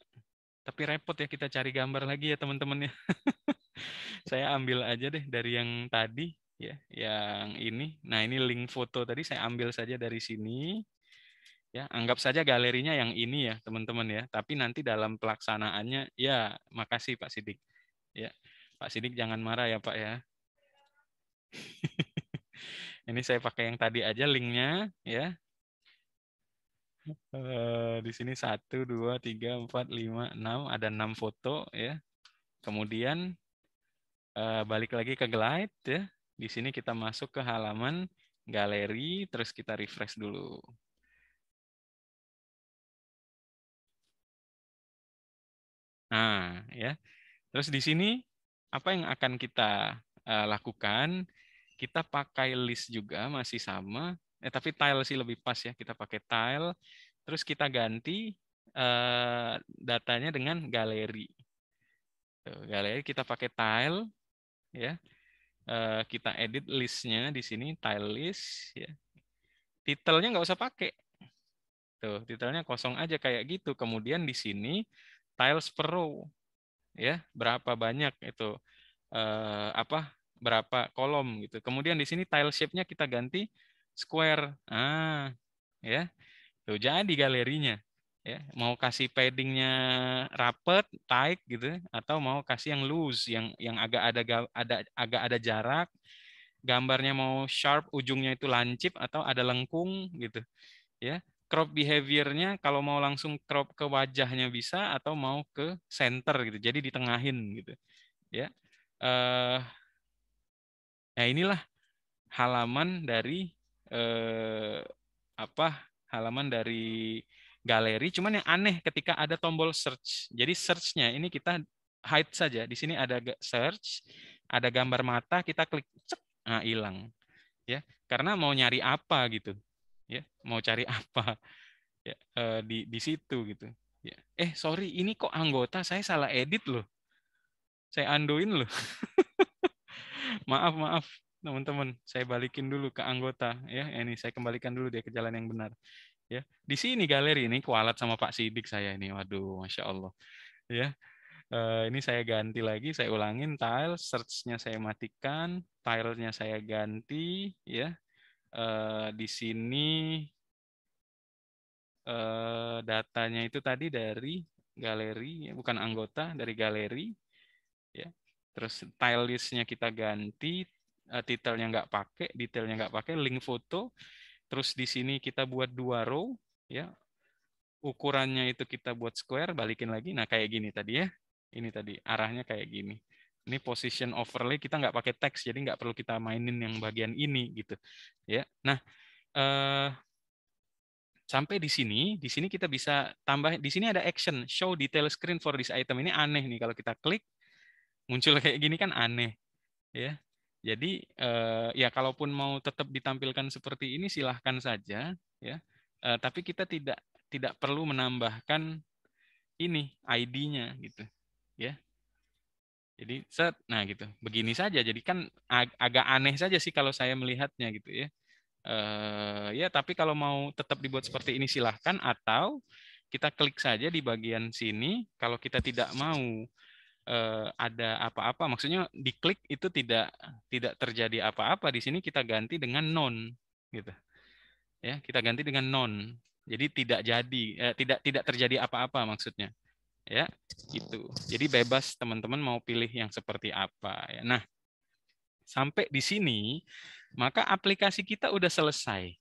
A: tapi repot ya kita cari gambar lagi ya teman-teman ya. Saya ambil aja deh dari yang tadi ya, yang ini. Nah, ini link foto tadi saya ambil saja dari sini. Ya, anggap saja galerinya yang ini ya, teman-teman ya. Tapi nanti dalam pelaksanaannya ya, makasih Pak Sidik. Ya. Pak Sidik jangan marah ya, Pak ya. Ini saya pakai yang tadi aja linknya ya. Di sini 1, 2, 3, 4, 5, 6. Ada 6 foto ya. Kemudian balik lagi ke Glide ya. Di sini kita masuk ke halaman galeri, terus kita refresh dulu. Nah, ya. Terus di sini apa yang akan kita lakukan? Kita pakai list juga masih sama, tapi tile sih lebih pas ya. Kita pakai tile, terus kita ganti datanya dengan galeri. Galeri kita pakai tile, ya. Kita edit listnya di sini tile list, ya. Titelnya nggak usah pakai. Tuh, titelnya kosong aja kayak gitu. Kemudian di sini tiles per row, ya, berapa banyak itu berapa kolom gitu. Kemudian di sini tile shape-nya kita ganti square. Ya. Tuh jadi galerinya. Ya, mau kasih paddingnya rapet, tight gitu, atau mau kasih yang loose, yang agak agak ada jarak, gambarnya mau sharp, ujungnya itu lancip atau ada lengkung gitu. Ya, crop behavior-nya kalau mau langsung crop ke wajahnya bisa atau mau ke center gitu. Jadi ditengahin gitu. Ya. Nah inilah halaman dari eh, halaman dari galeri. Cuman yang aneh ketika ada tombol search. Jadi search-nya ini kita hide saja. Di sini ada search, ada gambar mata, kita klik, cek, nah hilang. Ya, karena mau nyari apa gitu. Ya, mau cari apa ya, di situ gitu. Ya. Sorry, ini kok anggota saya salah edit loh. Saya undoin loh. Maaf teman-teman, saya balikin dulu ke anggota ya. Ini saya kembalikan dulu dia ke jalan yang benar. Ya, di sini galeri ini kualat sama Pak Sidik saya ini. Waduh, masya Allah. Ya, Ini saya ganti lagi, saya ulangin tile, search-nya saya matikan, tile-nya saya ganti, ya. Di sini datanya itu tadi dari galeri, bukan anggota, dari galeri, ya. Terus tile list-nya kita ganti, titelnya nggak pakai, detailnya nggak pakai, link foto. Terus di sini kita buat 2 row, ya. Ukurannya itu kita buat square, balikin lagi. Nah, kayak gini tadi ya. Ini tadi arahnya kayak gini. Ini position overlay kita nggak pakai teks, jadi nggak perlu kita mainin yang bagian ini gitu. Ya. Nah, sampai di sini kita bisa tambah. Di sini ada action, show detail screen for this item. Ini aneh nih kalau kita klik muncul kayak gini kan aneh, ya. Jadi ya kalaupun mau tetap ditampilkan seperti ini silahkan saja, ya. Tapi kita tidak perlu menambahkan ini ID-nya gitu, ya. Jadi nah gitu, begini saja. Jadi kan agak aneh saja sih kalau saya melihatnya gitu ya. Ya tapi kalau mau tetap dibuat seperti ini silahkan, atau kita klik saja di bagian sini. Kalau kita tidak mau ada apa-apa, maksudnya diklik itu tidak terjadi apa-apa, di sini kita ganti dengan none gitu, ya. Kita ganti dengan none, jadi tidak terjadi apa-apa maksudnya, ya gitu. Jadi bebas teman-teman mau pilih yang seperti apa, ya. Nah, sampai di sini maka aplikasi kita udah selesai,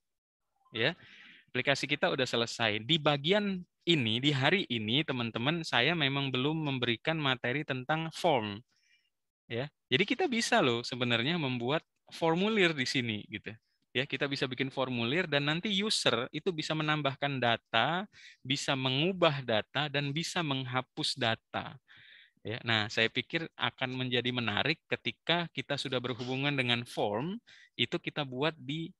A: ya. Aplikasi kita udah selesai. Di bagian ini, di hari ini teman-teman, saya memang belum memberikan materi tentang form, ya. Jadi kita bisa loh sebenarnya membuat formulir di sini gitu. Ya, kita bisa bikin formulir dan nanti user itu bisa menambahkan data, bisa mengubah data dan bisa menghapus data. Ya, nah, saya pikir akan menjadi menarik ketika kita sudah berhubungan dengan form, itu kita buat di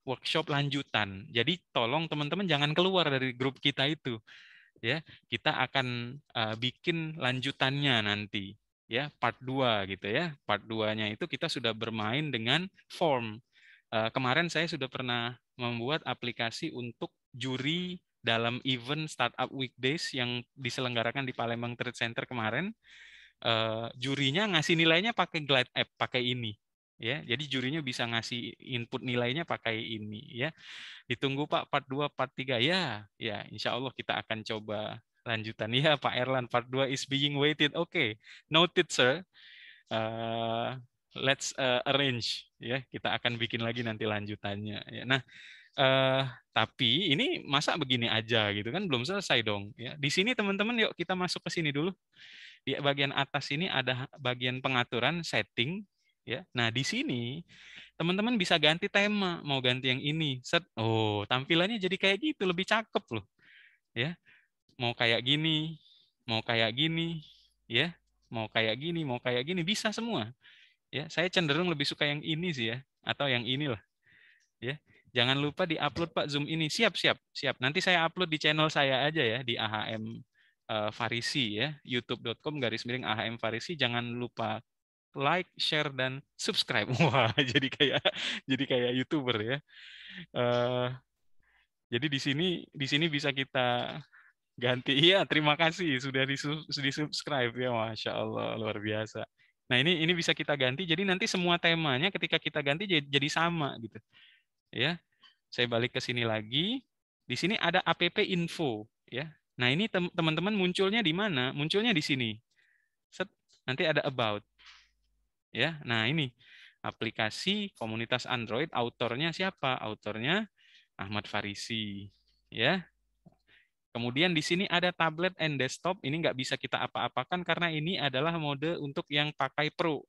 A: workshop lanjutan. Jadi tolong teman-teman jangan keluar dari grup kita itu, ya. Kita akan bikin lanjutannya nanti, ya, part 2 gitu ya. Part 2-nya itu kita sudah bermain dengan form. Kemarin saya sudah pernah membuat aplikasi untuk juri dalam event Startup Weekdays yang diselenggarakan di Palembang Trade Center kemarin. Jurinya ngasih nilainya pakai Glide App, pakai ini, ya. Jadi jurinya bisa ngasih input nilainya pakai ini, ya. Ditunggu Pak part 2, part 3. Ya, ya, insya Allah kita akan coba lanjutan. Ya, Pak Erlan, part 2 is being waited. Oke, noted, sir. Let's arrange, ya. Kita akan bikin lagi nanti lanjutannya, ya. Nah, tapi ini masa begini aja gitu kan, belum selesai dong, ya. Di sini teman-teman, yuk kita masuk ke sini dulu. Di bagian atas ini ada bagian pengaturan setting, ya. Nah, di sini teman-teman bisa ganti tema, mau ganti yang ini. Oh, tampilannya jadi kayak gitu, lebih cakep loh, ya. Mau kayak gini, mau kayak gini, ya. Mau kayak gini, mau kayak gini, bisa semua. Ya, saya cenderung lebih suka yang ini sih ya, atau yang inilah, ya. Jangan lupa di-upload Pak Zoom ini. Siap, siap, siap. Nanti saya upload di channel saya aja ya, di AHM Farisi ya, youtube.com/AHM Farisi. Jangan lupa like, share, dan subscribe. Wah, jadi kayak YouTuber ya. Jadi di sini bisa kita ganti. Iya, terima kasih sudah di-subscribe ya, Masya Allah, luar biasa. Nah, ini bisa kita ganti. Jadi nanti semua temanya ketika kita ganti jadi sama gitu. Ya, saya balik ke sini lagi. Di sini ada app info, ya. Nah, ini teman-teman munculnya di mana? Munculnya di sini. Nanti ada about. Ya. Nah, ini aplikasi komunitas Android, autornya siapa? Autornya Ahmad Farisi, ya. Kemudian di sini ada tablet and desktop. Ini nggak bisa kita apa-apakan karena ini adalah mode untuk yang pakai Pro.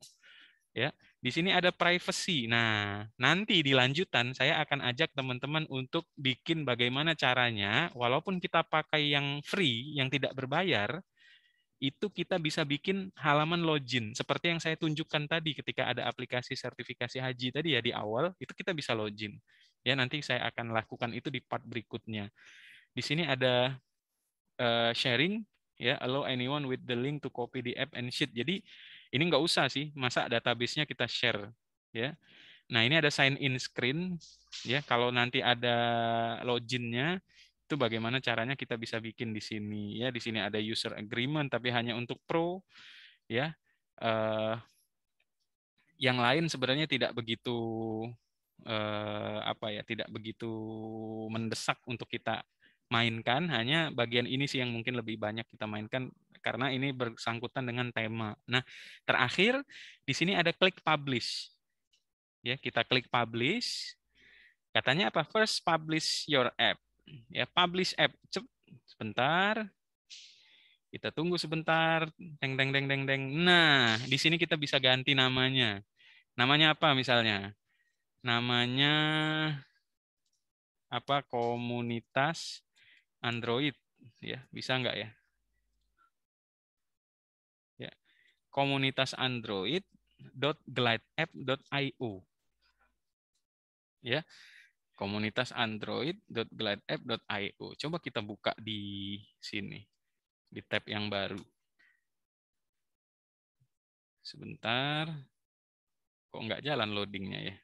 A: Ya, di sini ada privacy. Nah, nanti di lanjutan saya akan ajak teman-teman untuk bikin bagaimana caranya, walaupun kita pakai yang free, yang tidak berbayar, itu kita bisa bikin halaman login. Seperti yang saya tunjukkan tadi ketika ada aplikasi sertifikasi haji tadi ya di awal, itu kita bisa login. Ya, nanti saya akan lakukan itu di part berikutnya. Di sini ada sharing, ya, allow anyone with the link to copy the app and sheet. Jadi ini nggak usah sih, masa database-nya kita share, ya. Nah, ini ada sign in screen, ya. Kalau nanti ada login-nya, Itu bagaimana caranya kita bisa bikin di sini ya. Di sini ada user agreement tapi hanya untuk pro ya. Yang lain sebenarnya tidak begitu tidak begitu mendesak untuk kita mainkan, hanya bagian ini sih yang mungkin lebih banyak kita mainkan karena ini bersangkutan dengan tema. Nah, terakhir di sini ada klik publish. Ya, kita klik publish. Katanya apa? First publish your app. Ya, publish app. Sebentar. Kita tunggu sebentar. Deng deng deng deng deng. Nah, di sini kita bisa ganti namanya. Namanya apa misalnya? Namanya apa? Komunitas Android. Ya, bisa nggak ya? Ya. Komunitas Android.glideapp.io. Ya. Komunitas Android.glideapp.io. Coba kita buka di sini. Di tab yang baru. Sebentar. Kok nggak jalan loadingnya ya?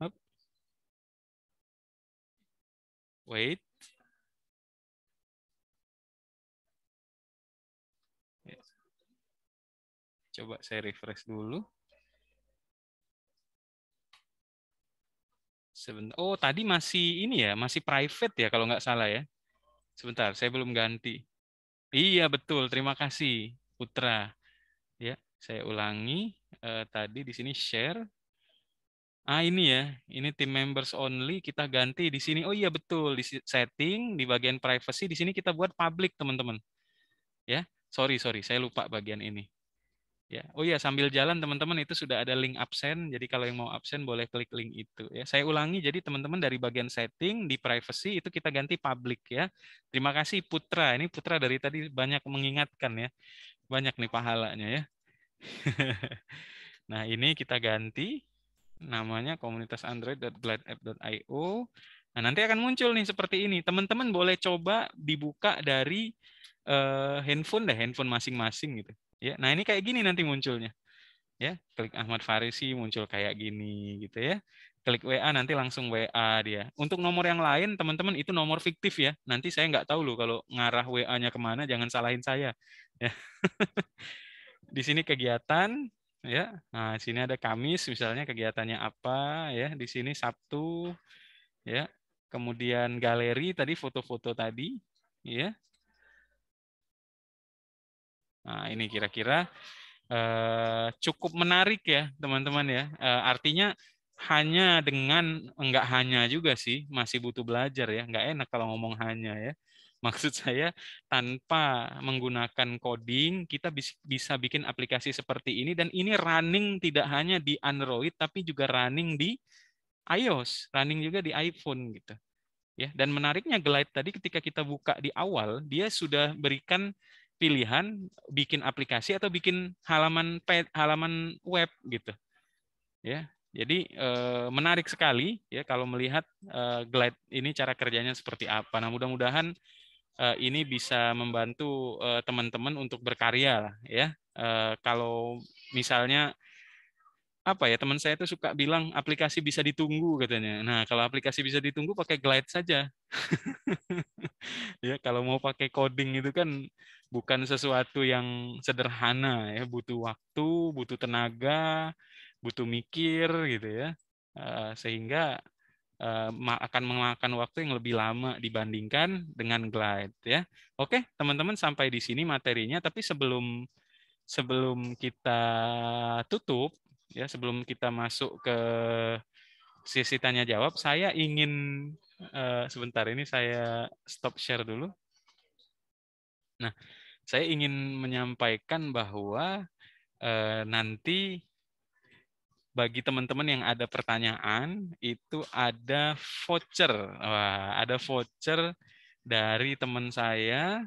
A: Up. Wait. Coba saya refresh dulu. Sebentar. Oh, tadi masih ini ya, masih private ya kalau nggak salah ya. Sebentar, saya belum ganti. Iya, betul. Terima kasih, Putra. Ya, saya ulangi. Tadi di sini share. Ini ya, ini team members only, kita ganti di sini. Oh iya betul, di setting, di bagian privacy, di sini kita buat public, teman-teman. Ya, sorry, saya lupa bagian ini. Ya, oh iya sambil jalan teman-teman itu sudah ada link absen, jadi kalau yang mau absen boleh klik link itu. Ya, saya ulangi, jadi teman-teman dari bagian setting di privacy itu kita ganti public ya. Terima kasih Putra, ini Putra dari tadi banyak mengingatkan ya, banyak nih pahalanya ya. Nah ini kita ganti. Namanya komunitas android.glideapp.io. Nah, nanti akan muncul nih seperti ini. Teman-teman boleh coba dibuka dari handphone masing-masing gitu. Ya. Nah, ini kayak gini nanti munculnya. Ya, klik Ahmad Farisi muncul kayak gini gitu ya. Klik WA nanti langsung WA dia. Untuk nomor yang lain, teman-teman itu nomor fiktif ya. Nanti saya nggak tahu loh kalau ngarah WA-nya kemana, jangan salahin saya. Ya. Di sini kegiatan ya. Nah, di sini ada Kamis misalnya kegiatannya apa ya. Di sini Sabtu ya. Kemudian galeri tadi foto-foto tadi ya. Nah, ini kira-kira cukup menarik ya, teman-teman ya. Artinya hanya dengan enggak hanya juga sih, masih butuh belajar ya. Enggak enak kalau ngomong hanya ya. Maksud saya tanpa menggunakan coding kita bisa bikin aplikasi seperti ini dan ini running tidak hanya di Android tapi juga running di iOS, running juga di iPhone gitu. Ya, dan menariknya Glide tadi ketika kita buka di awal dia sudah berikan pilihan bikin aplikasi atau bikin halaman web gitu. Ya. Jadi menarik sekali ya kalau melihat Glide ini cara kerjanya seperti apa. Nah, mudah-mudahan ini bisa membantu teman-teman untuk berkarya lah ya. Kalau misalnya apa ya, teman saya itu suka bilang aplikasi bisa ditunggu katanya. Nah, kalau aplikasi bisa ditunggu pakai Glide saja. Ya, kalau mau pakai coding itu kan bukan sesuatu yang sederhana ya, butuh waktu, butuh tenaga, butuh mikir gitu ya. Sehingga akan memakan waktu yang lebih lama dibandingkan dengan Glide ya. Oke, teman-teman sampai di sini materinya, tapi sebelum kita tutup ya, sebelum kita masuk ke sesi tanya jawab, saya ingin sebentar ini saya stop share dulu. Nah, saya ingin menyampaikan bahwa nanti bagi teman-teman yang ada pertanyaan itu ada voucher. Wah, ada voucher dari teman saya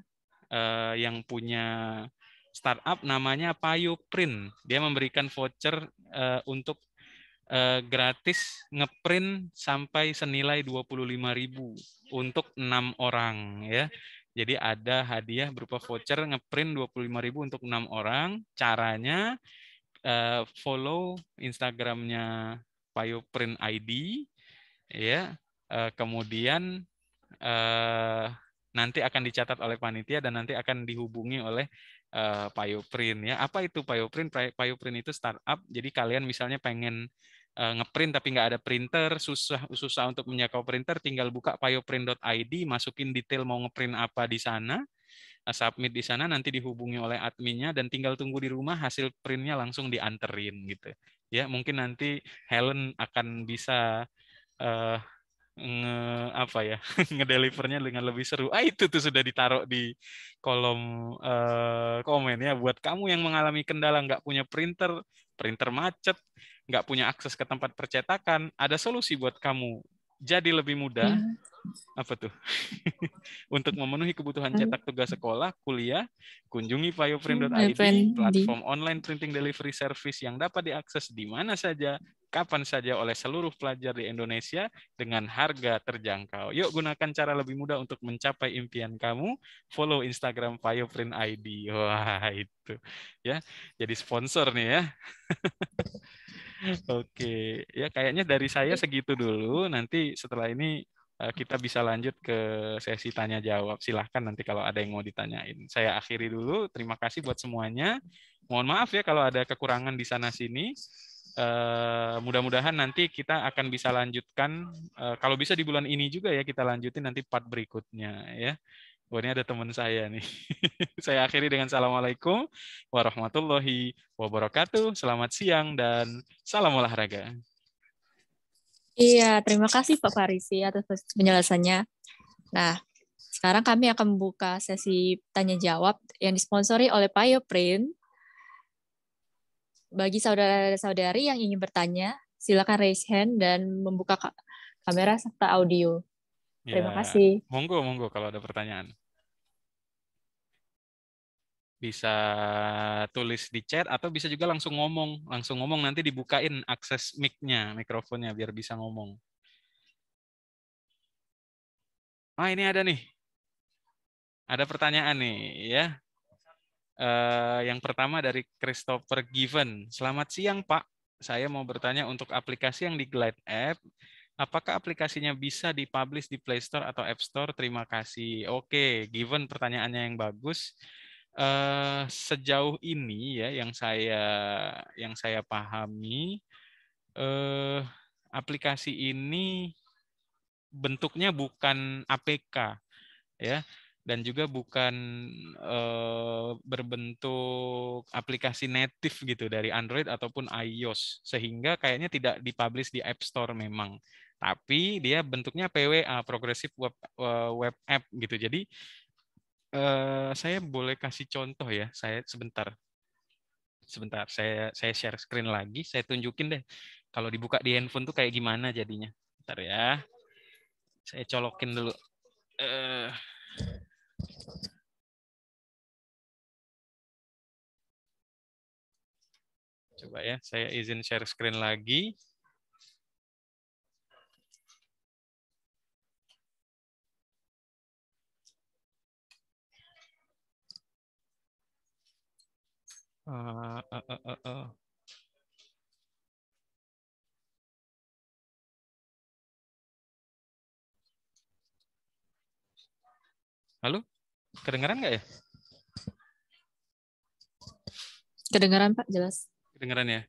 A: yang punya startup namanya Payo Print. Dia memberikan voucher untuk gratis ngeprint sampai senilai 25.000 untuk 6 orang ya. Jadi ada hadiah berupa voucher ngeprint 25.000 untuk 6 orang. Caranya follow Instagramnya Payoprint ID, ya. Kemudian nanti akan dicatat oleh panitia dan nanti akan dihubungi oleh Payoprint, ya. Apa itu Payoprint? Payoprint itu startup. Jadi kalian misalnya pengen ngeprint tapi nggak ada printer, susah untuk menjangkau printer, tinggal buka payoprint.id, masukin detail mau ngeprint apa di sana, submit di sana, nanti dihubungi oleh adminnya dan tinggal tunggu di rumah hasil printnya langsung dianterin gitu. Ya, mungkin nanti Helen akan bisa eh, apa ya, ngedelivernya dengan lebih seru. Itu tuh sudah ditaruh di kolom komen ya. Buat kamu yang mengalami kendala nggak punya printer, printer macet, nggak punya akses ke tempat percetakan, ada solusi buat kamu. Jadi lebih mudah.
B: Ya.
A: Apa tuh? Untuk memenuhi kebutuhan cetak tugas sekolah, kuliah, kunjungi payoprint.id,
B: Di
A: platform online printing delivery service yang dapat diakses di mana saja, kapan saja oleh seluruh pelajar di Indonesia dengan harga terjangkau. Yuk gunakan cara lebih mudah untuk mencapai impian kamu. Follow Instagram Payoprint ID. Wah, itu ya. Jadi sponsor nih ya. Oke, ya kayaknya dari saya segitu dulu. Nanti setelah ini kita bisa lanjut ke sesi tanya jawab. Silahkan nanti kalau ada yang mau ditanyain. Saya akhiri dulu. Terima kasih buat semuanya. Mohon maaf ya kalau ada kekurangan di sana sini. Mudah-mudahan nanti kita akan bisa lanjutkan. Kalau bisa di bulan ini juga ya kita lanjutin nanti part berikutnya ya. Oh, ini ada teman saya nih. Saya akhiri dengan assalamualaikum warahmatullahi wabarakatuh. Selamat siang dan salam olahraga.
B: Iya, terima kasih Pak Farisi atas penjelasannya. Nah, sekarang kami akan membuka sesi tanya jawab yang disponsori oleh Payoprint. Bagi saudara-saudari yang ingin bertanya, silakan raise hand dan membuka kamera serta audio. Terima
A: Ya,
B: kasih.
A: monggo kalau ada pertanyaan. Bisa tulis di chat atau bisa juga langsung ngomong. Langsung ngomong nanti dibukain akses mic-nya, mikrofonnya biar bisa ngomong. Ah, ini ada nih. Ada pertanyaan nih ya. Yang pertama dari Christopher Given. Selamat siang, Pak. Saya mau bertanya untuk aplikasi yang di Glide App, apakah aplikasinya bisa dipublish di Play Store atau App Store? Terima kasih. Oke, Given pertanyaannya yang bagus. Sejauh ini ya yang saya pahami, aplikasi ini bentuknya bukan APK ya, dan juga bukan berbentuk aplikasi native gitu dari Android ataupun iOS, sehingga kayaknya tidak dipublish di App Store memang, tapi dia bentuknya PWA, Progressive Web App gitu. Jadi saya boleh kasih contoh ya, saya sebentar saya share screen lagi, saya tunjukin deh kalau dibuka di handphone tuh kayak gimana jadinya. Bentar ya, saya colokin dulu. Coba ya, saya izin share screen lagi. Halo, kedengaran nggak ya?
B: Kedengaran Pak, jelas.
A: Kedengaran ya?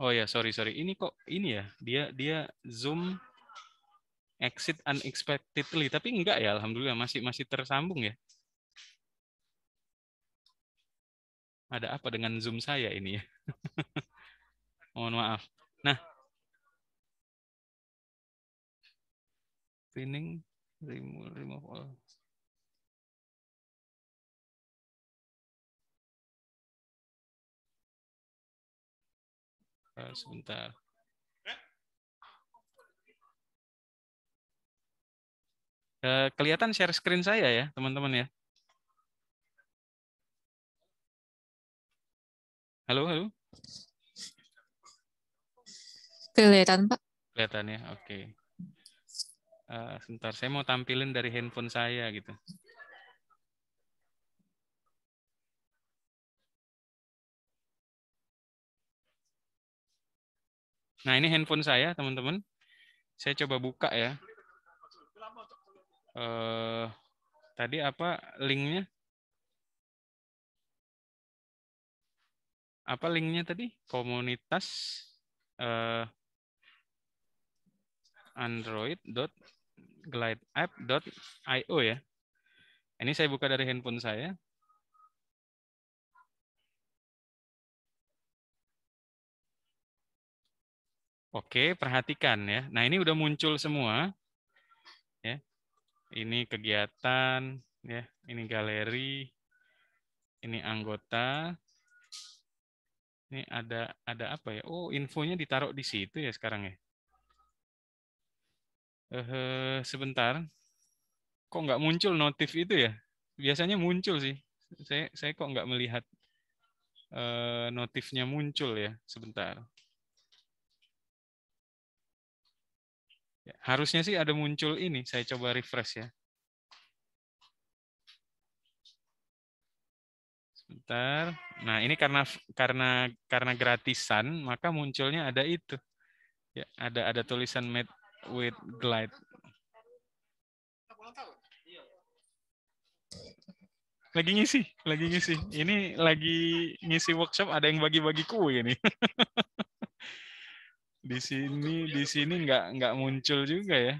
A: Oh ya, sorry. Ini kok ini ya, dia Zoom exit unexpectedly, tapi enggak ya, alhamdulillah masih tersambung ya. Ada apa dengan Zoom saya ini ya? Mohon maaf. Nah, screening remove all. Sebentar. Kelihatan share screen saya ya, teman-teman ya. Halo.
B: Kelihatan Pak.
A: Kelihatan ya, oke. Sebentar, saya mau tampilin dari handphone saya gitu. Nah, ini handphone saya, teman-teman. Saya coba buka ya. Tadi apa linknya? Apa linknya tadi? Komunitas android.glideapp.io ya. Ini saya buka dari handphone saya. Oke, perhatikan ya. Nah, ini udah muncul semua ya. Ini kegiatan ya, ini galeri, ini anggota. Ini ada apa ya? Oh, infonya ditaruh di situ ya sekarang ya. Sebentar. Kok nggak muncul notif itu ya? Biasanya muncul sih. Saya kok nggak melihat notifnya muncul ya. Sebentar. Ya, harusnya sih ada muncul ini. Saya coba refresh ya. Sebentar. Nah, ini karena gratisan, maka munculnya ada itu. Ya, ada tulisan made with Glide. Lagi ngisi. Ini lagi ngisi workshop, ada yang bagi-bagi kue ini. Di sini nggak muncul juga ya.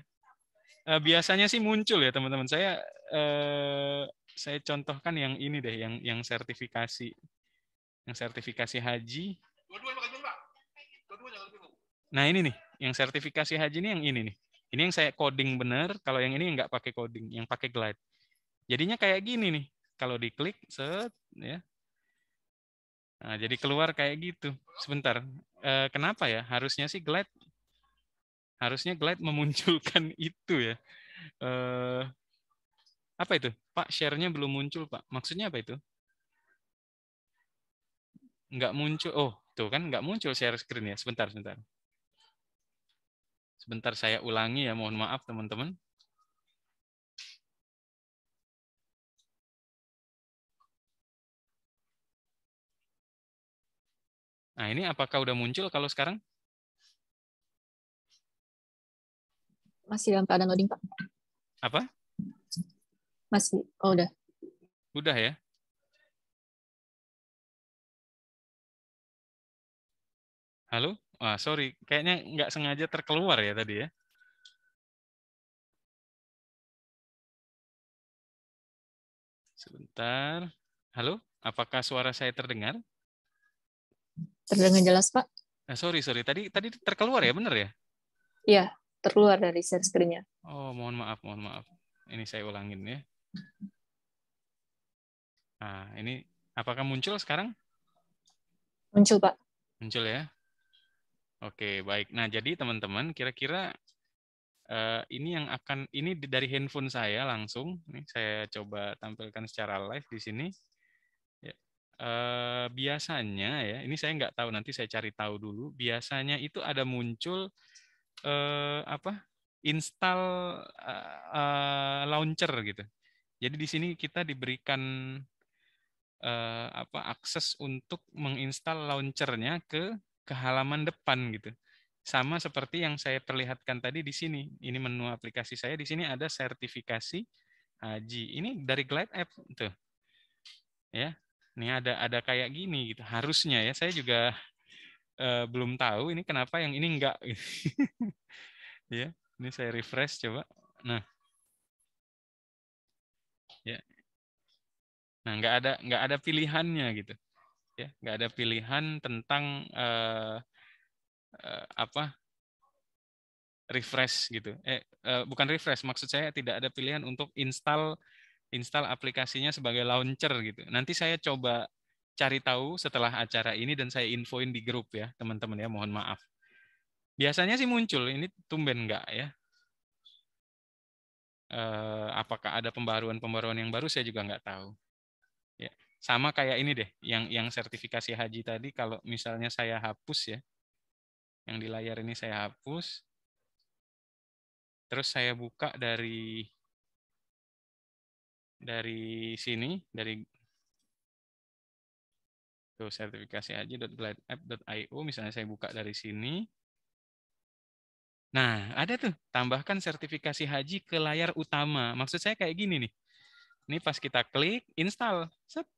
A: Biasanya sih muncul ya teman-teman. Saya contohkan yang ini deh, yang sertifikasi haji. Nah ini nih, yang sertifikasi haji ini yang ini nih. Ini yang saya coding bener. Kalau yang ini nggak pakai coding, yang pakai Glide. Jadinya kayak gini nih. Kalau diklik, set, ya. Nah, jadi keluar kayak gitu. Sebentar. Kenapa ya? Harusnya Glide memunculkan itu ya. Apa itu? Pak, share-nya belum muncul, Pak. Maksudnya apa itu? Nggak muncul. Oh, tuh kan nggak muncul share screen ya. Sebentar. Sebentar saya ulangi ya. Mohon maaf, teman-teman. Nah, ini apakah udah muncul kalau sekarang?
B: Masih dalam keadaan loading, Pak.
A: Apa?
B: Masih. Oh, udah.
A: Udah ya? Halo? Wah, sorry. Kayaknya nggak sengaja terkeluar ya tadi ya. Sebentar. Halo? Apakah suara saya terdengar?
B: Terdengar jelas, Pak?
A: Sorry. Tadi terkeluar ya, bener ya?
B: Iya, terkeluar dari share screen-nya.
A: Oh, mohon maaf. Ini saya ulangin ya. Nah, ini apakah muncul sekarang?
B: Muncul, Pak.
A: Muncul ya. Oke, baik. Nah, jadi teman-teman, kira-kira ini dari handphone saya langsung. Ini saya coba tampilkan secara live di sini. Ya. Biasanya ya, ini saya nggak tahu, nanti saya cari tahu dulu. Biasanya itu ada muncul apa? Install launcher gitu. Jadi di sini kita diberikan akses untuk menginstal launchernya ke halaman depan gitu. Sama seperti yang saya perlihatkan tadi di sini. Ini menu aplikasi saya, di sini ada sertifikasi haji. Ini dari Glide App tuh. Ya. Ini ada kayak gini gitu. Harusnya ya, saya juga belum tahu ini kenapa yang ini enggak. Ya, ini saya refresh coba. Nah, ya. Nah, nggak ada pilihannya gitu. Ya, nggak ada pilihan tentang apa refresh gitu. Bukan refresh, maksud saya tidak ada pilihan untuk install aplikasinya sebagai launcher gitu. Nanti saya coba cari tahu setelah acara ini dan saya infoin di grup ya, teman-teman ya, mohon maaf. Biasanya sih muncul, ini tumben enggak ya. Apakah ada pembaruan yang baru saya juga nggak tahu. Ya. Sama kayak ini deh, yang sertifikasi haji tadi, kalau misalnya saya hapus ya, yang di layar ini saya hapus, terus saya buka dari sini, dari tuh sertifikasi haji.glideapp.io, misalnya saya buka dari sini, Nah, ada tuh, tambahkan sertifikasi haji ke layar utama. Maksud saya kayak gini nih. Ini pas kita klik, install. Set,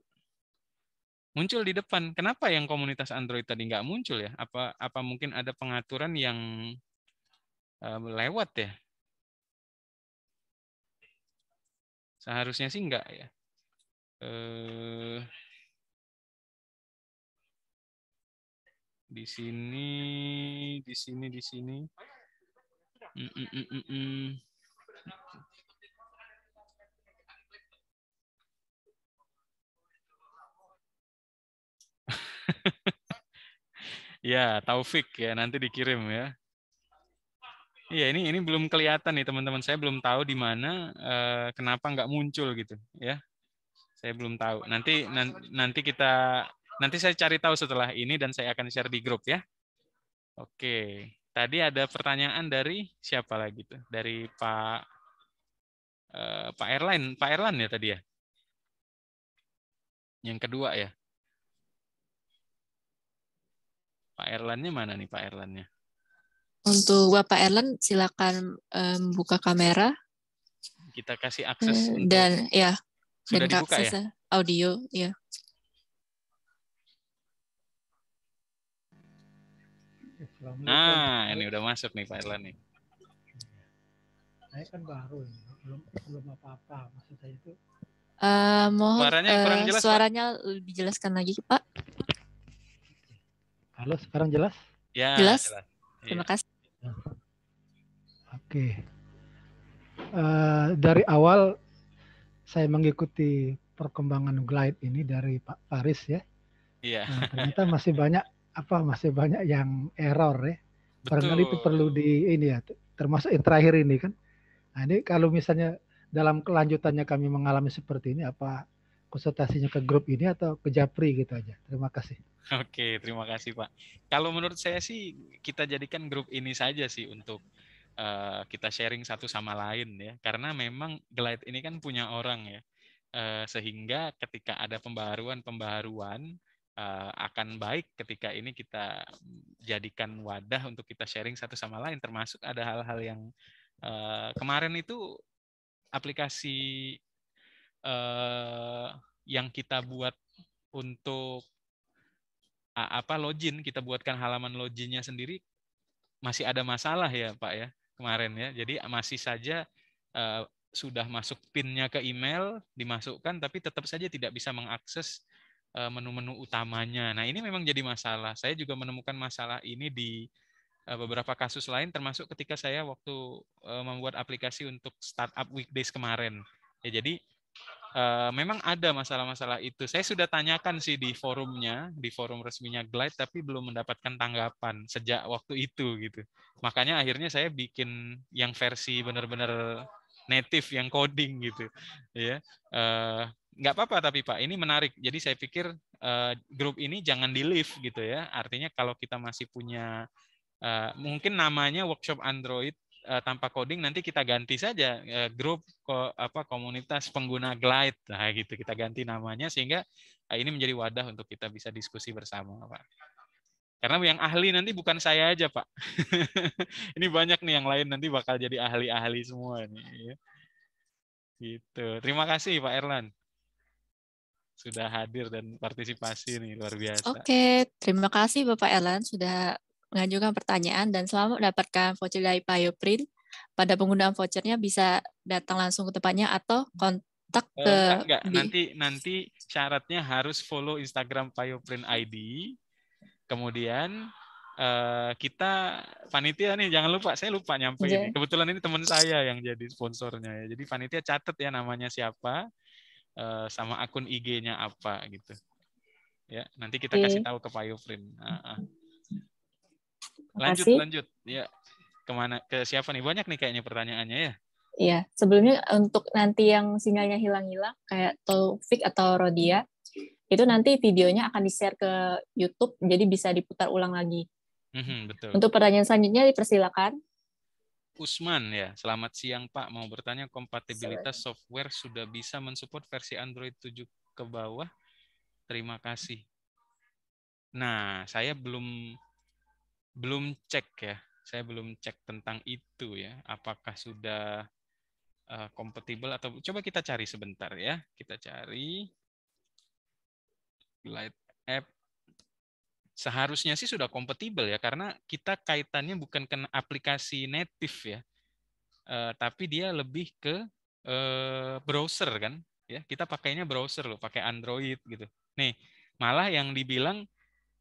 A: muncul di depan. Kenapa yang komunitas Android tadi nggak muncul ya? Apa mungkin ada pengaturan yang lewat ya? Seharusnya sih nggak ya. Di sini, di sini, di sini. Ya, Taufik ya, nanti dikirim ya. Iya, ini belum kelihatan nih teman-teman. Saya belum tahu di mana, kenapa nggak muncul gitu ya. Saya belum tahu. Nanti saya cari tahu setelah ini dan saya akan share di grup ya. Oke. Tadi ada pertanyaan dari siapa lagi tuh? Dari Pak Erlan ya tadi ya. Yang kedua ya. Pak Erlannya mana nih Pak Erlannya?
B: Untuk Bapak Erlan, silakan buka kamera.
A: Kita kasih akses untuk
B: dan ya
A: sudah
B: dan
A: dibuka
B: akses
A: ya?
B: audio ya.
A: Nah, ini udah masuk nih Pak Erlan nih.
C: Saya kan baru ini, belum apa-apa. Maksud saya itu.
B: Mohon
A: Suaranya kurang jelas,
B: suaranya Pak. Lebih jelaskan lagi Pak.
C: Halo, sekarang jelas?
A: Ya,
B: jelas.
A: Iya.
B: Terima kasih.
C: Oke. Dari awal saya mengikuti perkembangan Glide ini dari Pak Faris ya.
A: Iya.
C: Nah, ternyata masih banyak yang error ya. Barangkali itu perlu ini ya, termasuk yang terakhir ini kan. Nah, ini kalau misalnya dalam kelanjutannya kami mengalami seperti ini, apa konsultasinya ke grup ini atau ke Japri gitu aja. Terima kasih.
A: Oke, terima kasih Pak. Kalau menurut saya sih kita jadikan grup ini saja sih untuk kita sharing satu sama lain ya. Karena memang Glide ini kan punya orang ya. Sehingga ketika ada pembaharuan akan baik ketika ini kita jadikan wadah untuk kita sharing satu sama lain. Termasuk ada hal-hal yang kemarin itu aplikasi yang kita buat untuk login, kita buatkan halaman loginnya sendiri masih ada masalah ya Pak ya kemarin ya. Jadi masih saja sudah masuk PIN-nya ke email dimasukkan tapi tetap saja tidak bisa mengakses menu-menu utamanya. Nah, ini memang jadi masalah. Saya juga menemukan masalah ini di beberapa kasus lain termasuk ketika saya waktu membuat aplikasi untuk startup weekdays kemarin. Ya, jadi memang ada masalah-masalah itu. Saya sudah tanyakan sih di forumnya, di forum resminya Glide, tapi belum mendapatkan tanggapan sejak waktu itu gitu. Makanya akhirnya saya bikin yang versi benar-benar native, yang coding gitu. Ya, nggak apa-apa tapi Pak, ini menarik. Jadi saya pikir grup ini jangan di leave gitu ya. Artinya kalau kita masih punya mungkin namanya workshop Android tanpa coding, nanti kita ganti saja grup komunitas pengguna Glide, nah gitu kita ganti namanya sehingga ini menjadi wadah untuk kita bisa diskusi bersama Pak. Karena yang ahli nanti bukan saya aja Pak. Ini banyak nih yang lain nanti bakal jadi ahli-ahli semua nih. Ya. Gitu. Terima kasih Pak Erlan sudah hadir dan partisipasi nih, luar biasa.
B: Oke, terima kasih Bapak Erlan sudah mengajukan pertanyaan dan selamat mendapatkan voucher dari Payoprint. Pada penggunaan vouchernya bisa datang langsung ke tempatnya atau kontak ke
A: enggak. Nanti syaratnya harus follow Instagram Payoprint ID. Kemudian kita panitia nih, jangan lupa, saya lupa nyampe ini. Kebetulan ini teman saya yang jadi sponsornya ya. Jadi panitia catat ya namanya siapa, sama akun IG-nya apa gitu. Ya, nanti kita kasih tahu ke Payoprint. Lanjut. Ya, kemana? Ke siapa nih? Banyak nih kayaknya pertanyaannya ya.
B: Iya, sebelumnya untuk nanti yang sinyalnya hilang-hilang kayak Taufik atau Rodia, itu nanti videonya akan di-share ke YouTube, jadi bisa diputar ulang lagi.
A: Betul.
B: Untuk pertanyaan selanjutnya dipersilakan.
A: Usman ya, selamat siang Pak. Mau bertanya kompatibilitas software sudah bisa mensupport versi Android 7 ke bawah? Terima kasih. Nah, saya belum cek ya. Saya belum cek tentang itu ya. Apakah sudah kompatibel atau coba kita cari sebentar ya. Kita cari Glide App. Seharusnya sih sudah kompatibel ya, karena kita kaitannya bukan ke aplikasi native ya, tapi dia lebih ke browser kan, ya kita pakainya browser loh, pakai Android gitu. Nih, malah yang dibilang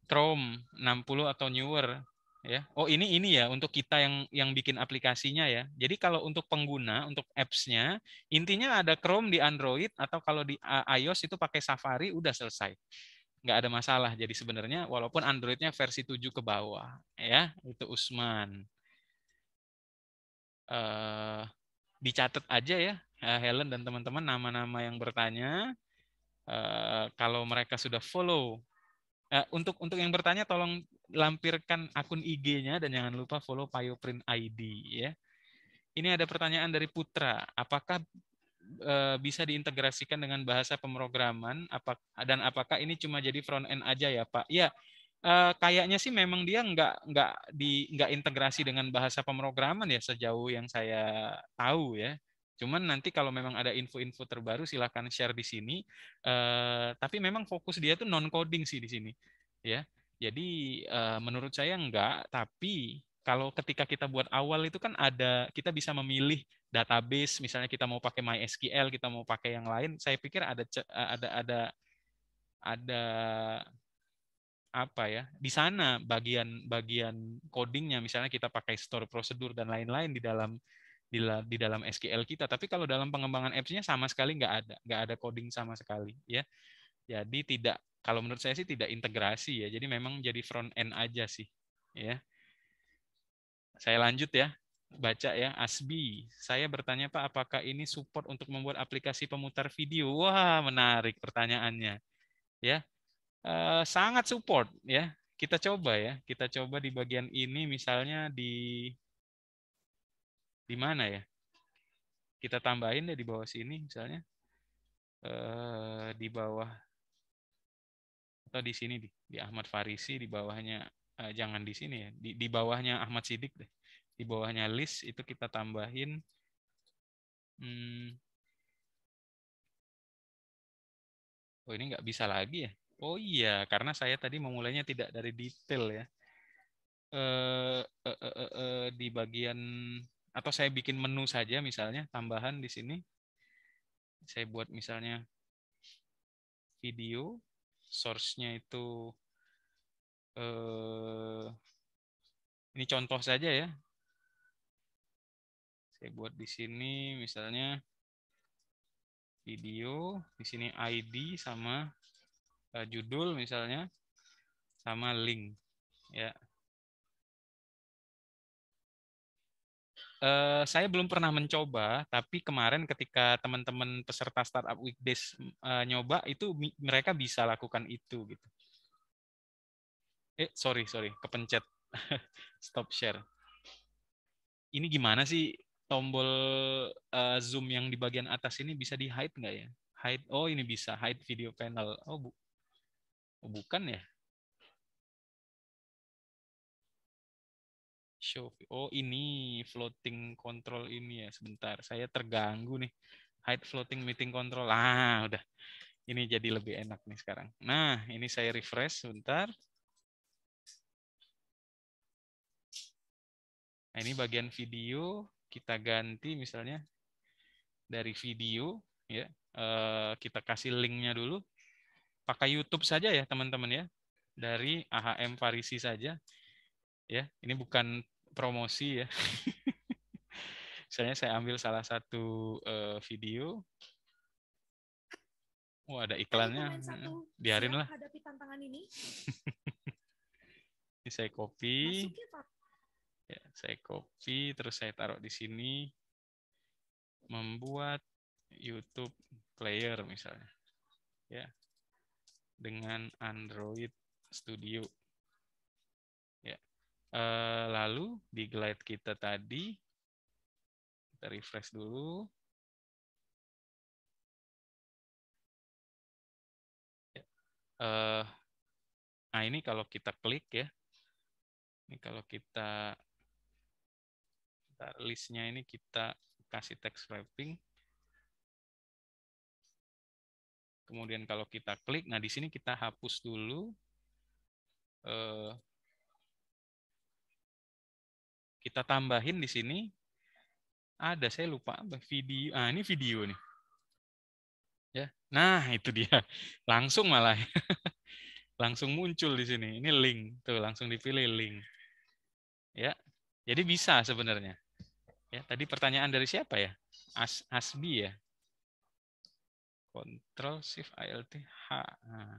A: Chrome 60 atau newer ya. Oh ini ya untuk kita yang bikin aplikasinya ya. Jadi kalau untuk pengguna, untuk apps-nya, intinya ada Chrome di Android atau kalau di iOS itu pakai Safari udah selesai, nggak ada masalah. Jadi sebenarnya walaupun Android-nya versi 7 ke bawah ya, itu Usman. Dicatat aja ya Helen dan teman-teman nama-nama yang bertanya. Kalau mereka sudah follow, untuk yang bertanya tolong lampirkan akun IG-nya dan jangan lupa follow Payoprint ID ya. Ini ada pertanyaan dari Putra, apakah bisa diintegrasikan dengan bahasa pemrograman dan apakah ini cuma jadi front end aja ya Pak? Ya, kayaknya sih memang dia nggak integrasi dengan bahasa pemrograman ya sejauh yang saya tahu ya. Cuman nanti kalau memang ada info-info terbaru silahkan share di sini. Tapi memang fokus dia tuh non coding sih di sini ya. Jadi menurut saya enggak, tapi kalau ketika kita buat awal itu kan kita bisa memilih database, misalnya kita mau pakai MySQL, kita mau pakai yang lain, saya pikir ada apa ya di sana bagian codingnya, misalnya kita pakai store prosedur dan lain-lain di dalam SQL kita. Tapi kalau dalam pengembangan apps-nya sama sekali nggak ada coding sama sekali ya. Jadi kalau menurut saya sih tidak integrasi ya. Jadi memang jadi front end aja sih ya. Saya lanjut ya. Baca ya, Asbi. Saya bertanya Pak, apakah ini support untuk membuat aplikasi pemutar video? Wah, menarik pertanyaannya. Ya, sangat support ya. Kita coba ya. Kita coba di bagian ini misalnya di mana ya? Kita tambahin deh di bawah sini misalnya. Di bawah atau di sini di Ahmad Farisi, di bawahnya jangan di sini ya. Di bawahnya Ahmad Sidik deh. Di bawahnya list itu kita tambahin oh ini nggak bisa lagi ya. Oh iya, karena saya tadi memulainya tidak dari detail ya. Di bagian atau saya bikin menu saja misalnya tambahan di sini. Saya buat misalnya video, source-nya itu ini contoh saja ya. Saya buat di sini misalnya video, di sini ID sama judul misalnya sama link ya. Saya belum pernah mencoba, tapi kemarin ketika teman-teman peserta Startup Weekdays nyoba itu mereka bisa lakukan itu gitu. Sorry, kepencet stop share. Ini gimana sih tombol zoom yang di bagian atas ini bisa di hide nggak ya? Hide, oh ini bisa hide video panel. Oh bukan ya? Show. Oh ini floating control ini ya. Sebentar, saya terganggu nih. Hide floating meeting control. Udah. Ini jadi lebih enak nih sekarang. Nah, ini saya refresh sebentar. Nah, ini bagian video. Kita ganti misalnya dari video. Ya, kita kasih linknya dulu. Pakai YouTube saja ya teman-teman ya. Dari AHM Farisi saja. Ya, ini bukan promosi ya. Misalnya saya ambil salah satu video. Oh, ada iklannya. Biarin lah.
D: Hadapi tantangan ini.
A: Ini saya copy. Ya, saya copy terus saya taruh di sini. Membuat YouTube player misalnya. Ya. Dengan Android Studio. Ya. Lalu di Glide kita tadi kita refresh dulu. Nah ini kalau kita klik ya, ini kalau kita Sebentar, listnya ini kita kasih text wrapping. Kemudian kalau kita klik, nah di sini kita hapus dulu. Kita tambahin di sini. Ada, saya lupa video. Ah, ini video nih. Ya, nah itu dia. Langsung malah, langsung muncul di sini. Ini link, tuh langsung dipilih link. Ya, jadi bisa sebenarnya. Ya, tadi pertanyaan dari siapa ya? Asbi ya. Control Shift Alt H. Nah.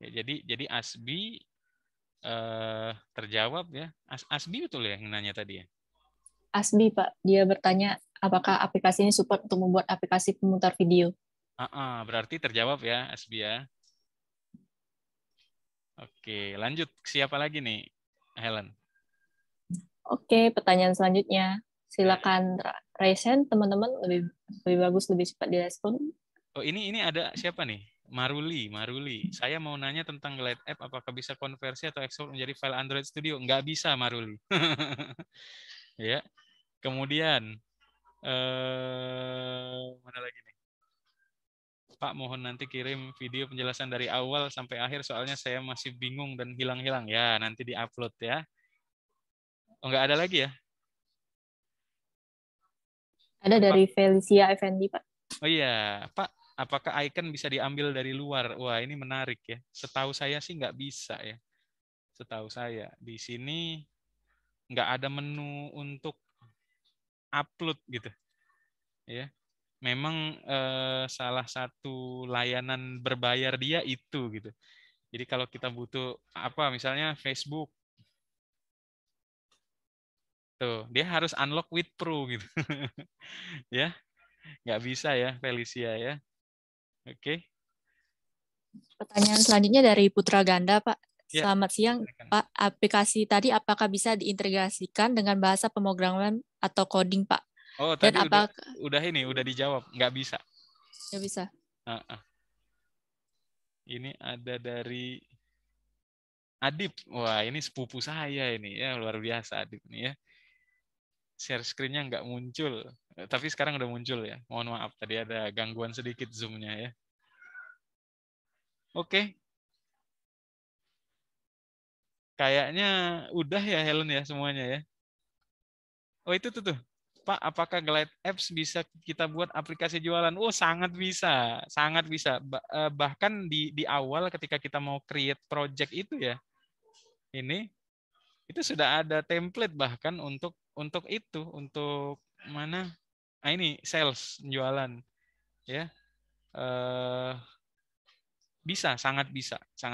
A: Ya, jadi Asbi terjawab ya. Asbi betul ya yang nanya tadi ya?
B: Asbi, Pak. Dia bertanya apakah aplikasi ini support untuk membuat aplikasi pemutar video.
A: Berarti terjawab ya, Asbi ya. Oke, lanjut. Siapa lagi nih, Helen?
B: Oke, pertanyaan selanjutnya. Silakan raise hand, teman-teman. Lebih bagus, lebih cepat direspon.
A: Oh, ini ada siapa nih? Maruli. Saya mau nanya tentang Glide App, apakah bisa konversi atau ekspor menjadi file Android Studio? Nggak bisa, Maruli. Ya. Kemudian, mana lagi nih? Pak, mohon nanti kirim video penjelasan dari awal sampai akhir, soalnya saya masih bingung dan hilang-hilang. Ya, nanti di-upload ya. Oh, nggak ada lagi ya?
B: Ada dari Felicia Effendi, Pak.
A: Oh iya, Pak, apakah icon bisa diambil dari luar? Wah, ini menarik ya. Setahu saya sih nggak bisa ya. Setahu saya. Di sini nggak ada menu untuk upload gitu. Ya. Memang salah satu layanan berbayar dia itu gitu. Jadi kalau kita butuh apa, misalnya Facebook, tuh dia harus unlock with Pro gitu. Ya, nggak bisa ya, Felicia ya. Oke.
B: Pertanyaan selanjutnya dari Putra Ganda, Pak.
A: Ya.
B: Selamat siang, Pak. Aplikasi tadi apakah bisa diintegrasikan dengan bahasa pemrograman atau coding, Pak?
A: Oh,
B: Dan
A: tadi
B: apakah
A: udah dijawab, nggak bisa.
B: nggak bisa?
A: Ini ada dari Adip. Wah, ini sepupu saya ini ya, luar biasa Adip nih ya. Share screen-nya nggak muncul, tapi sekarang udah muncul ya. Mohon maaf, tadi ada gangguan sedikit Zoom-nya ya. Oke. Kayaknya udah ya Helen ya semuanya ya. Oh itu tuh. Pak, apakah Glide Apps bisa kita buat aplikasi jualan? Oh, sangat bisa, sangat bisa. Bahkan di awal ketika kita mau create project itu ya, ini itu sudah ada template bahkan untuk itu, untuk mana? Nah, ini sales jualan ya. Bisa, sangat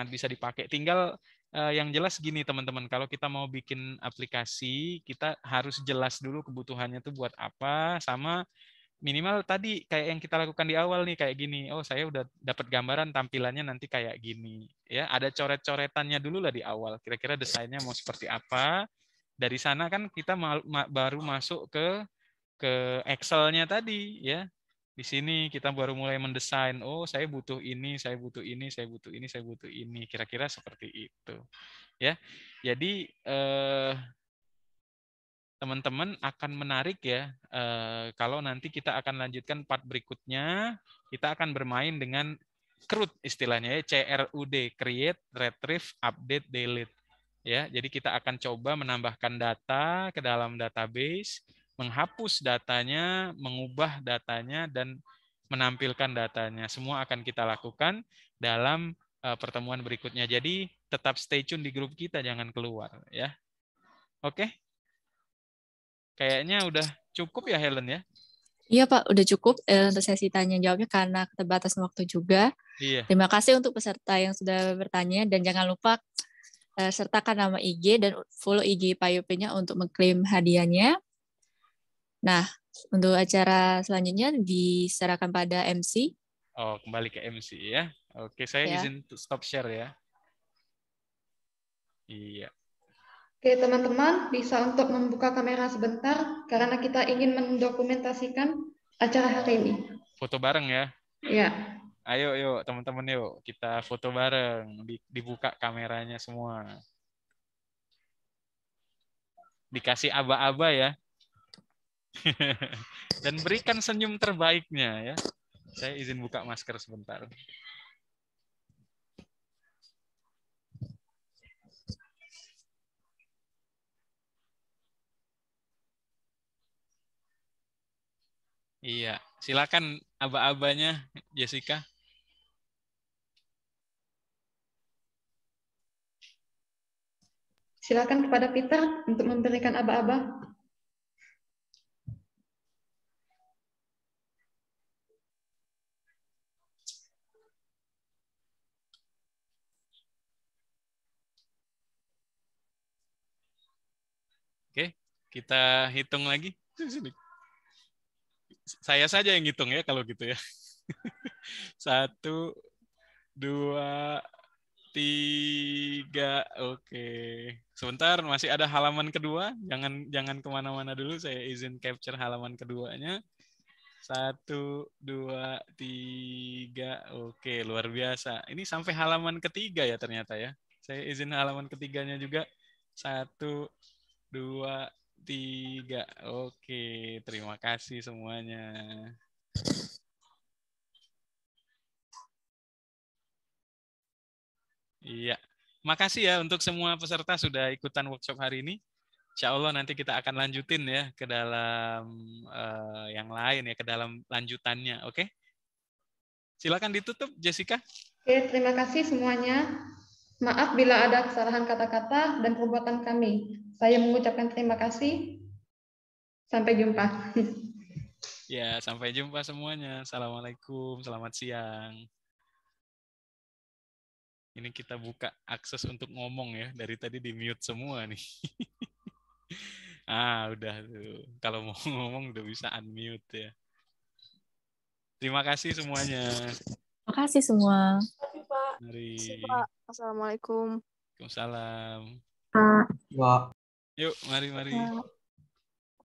A: bisa dipakai. Tinggal yang jelas gini teman-teman, kalau kita mau bikin aplikasi, kita harus jelas dulu kebutuhannya itu buat apa, sama minimal tadi kayak yang kita lakukan di awal nih, kayak gini. Oh, saya udah dapat gambaran tampilannya nanti kayak gini. Ya, ada coret-coretannya dulu lah di awal. Kira-kira desainnya mau seperti apa. Dari sana kan kita baru masuk ke Excel-nya tadi ya. Di sini kita baru mulai mendesain, oh saya butuh ini, saya butuh ini, saya butuh ini, saya butuh ini. Kira-kira seperti itu. Ya. Jadi teman-teman akan menarik ya kalau nanti kita akan lanjutkan part berikutnya, kita akan bermain dengan CRUD istilahnya ya, CRUD, create, retrieve, update, delete. Ya, jadi kita akan coba menambahkan data ke dalam database, menghapus datanya, mengubah datanya, dan menampilkan datanya. Semua akan kita lakukan dalam pertemuan berikutnya. Jadi tetap stay tune di grup kita, jangan keluar ya. Oke. Kayaknya udah cukup ya Helen ya?
B: Iya Pak, udah cukup untuk sesi tanya jawabnya karena keterbatasan waktu juga.
A: Iya.
B: Terima kasih untuk peserta yang sudah bertanya dan jangan lupa sertakan nama IG dan follow IG PAYOP-nya untuk mengklaim hadiahnya. Nah, untuk acara selanjutnya diserahkan pada MC.
A: Oh, kembali ke MC ya. Oke, saya izin stop share ya. Iya.
D: Oke, teman-teman bisa untuk membuka kamera sebentar karena kita ingin mendokumentasikan acara hari ini.
A: Foto bareng ya.
D: Ya.
A: Ayo, yuk teman-teman yuk kita foto bareng. Dibuka kameranya semua. Dikasih aba-aba ya. Dan berikan senyum terbaiknya ya. Saya izin buka masker sebentar. Iya, silakan aba-abanya Jessica.
D: Silakan kepada Peter untuk memberikan aba-aba.
A: Oke, kita hitung lagi. Saya saja yang hitung ya kalau gitu ya. 1, 2, 3. Oke. Sebentar, masih ada halaman kedua. Jangan kemana-mana dulu. Saya izin capture halaman keduanya. 1, 2, 3. Oke, luar biasa. Ini sampai halaman ketiga ya ternyata ya. Saya izin halaman ketiganya juga. 1, 2, 3. Oke, terima kasih semuanya. Iya. Makasih ya untuk semua peserta sudah ikutan workshop hari ini. Insya Allah nanti kita akan lanjutin ya ke dalam yang lain ya, ke dalam lanjutannya. Oke? Silakan ditutup, Jessica.
D: Oke, terima kasih semuanya. Maaf bila ada kesalahan kata-kata dan perbuatan kami. Saya mengucapkan terima kasih. Sampai jumpa.
A: Ya, sampai jumpa semuanya. Assalamualaikum, selamat siang. Ini kita buka akses untuk ngomong ya. Dari tadi di mute semua nih. Udah tuh. Kalau mau ngomong udah bisa unmute ya. Terima kasih semuanya.
B: Terima kasih semua.
E: Terima kasih, Pak.
A: Mari.
E: Pak. Assalamualaikum.
A: Waalaikumsalam.
B: Pak.
A: Yuk, mari.